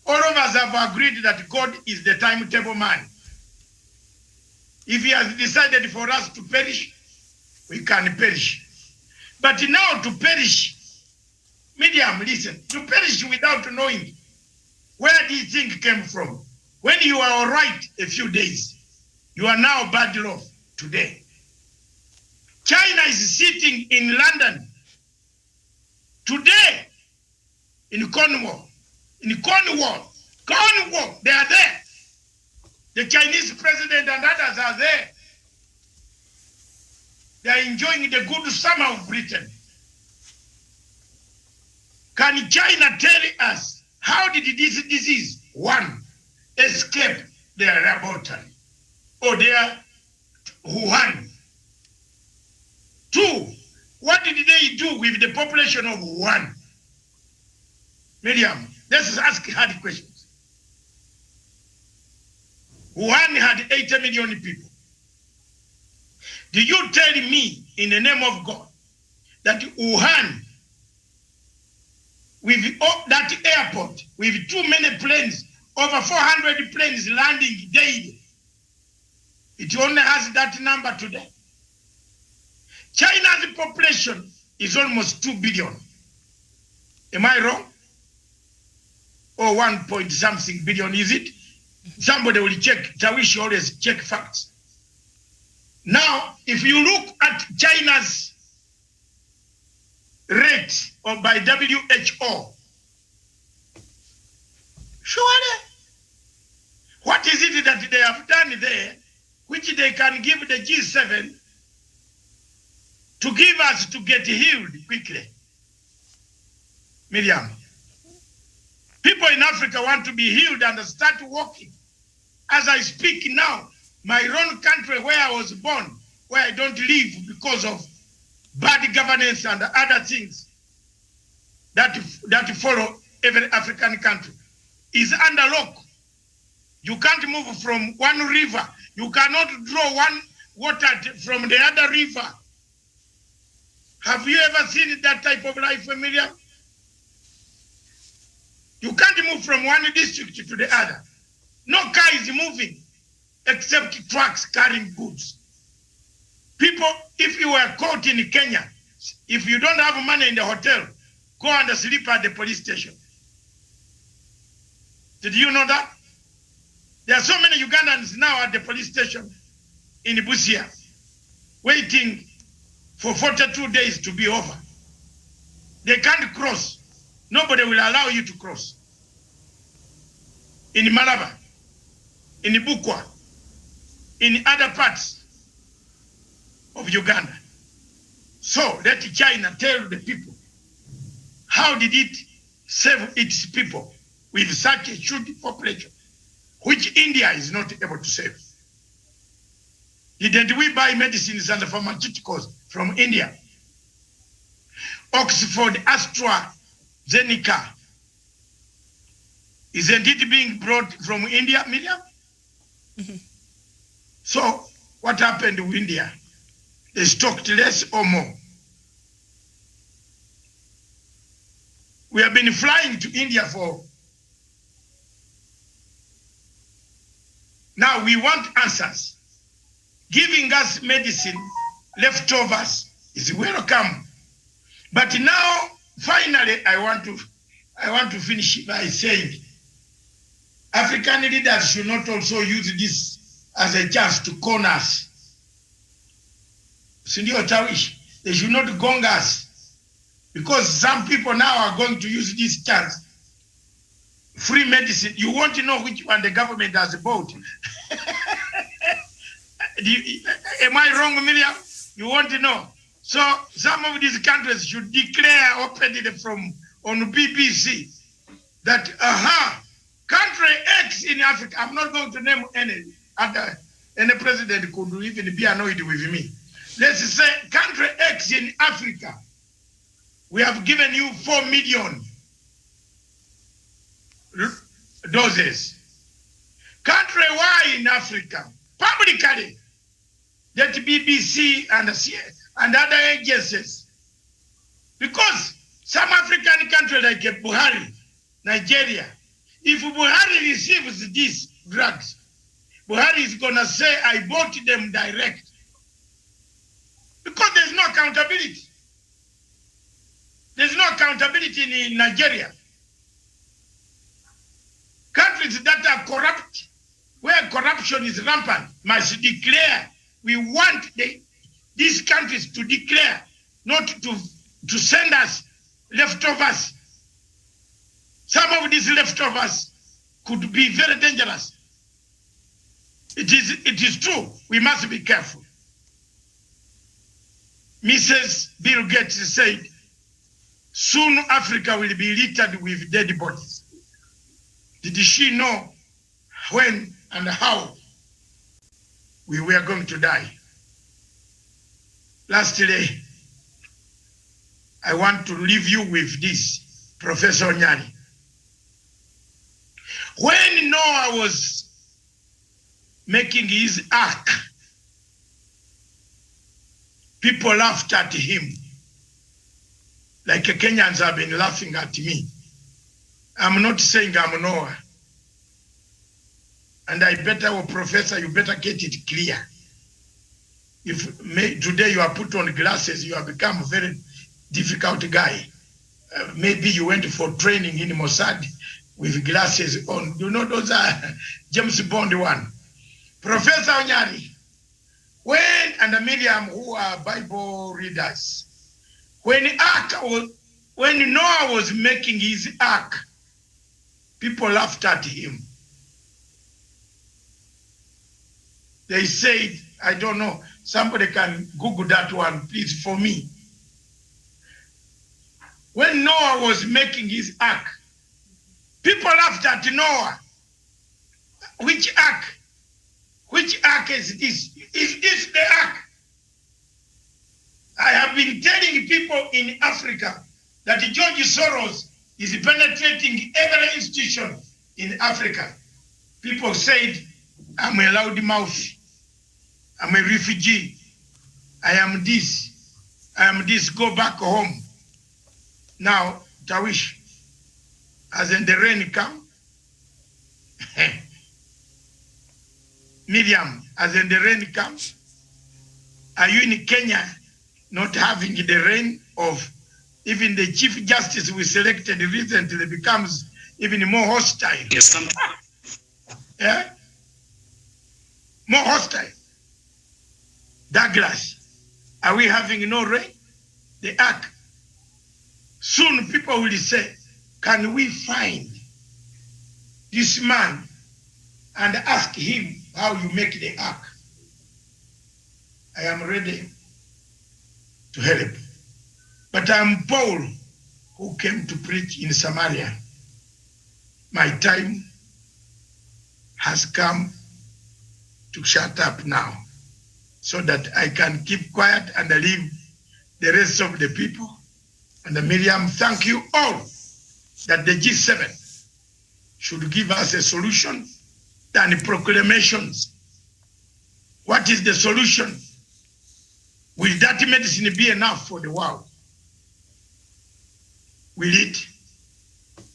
All of us have agreed that God is the timetable man. If he has decided for us to perish, we can perish. But now to perish, Miriam, listen, to perish without knowing where this thing came from. When you are all right a few days, you are now bad off today. China is sitting in London today in Cornwall. Cornwall, they are there. The Chinese president and others are there. They are enjoying the good summer of Britain. Can China tell us how did this disease, one, escape their laboratory or their Wuhan? Two, what did they do with the population of Wuhan? Miriam, let's ask hard questions. Wuhan had 80 million people. Do you tell me, in the name of God, that Wuhan, with that airport, with too many planes, over 400 planes landing daily, it only has that number today? China's population is almost 2 billion. Am I wrong? Or 1 point something billion, is it? Somebody will check. Tawishi always check facts. Now, if you look at China's rate by WHO, surely, what is it that they have done there, which they can give the G7 to give us to get healed quickly? Miriam, people in Africa want to be healed and start walking. As I speak now, my own country where I was born, where I don't live because of bad governance and other things that follow every African country, is under lock. You can't move from one river. You cannot draw one water from the other river. Have you ever seen that type of life, Miriam? You can't move from one district to the other. No car is moving except trucks carrying goods. People, if you were caught in Kenya, if you don't have money in the hotel, go and sleep at the police station. Did you know that? There are so many Ugandans now at the police station in Busia, waiting for 42 days to be over. They can't cross. Nobody will allow you to cross. In Malaba, in Bukwa, in other parts of Uganda. So let China tell the people, how did it save its people with such a huge population, which India is not able to save? Didn't we buy medicines and pharmaceuticals from India? Oxford AstraZeneca, isn't it being brought from India, Miriam? Mm-hmm. So what happened to India? They stocked less or more. We have been flying to India for Now we want answers. Giving us medicine, leftovers, is welcome. But now, finally, I want to finish by saying, African leaders should not also use this as a chance to con us. They should not gong us. Because some people now are going to use this chance. Free medicine. You want to know which one the government has bought. Am I wrong, Miriam? You want to know? So some of these countries should declare openly on BBC that, country X in Africa, I'm not going to name any president could even be annoyed with me. Let's say country X in Africa, we have given you 4 million doses. Country Y in Africa, publicly, that BBC and other agencies. Because some African countries like Buhari, Nigeria, if Buhari receives these drugs, Buhari is going to say, I bought them direct. Because there's no accountability. There's no accountability in Nigeria. Countries that are corrupt, where corruption is rampant, must declare. We want these countries to declare, not to send us leftovers. Some of these leftovers could be very dangerous. It is true. We must be careful. Mrs. Bill Gates said, soon Africa will be littered with dead bodies. Did she know when and how we were going to die? Lastly, I want to leave you with this, Professor Nyani. When Noah was making his ark, people laughed at him. Like Kenyans have been laughing at me. I'm not saying I'm Noah. And I better, Professor, you better get it clear. If today you are put on glasses, you have become a very difficult guy. Maybe you went for training in Mossad with glasses on. You know, those are James Bond one. Professor Onyari, and Miriam, who are Bible readers, when Noah was making his ark, people laughed at him. They said, I don't know, somebody can Google that one, please, for me. When Noah was making his ark, people laughed at Noah. Which ark? Which ark is this? Is this the ark? I have been telling people in Africa that George Soros is penetrating every institution in Africa. People said, I'm a loudmouth. I'm a refugee. I am this. Go back home. Now, Tawish, as in the rain come, Miriam, as in the rain comes, are you in Kenya not having the rain of even the Chief Justice we selected recently becomes even more hostile? Yes, yeah? More hostile. Douglas, are we having no rain? The ark. Soon people will say, can we find this man and ask him how you make the ark? I am ready to help. But I'm Paul, who came to preach in Samaria. My time has come to shut up now, so that I can keep quiet and leave the rest of the people. And Miriam, thank you all that the G7 should give us a solution than proclamations. What is the solution? Will that medicine be enough for the world? Will it?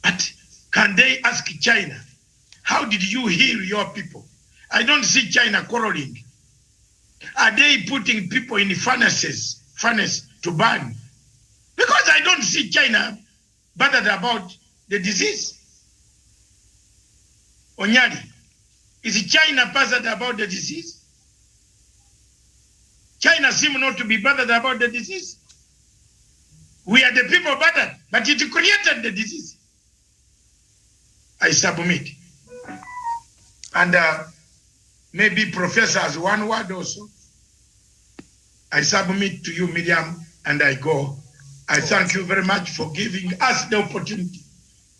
But can they ask China, how did you heal your people? I don't see China quarreling. Are they putting people in furnace to burn? Because I don't see China bothered about the disease. Onyari, is China bothered about the disease? China seems not to be bothered about the disease. We are the people bothered, but it created the disease. I submit. And maybe Professor has one word also. I submit to you, Miriam, and I go. I thank you very much for giving us the opportunity.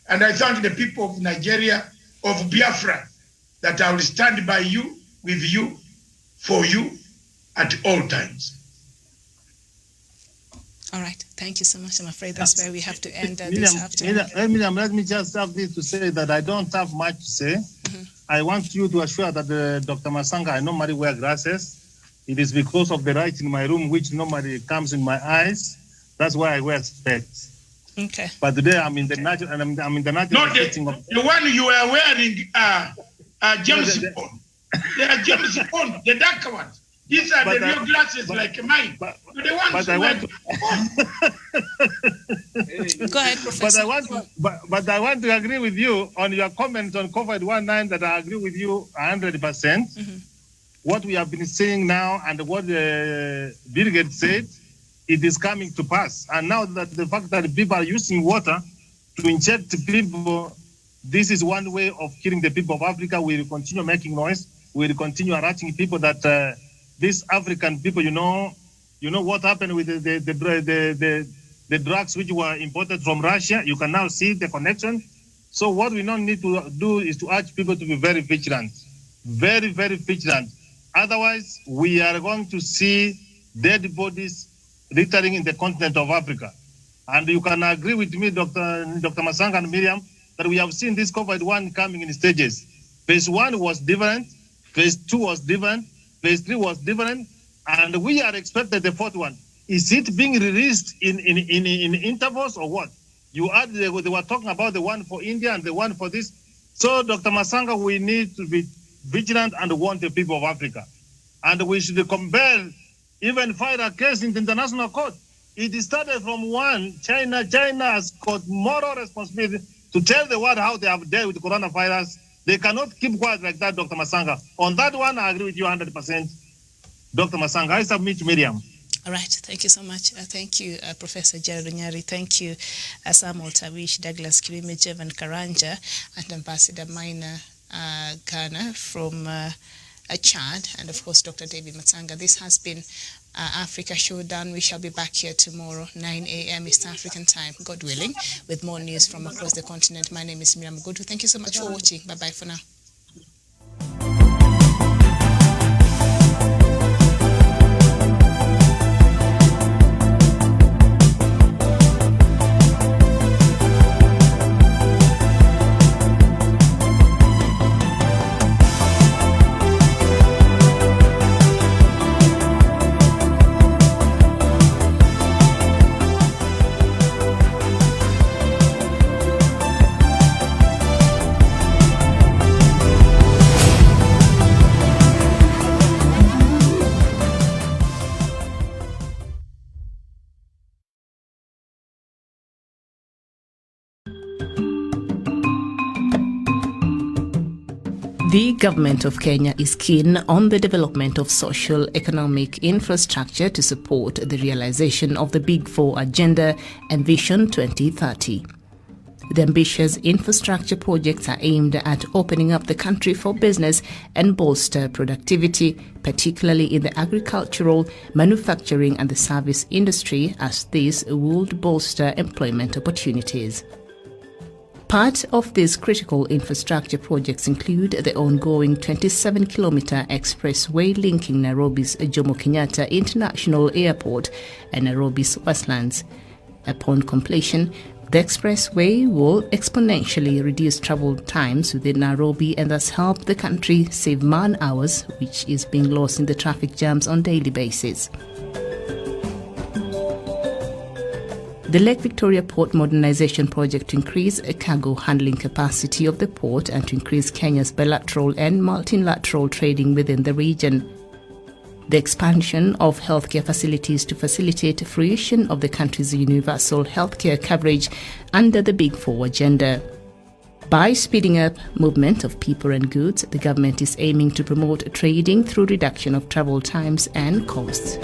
And I thank the people of Nigeria, of Biafra, that I will stand by you, with you, for you, at all times. All right. Thank you so much. I'm afraid that's where we have to end this afternoon. Miriam, let me just have this to say that I don't have much to say. I want you to assure that Dr. Masanga, I normally wear glasses. It is because of the light in my room, which normally comes in my eyes. That's why I wear specs. Okay. But today I'm in the natural, and I'm in the natural setting of the one you are wearing, James Bond. They are James Bond, the dark ones. These are the real glasses like mine. But the ones I want to, Go ahead, Professor. But I want to agree with you on your comment on COVID-19 that I agree with you 100%. What we have been saying now and what Bill Gates said, it is coming to pass. And now that the fact that people are using water to inject people, this is one way of killing the people of Africa. We will continue making noise. We will continue harassing people that these African people, you know what happened with the drugs which were imported from Russia. You can now see the connection. So what we now need to do is to urge people to be very vigilant, very, very vigilant. Otherwise, we are going to see dead bodies littering in the continent of Africa. And you can agree with me, Dr. Masanga and Miriam, that we have seen this COVID-19 coming in stages. Phase 1 was different, phase 2 was different, phase 3 was different, and we are expected the fourth one. Is it being released in intervals or what? You add, they were talking about the one for India and the one for this. So, Dr. Masanga, we need to be vigilant and warn the people of Africa. And we should compel, even file a case in the international court. It started from one, China. China has got moral responsibility to tell the world how they have dealt with coronavirus. They cannot keep quiet like that, Dr. Masanga. On that one, I agree with you 100%. Dr. Masanga, I submit to Miriam. All right. Thank you so much. Thank you, Professor Jared Onyari. Thank you, Samuel Tawish, Douglas Kirime, Jevan Karanja, and Ambassador Maina Ghana from Chad, and of course, Dr. David Matsanga. This has been Africa Showdown. We shall be back here tomorrow, 9 a.m. East African time, God willing, with more news from across the continent. My name is Miriam Godu. Thank you so much for watching. Bye-bye for now. The government of Kenya is keen on the development of social economic infrastructure to support the realization of the Big Four agenda and Vision 2030. The ambitious infrastructure projects are aimed at opening up the country for business and bolster productivity, particularly in the agricultural, manufacturing and the service industry, as this would bolster employment opportunities. Part of these critical infrastructure projects include the ongoing 27-kilometer expressway linking Nairobi's Jomo Kenyatta International Airport and Nairobi's Westlands. Upon completion, the expressway will exponentially reduce travel times within Nairobi and thus help the country save man-hours, which is being lost in the traffic jams on a daily basis. The Lake Victoria Port Modernization Project to increase cargo handling capacity of the port and to increase Kenya's bilateral and multilateral trading within the region. The expansion of healthcare facilities to facilitate fruition of the country's universal healthcare coverage under the Big Four agenda. By speeding up movement of people and goods, the government is aiming to promote trading through reduction of travel times and costs.